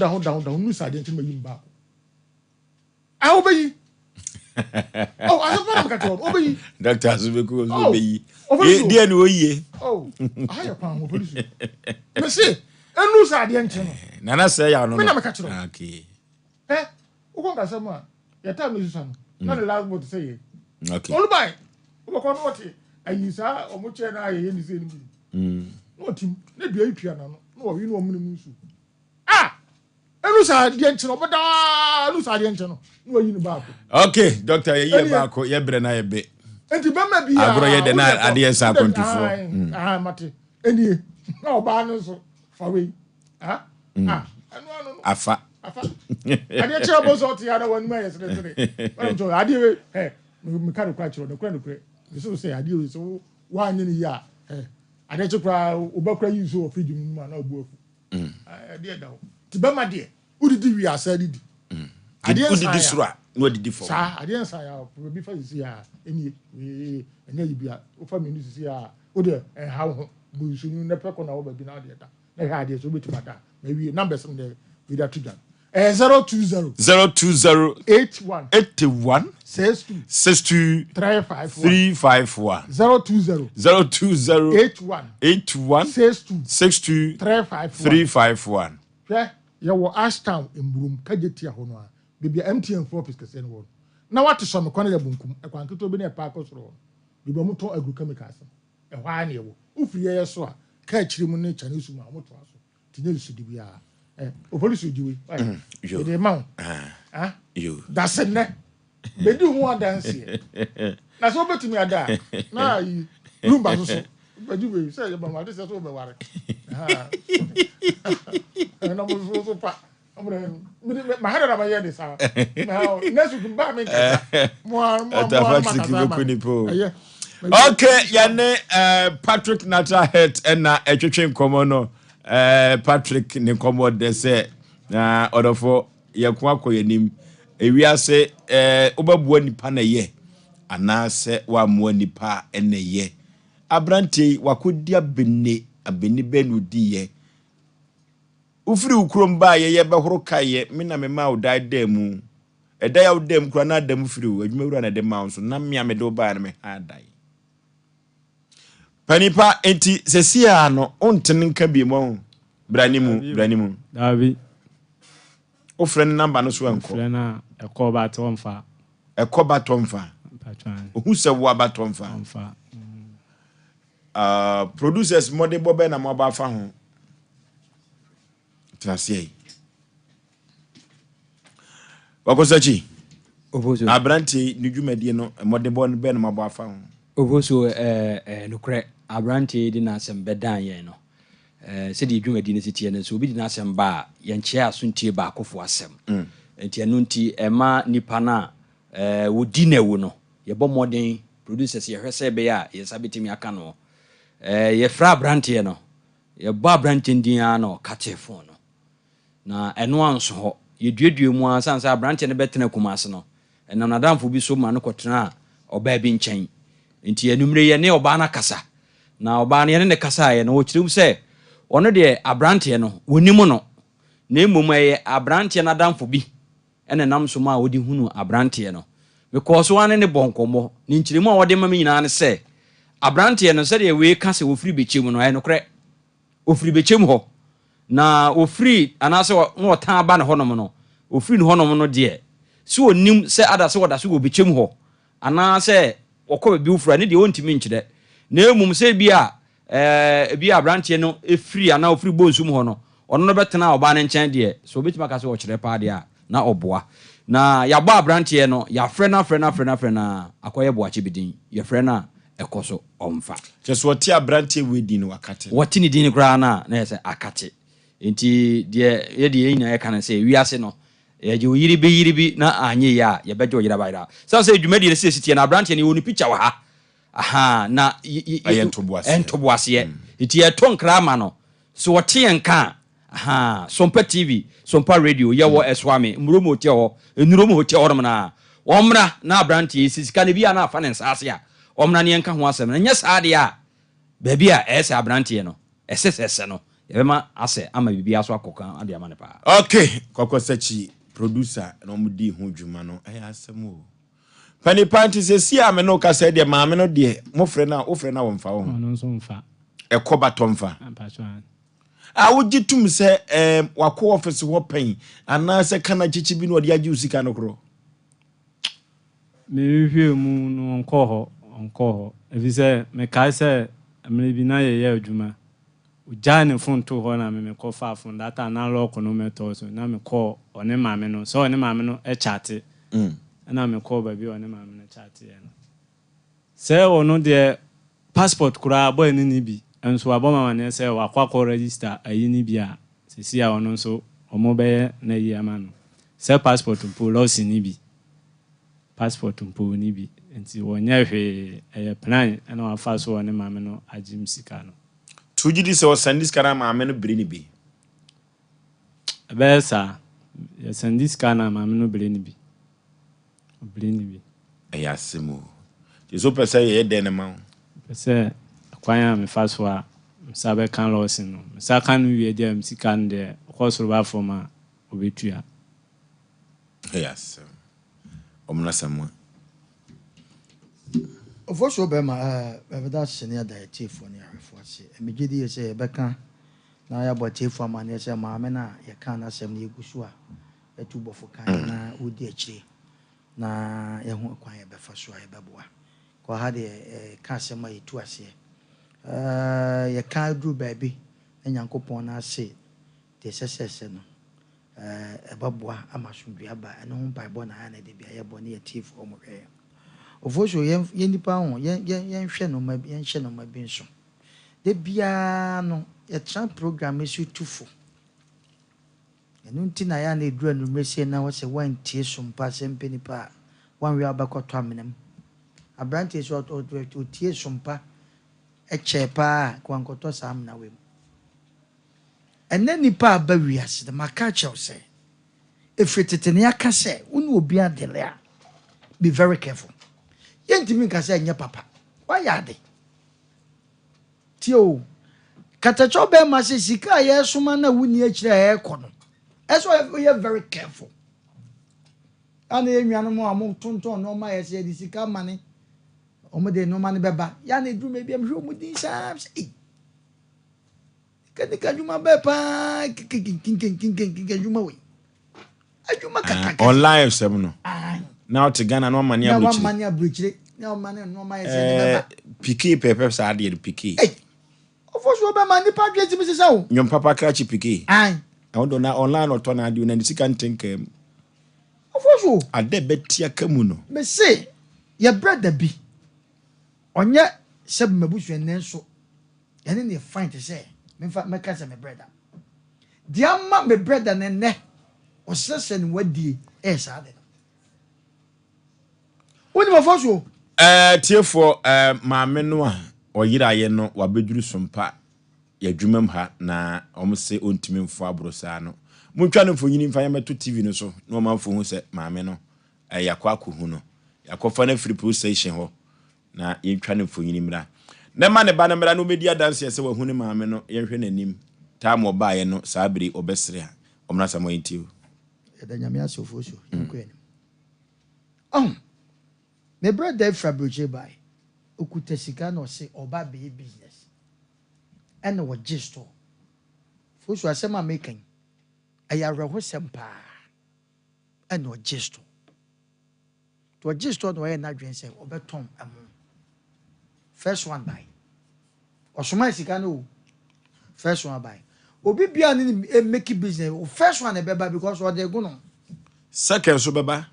nu sade nti mayim ba a obeyi oh aso ba ka to obeyi doctor azubeku obeyi dia ni oyiye oh aya pa mo police me say enu sa ade nche no nana say ya no me na me ka kiro okay uko ngasa ma ya ta me susa no na the last boat say okay olubai uko ko no ti ayisa omuche na aye ni se ni no tim na dua itwa na no no wi no omunu musu enu sa ade nche no bada enu sa ade nche no no yi ni ba ko okay doctor ye ba ko ye bre na ye be enti ba ma bi agro ye de na ade sa kontufo mate eni na oba no so for we anu afa ade che bo so ti ada wonu ma yesere I'm so ade we me ka kwa chiro no kura so say ade we so wa anyi ni ya ade che kura obakura yi so ofidi mu ma na obu afu ade da o ti ba ma de udidi wi asa didi ade udidi sura no didi fo sa ade nsa ya bi fa isi ya eni enya yibia o fa me ni isi ya o de ha ho bu su ni na peko na wo ba bi na ade da na ha ade so beti mata na wi numbers m de we da tujan 020 81 62 351 020 81 62 351 yeah ya wo Ashtown emburum kajetia ho no a bibia MTN 4 piskese no na wate so me kwane ya bunkum ekwanketo bi na pa akosoro bibia muto agro chemicals e hwa na ewo ufiri ye so a ka chiri mu ne chane su ma muto aso tinye su di bia Oforisuo diwe yo de ma yo that's it ne be di hu adanse na so betumi ada na yi rumba so bajiwe say ba ma de so be ware na mo so pa amre ma hada ba ye de sa na nesu kumba me ka mo okay yane Patrick Nata head na etwetwe nkomo no Patrick ne komo de se na odofo yakwa koyanim ewiase obabuo nipa na ye anase wa mo nipa ene ye abrante wakodia benne abeni benu di ye ufiri ukrom ba ye behoro kaye me na me ma odai demu eda ya odem kura na demu firi adwumawura na dem ma so na me amede oba na me ha dai Panipa enti sesia no onten nka bi mo branimu Davi o friend number no so enko friend na ekoba tomfa patwan o hu se wo abatomfa producers mode bobe na mo ba fa ho trasie wakosachi Oboso abranti nidwumadie no mode bo be na mo ba fa ho Oboso nukre abranti di na asem bedan ye no se di dwumadi ne sitie ne so obi di na asem ba ye nche asuntie ba akofo asem enti enu nti ema nipa na wodi na wu no ye bɔ modern producers ye hwese be ya ye sabetimi aka no ye fra abranti no ye bɔ abranti ndin ano ka telefone no na eno anso ho ye duedue mu ansa abranti ne betena kumase no enam nadamfo bi so ma no kɔtena oba bi nkyɛn nti enumre ye ne oba na kasa na oba ne ne kasa ye no wokyerem se ono de abrante no wonimu no na emom ye abrante na damfo bi ene nam so ma wodi hunu abrante no because one ne bonkomo ni nkyeremu a wode ma nyina ne se abrante no se de we kasa wofiri bechem no no kre ofiri bechem ho na ofiri anase no tan ba ne honom no ofiri ne honom no de se onim se ada se woda se go bechem ho anase okɔ bi ufura ne de ontimi nkyerɛ na emum se bia abrante no efiri ana ofiri bonsum ho no ɔno no betena oba ne nkyɛn de so obetima ka se ɔkyerɛ pa de a na ɔboa na ya ba abrante no ya frɛ na akɔyɛ boakye bidin ya frɛ na ɛkɔso ɔmfa kyɛso ɔte abrante we din wakate wɔte ne din kra na yɛ akate enti de ye de nyina yɛ kan se wiase no ye yiri bi na anye ya ye bejo yira bayira so say dwumadi ne sitie na abrante ne woni picture wa ha na entoboase ye iti ye tonkra ma no so wote enka Sompa TV Sompa radio ye wo eswame mromo hotel ho enuromo hotel ho na omra na abrante sisika ne bia na afa ne nsase a omra ne enka ho asem na nya saade a ba bia ese abrante no esesese no ye bema ase ama bibia so akoka ade ama ne pa okay kokosachi producer no mudi hu dwuma no asem o pani panti se si ame no ka se de maame no de mo frɛ na wo frɛ na wo mfa wo no so mfa ekoba tomfa a wogi tum se wako office wo pen ana se kana chichi bi no de agi usika no kro me hwie mu no onko ho ebi se me kai se amle bi na ye adwuma ujane phone to ho na me call fa phone data na lock no meto so na me call one maame no so one maame no e chat na me call ba bi one maame no chat ye no se ono de passport kura boy ni bi enso aboma ne se wakwa register ayi ni bi a sisi a ono so omo be na yi ama no se passport mpo loss ni bi passport mpo ni bi enti wonya hwe plan na wafa so one maame no agim sika no tujidi se o sandis kana maame no biri ni bi besa ya sandis kana maame no biri ni bi ayasemo jesu pese ye de ne ma pese kwanya me fa so a sabe kan loss no sa kan wie de am sika nde kwosoro ba foma obetua yes omna samwa Ofosho be ma da senior dietary for ne arefo ase emegidi ye se beka na ya bote fo ma ne se ma me na ye kan na sem na egusu a etubofo kan na odi akire na ye ho kwan ye befa so a ye beboa ko ha de kan sem ma yetu ase ye kan dru baabi enyankopon na ase de sesese no ebeboa amasundua ba eno ho baibo na ya na de bia ye bo ne ye tif o mo hwe Ofosho yen nipa ho yen hwe no ma yen hwe no ma bi nso de bia no ye tran program esu tufo enu nti na ya na edura no mresie na wo se wan tie Sompa Asem Mpe Nipa wan wi abakoto amenam abrante so o tie Sompa echepa kwa nkoto sam na we enne nipa abawi ase de makacha se efretete aka se unu obi adele a be very careful yentimi nka se nya papa why ade tio katacho be ma se sika ye soma na wuni akire e kono eso you very careful ana enwanu mo amo tonton no ma ye se di sika mane omo de no mane beba ya na edru me bia mhwe omo din sam se kani kajuma be pa kin juma we ajuma kaka online sem no now to Ghana no money abrochire no money abrochire no money no ma ye se beba piki pepe sa de piki Ofosho be ma nipa dwe timi sesa o nyom papa krachi piki ai awon na online oto na ade na sika ntenkem Ofosho ade betia kamu no me say your brother bi onye seb mabusu enenso ene ne fine to say me ka say me brother dia ma me brother ne o sese ni wadie sa de woni Ofosho tiefo maame no a oyira ye no wabeduru Sompa ya dwumam ha na omse ontimi mfo abrosa no muntwa no mfonyini mfa yameto TV no so no manfo hu se maame no yakwa akohu no yakofa na free police station ho na yentwa no mfonyini mra na ma ne ba na mra no media dance ye se wahu ne maame no yenhwe nanim time oba ye no saabiri obesre ha omna samo yentio edanyame aso Ofosho nkweni me brother Fabrice by okuta sika no se oba be business and wo gisto Ofosho asema making ayarho sempa and wo gisto to gisto no na dwen se obetom amu first one by osoma sika no first one by obi bia ni make business first one e beba because what they go no second so beba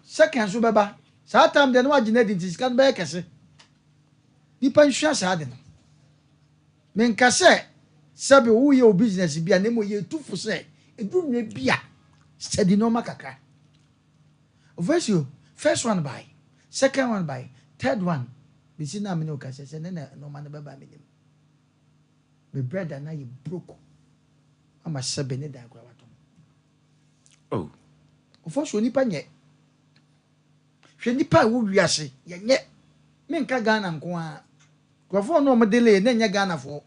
sa time de no agina di sika no be kese nipa nhwa sa de no men ka se sabe wo ye o business bia na mo ye tufu se edunwe bia steady no makaka Ofosho first one by second one by third one bisi na me no ka se na no man beba me nim me brother na ye broke ama sebe ne da kwa wato Ofosho nipa nye hwe nipa wo wiase ye nye me nka Ghana nko a kwafo no mo delay na nye Ghana fo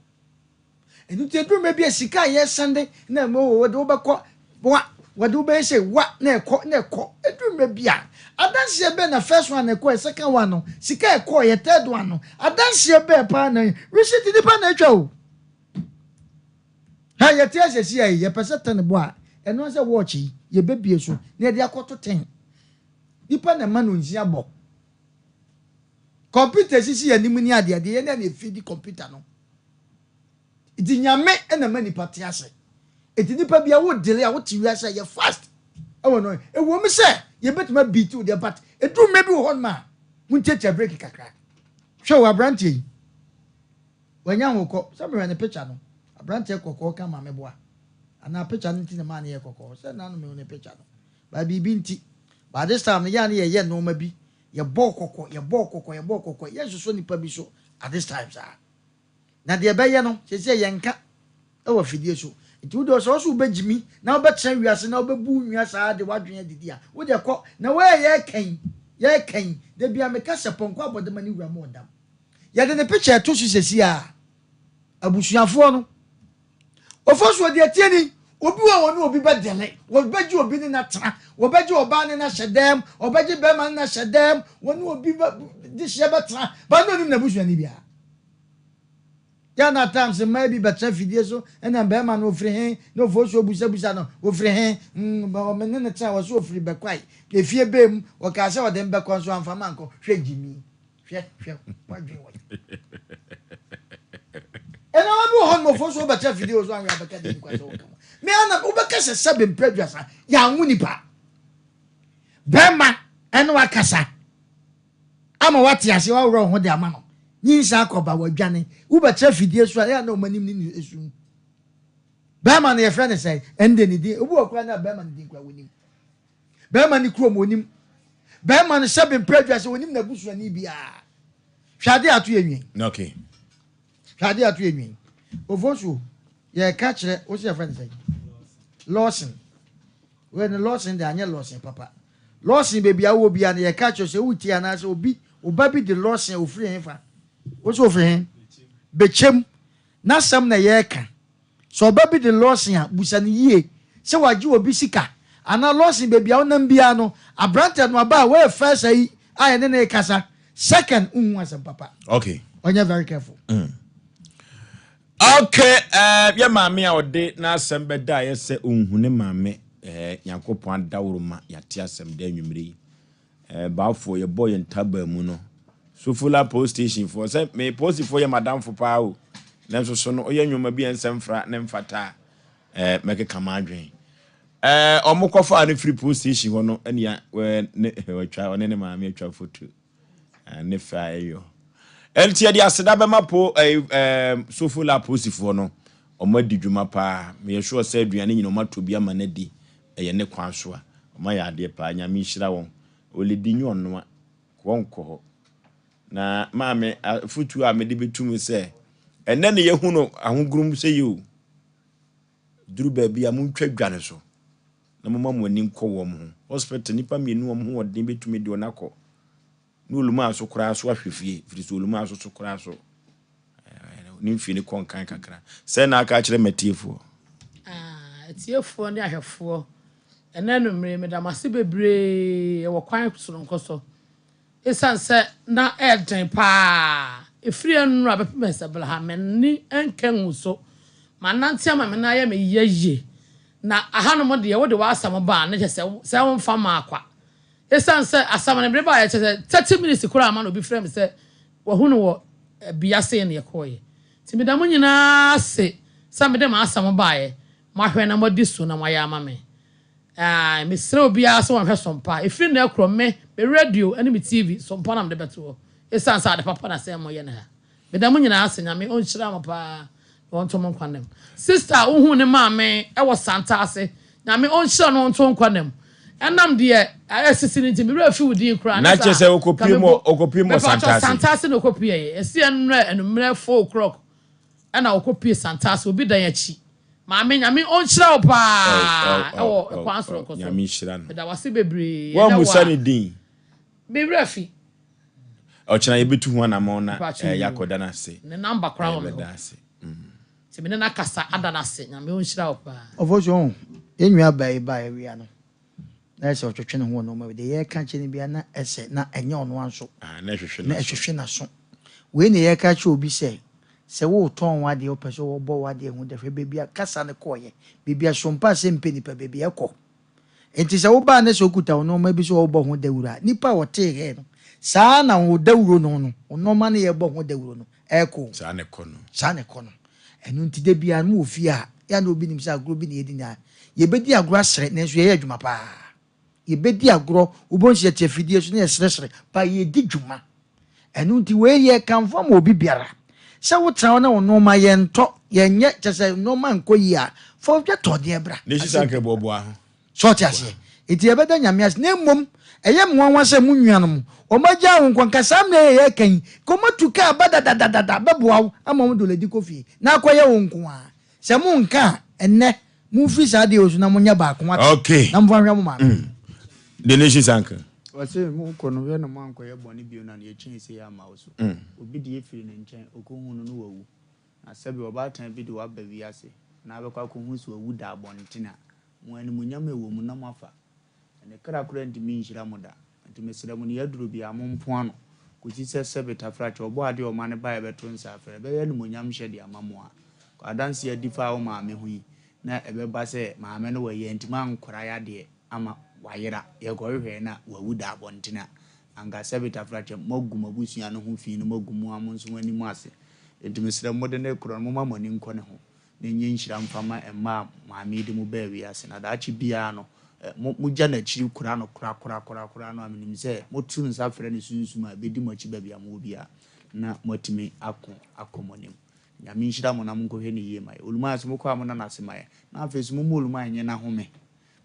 enu te drum bia sika ye sande na mo wo de obekọ wa de obe say wa na ekọ edrum bia adanse be na first one ekọ second one no sika ekọ ye third one no adanse be pa na receipt nipa na atwa o ha ye tia se si ye pese ten bo a eno se watch ye bebie so na de akoto 10 nipa na ma no nsia bo computer sisi ya nimu ni ade ye na na feed computer no iti nyame na ma nipa tia se iti nipa bia wo delay a wo ti wi asa ye fast ewo no ewo mi se ye betuma beat wo de but edu maybe wo hon ma mun checha break kakra hwe wa brantie wanya hokọ sabe na picture no brantie kokọ ka ma meboa ana picture no tin ma na ye kokọ se na no me ne picture no ba bibi nti ba this time ya na ye no ma bi ye bọ kokọ ye so nipa bi so at this time sa na de be ye no se ye nka e wo fidie so nti wo do so begimi na wo betra wiase na wo bebu wiase de wadwen adidi a wo de kọ na we ye kan de bia me ka se ponko abode mani wura mo dam ya de ne picture to sisi a abusuafo no Oforisuo de tieni obi wa wonu obi bedele wo beji obi ni na tra wo beji oba ni na hyedem obeji be man na hyedem wonu obi di hye betra ba no nim na busuani bia ya na times maybe betra fidie so na be man ofri hen no Oforisuo busa no ofri hen ba me ne tra wo so ofri be kwai ke fie bem wo ka se wo dem be kon so amfama nko hwe gimi hwe wadwe wo ena wa hon mo Oforisuo betra fidie so anwa beka de kwa so me ana ubeka se sabe mpredwasa ya nwu nipa bema eno akasa ama wati ase wa woro ho de ama no nyinsa akoba wadwane ubetra fidie so ya na omanim ni esu bema na ye friend say ende ni di obu okra na bema ni di kwa wonim bema ni kuro monim bema ni sabe mpredwasa wonim na busu ani bia hwade ato enwi okay hwade ato enwi Oforisuo ye ka kire o se friend say Lawson when Lawson de anya Lawson papa Lawson baby awo bia na ye ka kire se wuti ana se obi obabi de Lawson ofri hen fa o so ofri hen bechem na sam na ye ka so obabi de Lawson a busa ni yie se waji obi sika ana Lawson baby awo nam bia no abrante no aba we first ayi aye ne kasa second unhu asem papa okay onye very careful okay ya maame a ode na asem beda ye se onhu ne maame Yakopon dawruma yate asem da nwumre baafo ye boy ntaba mu no Sofula post station for say me post for ye madam for pa o na so no oye nwuma bi ensem fra ne mfata meke kamadwen omokofa ne free post station ho no enia ne watwa one ne maame atwa photo ne fa eyo eltie dia seda be mapo Sofula post for no omadi dwuma pa me ye sure say aduane nyina omato bia ma na di eye ne kwan so a oma ya ade pa nyame hira won oledi nyu onno kwonko na maame futu a me de betum se enne ne ye hu no ahogurum se yo duru ba bia mu ntwa dwane so na mama mo ani nko wo mo hospital nipa mienu wo ho odin betum de onako no luma so kura so ahwefie firi so luma so kura so ni mfini konkan kakra se na aka kire matiefo tiefo ne ahwefo enanu mre medamase bebre e wo kwan so nkoso esanse na eden pa efiri anu abepemesa bla menni enkan so manantia ma mena ya me yeye na ahano de wo de wasam ba na je se won fa ma akwa esanse asam ne breba ya che 30 minutes kura ma no bi frem se wo hu no wo biase ne yekoye timidamu nyina se samede ma asam ba ye ma hwe na modi so na ma ya ama me me sere obia so hwe Sompa efiri na akro me radio ani me TV Sompa na me beto esanse ade papa na se mo ye na ha midamu nyina ase nyame on hira ma pa won to mon kwanem sister uhu ne maame e wo santa ase nyame on hira no on to kwanem enam de asisi ni timi refi wudi kura na che se okopie mo santa ase no kopie esi enre enumre 4 o'clock na okopie santa ase obi dan yachi maame nyame on hira wo pa e wo kwansoro koso nyame hira no da wase bebre wo musa ni din be refi ochina yebetu ho na mo na yakoda na se ne number kra wo me na kasa adana se nyame on hira wo pa Oforisuo enwa bai bai wi ano na se otwetwe ne ho no ma de ye ka chene bia na ese na enye ono anso na hwehwe na hwehwe na so we ne ye ka che obi se se wo ton wade o pese wo bo wade hu de fe bebia kasa ne koye bebia Sompa Asem Mpe Nipa bebia ko enti se wo ba ne so kuta no ma bi so wo bo hu dawura nipa wo te he no saa na wo dawuro no ma ne ye bo hu dawuro no eko saa ne kono enu nti de bia no ofi a ya na obi nim sa agro bi ne yedi na ye bedi agro asre na so ye adwuma pa ye bedi agro ubonhye tiafidie so na ye sresre pa ye di dwuma enu nti we ye kanfo ma obi biara se wo tra na wo no ma ye nto ye nye chese no ma nkoyi a fo dwa to de bra ne shi sanke bobo aho so ti ase enti ye beda nyame as na mom eye mwanwa se munnuanom o magya wo nkwanka sam na ye kan komatu ka badadadada beboa ama mo dole di kofi na akoye wo nkoa se mu nka enne mu fi sa de osu na munya ba akwa okay na mvanhwa mo ma the nation sanke wase mu kono we na manko ye boni bio na ye chin se ya ma osu obi de efiri ne nchen okohunu no wawu na sabi obatan bi de wa ba wi ase na abekwa ko hu so wawu da abontina mu ani munyam ewo mu na mafa ne kra kra ndi mi nhira mu da ndi mesira mu ne yaduro bi amompo ano ko ti se sebeta frache obo ade o mane ba ebeto nsa afre be ye no munyam hye de amamu a ko adanse adifa wo ma me hu yi na ebe ba se ma me no waye ntima nkora ya de ama wayera ye go hwe na wawu da abontina anga sebeta frache mogum abusua no ho fi no mogum amonso wani mu ase ndi mesira mu de ne kro no mama ni nkone ho ne nye nhira mfama emma ma me de mu ba wi ase na da chi bia no muja na chiri kura no kura no aminim se motu nsa frɛ ne sunsuma bedi mo chi babia mo bia na motimi akomonim nyame nhira mo na mo nkɔhwɛ ne yie mai oluma aso mo kɔ amona na ase mai na afesu mo oluma nye na home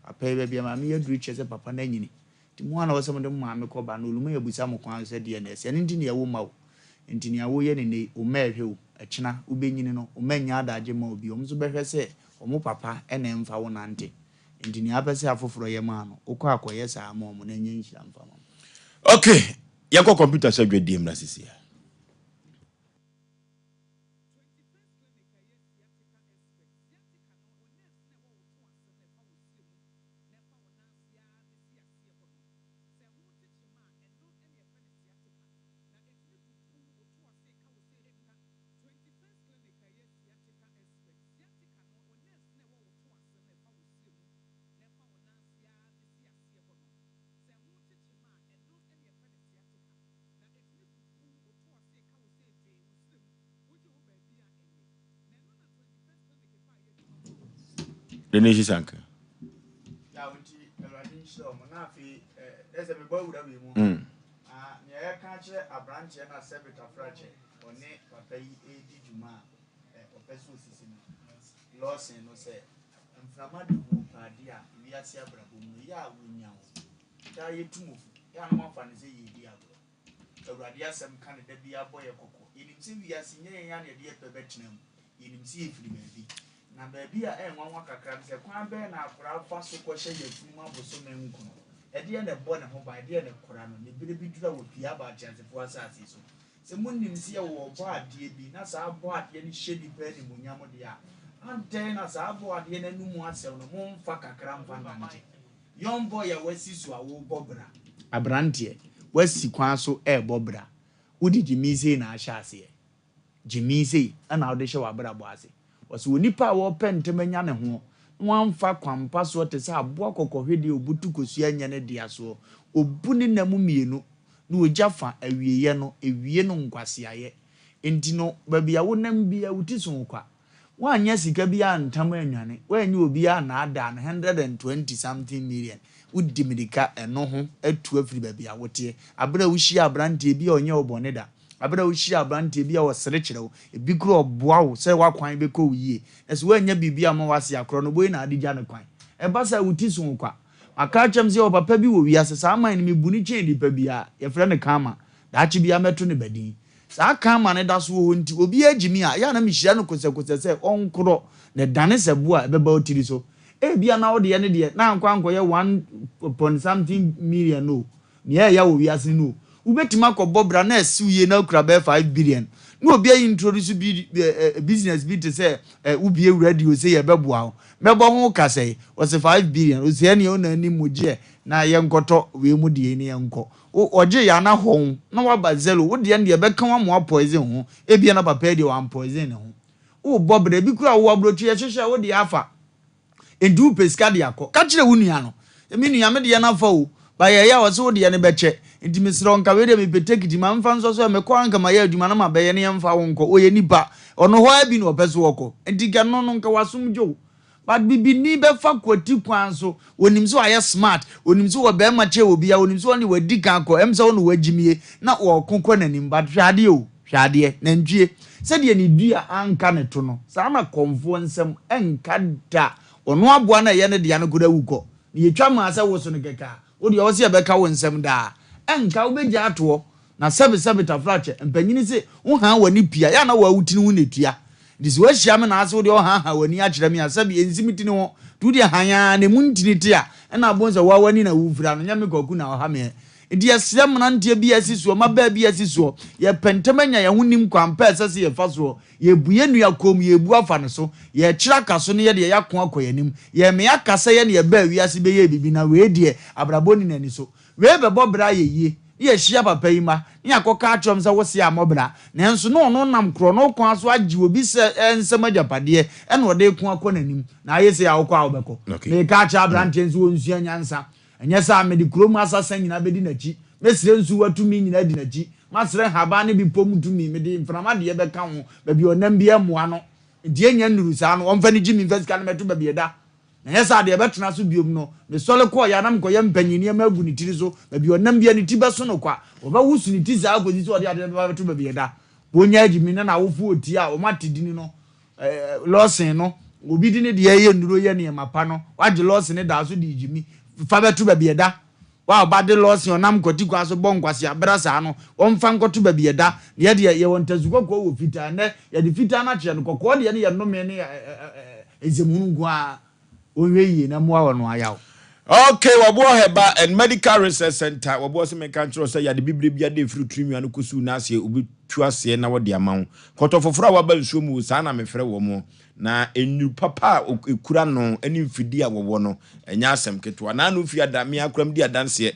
papa babia ma me yaduru che se papa na nyini ti mo ana wɔsɛ mo de ma me kɔ ba no oluma yabusa mo kwan sɛ de na ese ne ndi ne yawo ma wo nti ne yawo ye ne o ma hwɛ wo ɛkyena wo benyini no o ma nya adagye ma obi o mo so bɛhwɛ sɛ o mo papa ɛna mfa wo nante nti ni apese afoforo ye ma no ukọ akoye sa ma mo na nye nhira mfa ma okay yakọ computer se dwedie mra sisia the nation sanke ya wuti eradin show mo na fi ese me bawu da we mu ne ya ka che abranche na sebita frache oni papa yi edi juma opeso sisi no losin no se mframa de bu padi a wi ase abrabo mu ya wunya wo da yetumu ya no mafa ne se yedi agro awrade asem kan da bia boye kokko yenim se wi ase nye ya ne de pebetinam yenim se efiri baby na baby a enwanwa kakra se kwan be na akora fa so ko hye yefunu aboso menku ede na bo ne ho ba ede na kora no ne bire bi dura wo pia ba chance fo asase so se munnim se wo bo ade bi na sa bo ade ne hye di pa ni munyam de a ante na sa bo ade na numu asem no mo mfa kakra mfa nante young boy ya wasi so a wo bobra abrante wasi kwan so bobra wodi jimize na ahya ase jimize ana wo de hye wa bra bo ase waso nipa wo pentemanya ne ho wanfa kwampa so te se aboa kokohwede obutu kosua nya ne dia so obuni namu mienu na ojafa awieye no ewie no nkwasiaye enti no babia wo nam bia wuti so kwa wanya sika bia ntam anwane wanya obi a na ada 120 something million udi medika eno ho atu afiri babia wote abra wuhyi abrante bia onye obone da abra wuhyi abrante bia wo sere kirewo ebi kro oboa wo se wakwan be ko yie ese wanya bibia ma wase akro no boy na adigya ne kwan e basa wuti so kwa aka chamze o papa bi wo wiase sa man ni mebuni chen di pa bia ye frɛ ne kama da chi bia meto ne badin sa kama ne da so wo nti obi agimi a ya na mehia no kosakose se onkro ne dane sebo a beba otiri so e bia na wo de ne de na nkwa nkwa ye 1 point something million no ne ya wo wiase no ubetima ko bobra na asi ye na kura be 5 billion no obi introduce business bi to say ubie radio say ye beboa mebo ho ka say was 5 billion o say ne ona ni moje na ye nkoto we mu de ni ye nko oje ya na ho na waba zero wo de ne be kan wa mo poison ho ebia na papa de wan poison ho o bobra bi kura wo abrochi ye hwehwe wo de afa endu pesika de akọ ka kire wo nua no emi nua me de na fa o ba ye ya wo so de ne beche nti misro nka we de me petekiti ma mfa nso so me ko anka ma ya adwuma na ma be ye ne mfa wo nko o ye nipa ono ho abi no opeso woko nti ga no nka wasomjo but bibi ni be fa kwati kwan so onim so aye smart onim so wo be ma che obi ya onim so ni wadi kan ko em so no wagimie na wo konko nanim but hwade o hwade na ndwie se de ni dua anka ne to no sa na konfo nsem enka da ono aboa na ye ne de ya no goda wuko ni yetwa ma asa wo so no keka wo de wo se be ka wo nsem da enka wo be gya to na sebe tafrache mpanyini se wo han wani pia ya na wo awutini wo netua disi wo hia me na ase wo de wo han wani a kyerɛ me asabi enzimiti ne ho tu de hanya ne muntini te a na bonza wo wani na wufira no nyame koku na ha me ndi asem na ntie bi asisuo ma ba bi asisuo ye pentemanya ye hunim kwampa sese ye faso ye buye nua kom ye bu afa ne so ye kyira kaso ne ye de ye ako akoyanim ye me akasa ye ne ye ba wi ase be ye bibi na we de abraboni nani so we be bobra ye ye ye hia papa yi ma ni akoka atrom se wo se amobra nanso no no nam kro no kwa so agye obi se ensem ajapade e na ode ku akonanim na ye se ya wo kwa obeko me ka cha brante nso wonsu anyansa enye sa me di krom asasa nyina bedi nachi mesire nsu watumi nyina di nachi masire haba ne bi pom tumi me di mframa de ye beka ho ba bi onam bi amoa no die nya nuru sa no omfa ni jimi investika no meto ba bi eda na yesa de betena so biom no me sole ko ya nam ko ye mpanyini ma agu ni tiri so ba bi onam bia ni tiba so no kwa oba wusu ni ti za agozi so de ade ba beto ba bi eda wonya agimi na na wofu oti a o matidini no losin no obi dini de ye nduro ye ne mapa no waje losin ne da so de igimi fa beto ba bi eda wa ba de losin onam koti kwa so bonkwase abrasa no omfa nkoto ba bi eda ye de ye wontazuko ko wo fita ne ye de fita na kye no kokko de ye no me ne ezemunu gwa onwe na mo awo no ayaw. Okay, wabo heba and medical research center wabo se me kan tro say ya de bibre bia de fru trimi anu kusu na ase obi tuase na wode amawo koto foforo waba nsuo mu sa na me frɛ wo mo na enu papa ekura no ani mfidi a wo no enya asem ketwa na anu fi adame akram di adanse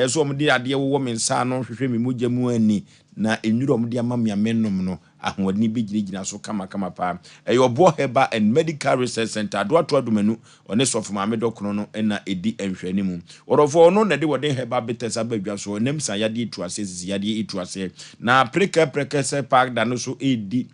so om di ade wo me nsa no hwehwe me mogya mu ani na enuru om di ama me amenom no ahwani bi gina so kama pa obo heba and medical research center do ato adomanu one sofo ma me dokono no na edi enhwani mu orofo no na de wode heba betesa badwa so nem san yade etuase sisi yade etuase na preka se park da no so edi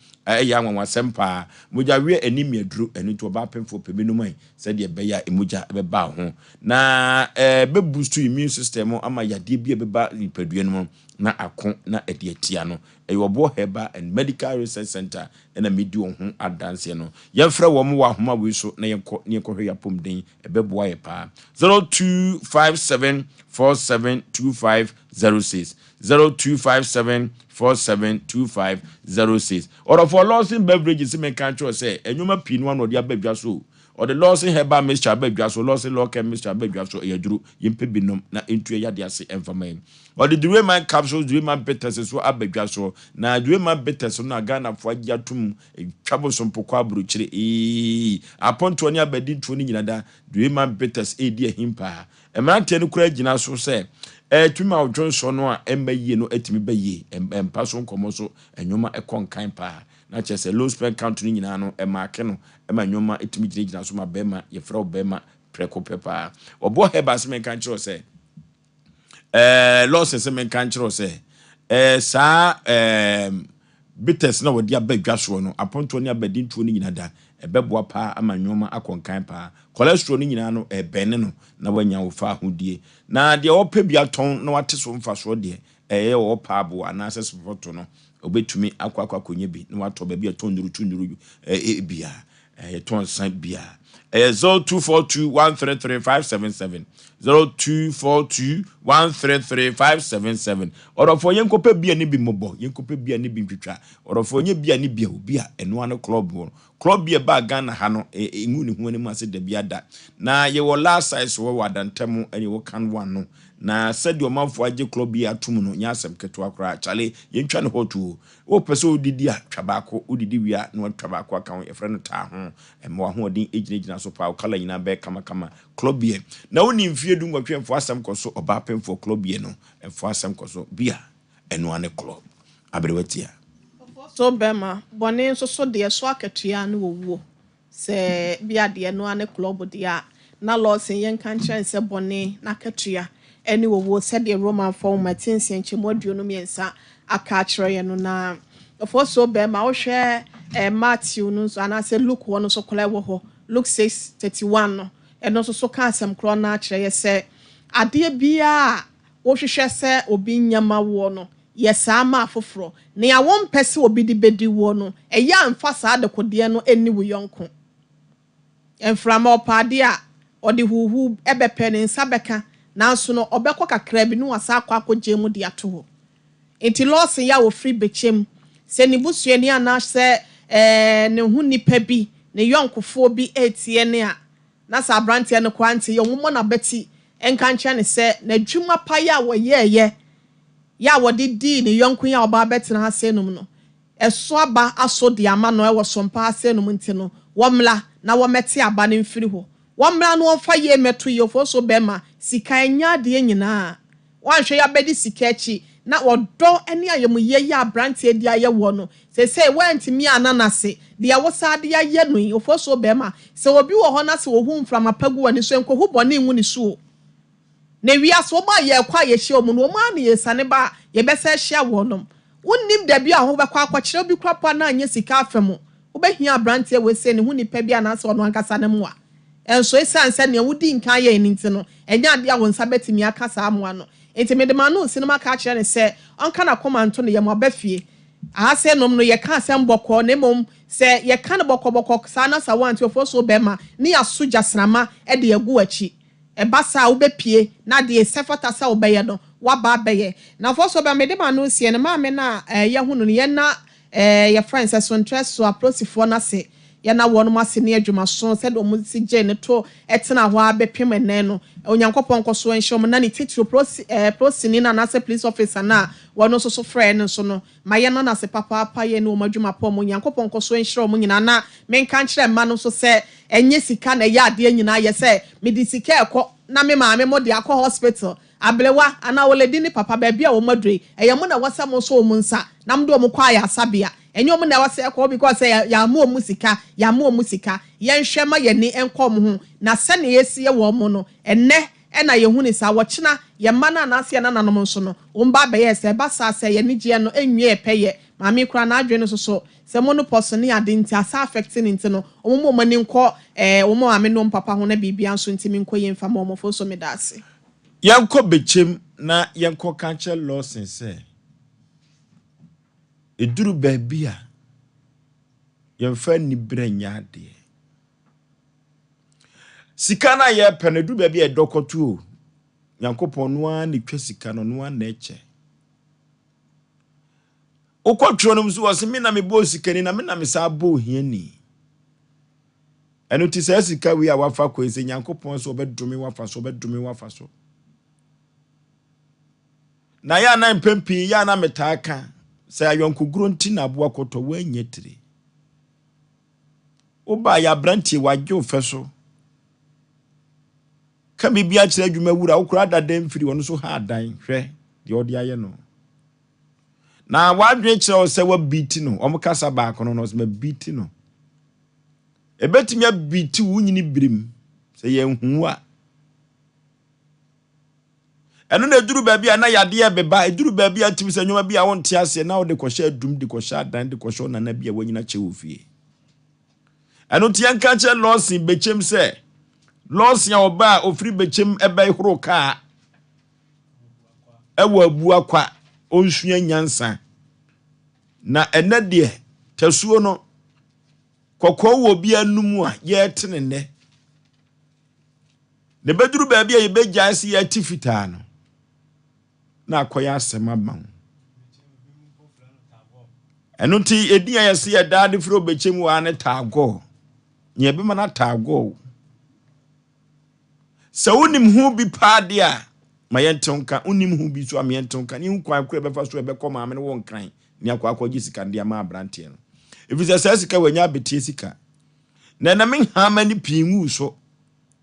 ya nwanwa sempa moja wie anim yadru enu to ba pemfo pemenu man se de be ya emoja be ba ho na be boost immune system ama yade bi be ba nipadua no na akon na edietia no obo heba and medical research center na medi ho adanse no yefra wo mo wa homa we so na yekọ hwe yapom den ebeboa ye pa 0257472506 0257472506 or for Lawson beverages me kan tro say enwuma pinu no de abadwa so or the Lawson heba mixture abadwa so Lawson local mixture abadwa so eyaduru yempe binom na entu yade ase emfama or the Dureman capsules Dureman bitters so abadwa so na Dureman bitters no Ghana fo agiatum twabo so mpokwa abruchire aponto ni abadi ntuo ni nyinada Dureman bitters edi ahimpa emrante no kura gina so say tuma odwonso no a embaye no atimi baye empa so nkomo so enwoma ekonkan pa na chese low sperm count ni nyina no emake no ema nwoma atimi gina so ma bema ye fra obema preko pepa obo heba se men kan chiro se loss se men kan chiro se sa bitters na wodi abadwa so no aponto ni abadi ntuo ni nyina da ebeboa pa ama nwoma akonkan pa cholesterol ni nyina no bene no na wanya wo fa hodie na de opa bia ton na wate so mfa so de wo pa abo anase so no obetumi akwakonye bi na wato ba bia ton nduru bia ton san bia 0242133577 0242133577 orofo yenkopa bia ni bi mobo yenkopa bia ni bi ntwitwa orofo nye bia ni bia obia eno ano club bia ba Ghana ha no engu ni hu ani ma se da bia da na ye wo last size wo wadantem ani wo kan one no na said your man for agye club bi atum no nya asem keto akora chale yentwa ne hotu o pese odidi a twabako odidi wia na twabako aka ho efre no ta ho emwa ho odin ejinejina so pa kala nyina be kama club bi na woni mfie du ngwatwe mfo asem koso oba pemfo club bi no mfo asem koso bia eno ane club abrewatia so bema bone so de so akatua na wowo se bia de eno ane club dia na losin yen kan chen se bone na akatua eni wowo se de Roman form matinsi enchemoduo no miensa aka akere ye no na ofo so bema wo hwe Matthew no so ana se Luke wo no so kola wo ho Luke 6:31 no eno so ka asem kro na akere ye se ade bia wo hwehwe se obi nyama wo no yesa ma afoforo ne ya won pese obi di bedi wo no eya amfa saa de kodie no eni wo yonko enframa opade a odi huhu ebepe ne nsa beka nanso no obekọ kakra bi no wasa akọ mu de ato ho enti losin ya wo free bechem se ni busuani ana se ne hu nipa bi ne yonkofo bi etie ne a na sa brante ne kwante yo mo na beti enka nche ne se na dwuma pa ya wo ye ya wodi di ne yonko ya oba beti na ha se num no eso aba aso de ama no e wo sompa ha se num nti no womla na wo meti aba ne mfiri ho womla no fa ye meto ye fo so bema sika nya de nyina wanhwe ya bedi sika echi na wodo ene ayemu ye ya brante di aye wo no se wantimi ananase de awosa de aye no ofo so bema se obi wo ho na se wo hu mframa pagu wani so enko hu bone nwu ni so na wia so ba ye kwa ye hye omu no ma na ye sane ba ye besa hye wo no wonnim da bi a ho bekwa akwakyere obi kwapa na anya sika afemu wo behia brante we se ne hu ni pa bi anase ono ankasa ne mo a enso esanse ne wudi nkan ye ni ntino enya ade a wonsa betimi aka sa amoa no enti me de ma no sinema ka kire ne se onka na komanto ne ye mo abafie ahase nom no ye ka asem bokọ ne mom se ye ka ne bokọ sa na sa wanti ofo so bema ne ya soja srama e de agu achi e basa wo bepie na de sefata sa wo beye no wa ba beye na ofo so be me de ma no sie ne ma me na ye hunu ne ye na ye friends so interest so aprosifo na se ya na wono mase ne adwuma so said o mu si je ne to etena ho abepem ene no onyankopon koso enhye na ne titiro prosini na se police officer na wono so friend so no maye na se papa ye ne o madwuma pom onyankopon koso enhye o nyina na menka nkire ma no so se enye sika na ya ade nyina ye se medisika ekọ na me maame mo de akọ hospital ablewa ana woledi ni papa ba bia wo madre eyamo na wasam so o mu nsa na mdo mo kwa ya sabia enyo mo na wase ekọ because ya mo musika yen hwema ye ni enkom ho na se ne yesi ye wo mo no enne na ye hu ni sa wo kyena ye ma na anase na nanom nso no wo mba ba ye se ba sa se ye ni gie no enwie peye maami kura na adwe no so se mo no person ni ade nti asa affecting nti no omo mo ni nko omo ame no papa ho na bibia nso nti mi nko ye mfa mo fo so me dase yanko bechem na yanko kanche lawson se eduru baabia yemfa ni branya de sika na ye penedu baabia edokotu o yankopon no an twa sika no an na eche okotwo no mso wose me na me bo sika ni na me na me sa bo hiani eno ti sa sika wi a wafa kwese yankopon so obedumi wafa so na ya na mpempi ya na metaka sa ayonku grunti na aboa koto wanyetire oba ya branti wagye ofeso ka bibia kire adwuma wura okura dadan firi wono so ha adan hwe de odi aye no na wadwe kire se wa beat no omkasa ba kono no se ma beat no ebetimya beat wunyini birim se ye hu a eno na eduru baabia na yade beba eduru baabia timse nyoma bia wonte ase na wo de kwhye adum de kwhye adan de kwhye na na bia wanyina che ofie eno tianka che losin bechem se losin oba ofri bechem ebe horo ka ewo abu akwa onsua nyansa na enade tasuo no kokko wo bia numu a ye tenene ne beduru baabia ye begya ase ye tifita no na akoya Asem Aboagye eno ti ediya yesi ye daade fro bechem wa ne tago nye be mana tago se wonim hu bi paade a mayentonka unim hu bi so amayentonka ni hu kwan kura befa so be koma ame no won kran ni akwa gisika ndia ma abrante no if is a sika wanya betie sika na me ha mani pinwu so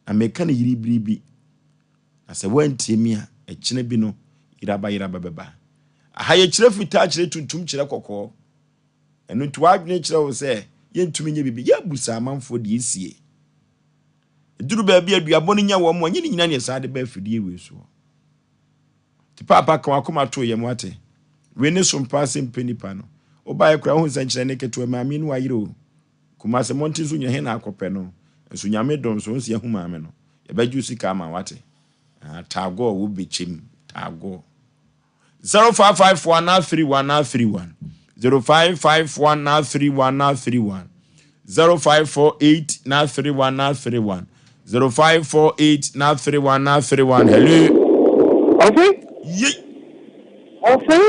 ameka ne yiri bribi ase wantie mi a ekine bi no iraba beba aha ye kire fita kire tuntum kire kokko enu to adwene kire wo se yentumi nye bibi ya busa amanfo de esie eduru ba bia aduabo no nya wo mo nyi nyina ne saade ba fidie we so ti papa kan akoma to ye mo ate we ne Sompa Asem Mpe Nipa no oba ye kura hu sankyere ne keto maame no ayire o kuma se monti so nya he na akopɛ no enso nyame don so nsi hu maame no ye ba ju sika ma wate tago wo bechem tago 0551931931 0551931931 0548931931 0548931931 hello okay okay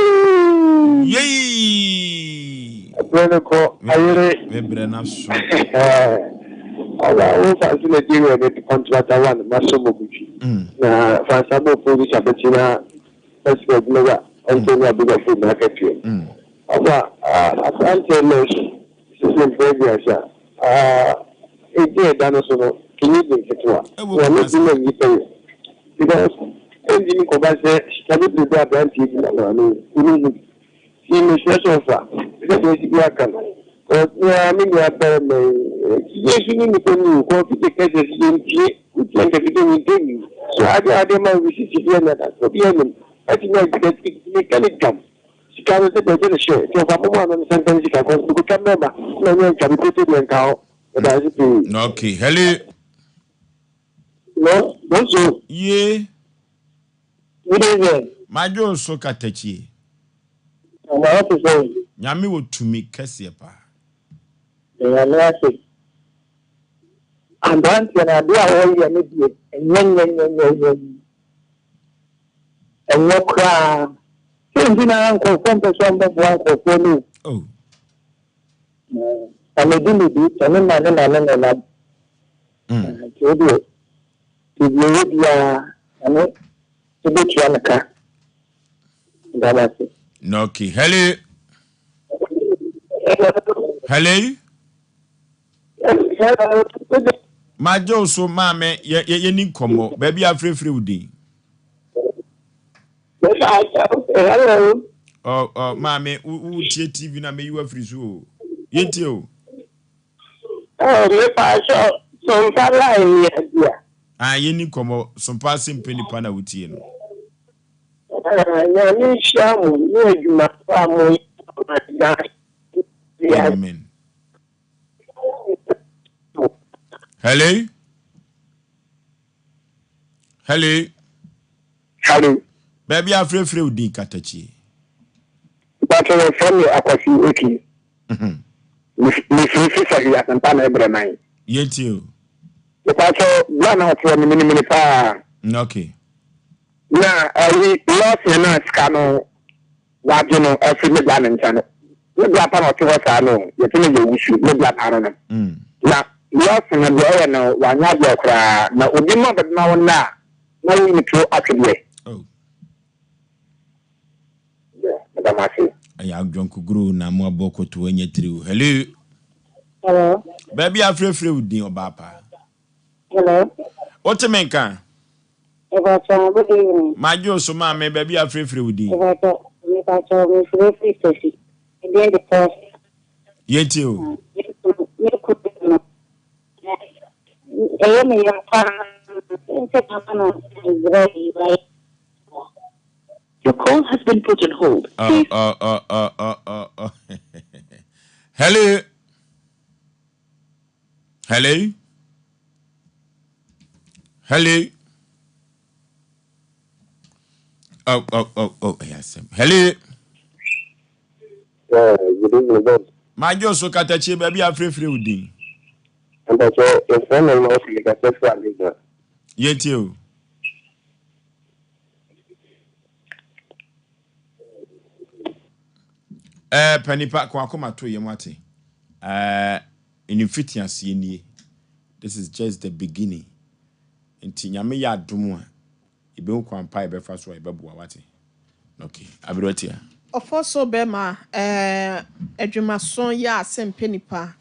yay Brother ayere mebrena so ala o fasile diwe ne contract one masomo buchi na fasabo police abetina expert mega onto ya biga food market here aba asante les system previous eje dano so kini de ketwa wa no dimo ni pe because engine ko ba se tabi de da brand yi na no ni administration fa because we be akan ya mi ya pe me yesu ni ko ni ko fi ke je si nti ku tlan de video ni de so ade ma we si ti na da so bi en ati na de ni kan jam si ka se de je she to fa mo na sentence ka ko ku ka member na ni ka bi te de nka o da si pe okay hello no bonjour ye good evening majo so katachi na o so nyame wo tumi kase pa ya na se andante na dia wo ye ne die enyenyenyenyenyen enwo kra sendi na nko kompe so mbo bo anko ko ni oh amedini bi tani na kedo tibiye dia ane tibi chianaka ndabase okay hello hello majo so mame ye ni komo baby afrefre udi hello oh mame u tie tv na me you Oforisuo yenti o me pa so kala ya ye ni komo Sompa Asem Mpe Nipa na utie no ya ni shamu ni ejuma pa mo amen hello baby afrefre udi katachi but from me akwasi eki mi fi sa ya tanta na ebreman yeti o because blana to mini pa okay na ali loss na skano wajino afi me blana ntano me blana na to wasa no yetini je wusu me blana no na loss na de na wanya de kra na obi ma be na wona na wi to akwe oh damasi aya gjonku guru na mo aboko to enye triu hello baby afrefre udi obapa hello otemenka ebacha good evening majo so ma me baby afrefre udi ebacha me free station and then the first yeti o me could me ya pa inte kama Israeli right. Your call has been put on hold. Hello. Oh, yes. Hello. Good evening. My Joso Katachi, baby, I'm free udin. And that's a friend of mine, like a friend. Yet you. Penipa kwakoma to yemwate. In fitness ye. This is just the beginning. Inti nyame ya adom a ibe nkwa mpa ibe fa so ibe boa wate okay abirotia Oforisuo bema adwumason ya Asem Mpe Nipa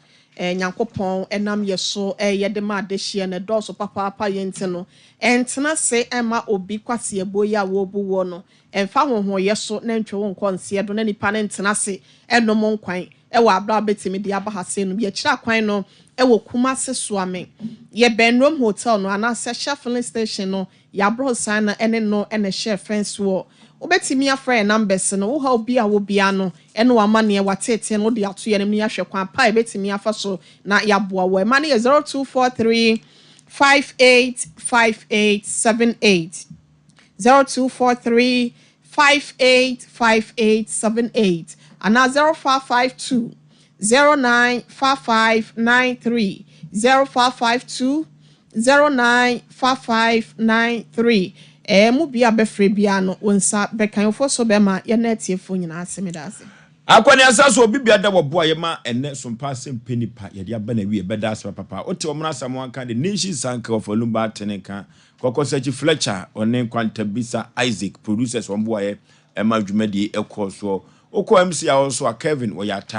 nyankopon enam yeso yede ma adehie ne dɔso papa yente no entena se ema obi kwase ebo ya wo bu wo no emfa honho yeso na ntwe wo nkonse do na nipa na entena se enom nkwan ewa abra betimi de abahase no ye kira kwan no ewo Kumase Suame ye Benrom Hotel no ana se Sheffield station no ya bro sign na ene no ene share fence wo obetimi afra numbers no wo ha obi a wo bia no ene wa mane watete no de ato ye ne ahwe kwan pa ebetimi afa so na ya boa wo mane 0243 585878 0243 585878 and 0552 095593 0552 095593 mu bia befre bia no wonsa bekan Oforisuo bema ye na tiefo nyina asemedase akwani asaso obi bia da boa ye ma ene Sompa Asem Mpe Nipa ye dia ba na wi beda ase papa ote omra samu anka the nation sanka of olumba teneka kokosachi Fletcher one kwanta bisa Isaac producers won boa ye ema dwumadi ekoso okọ MC a also Kevin oyata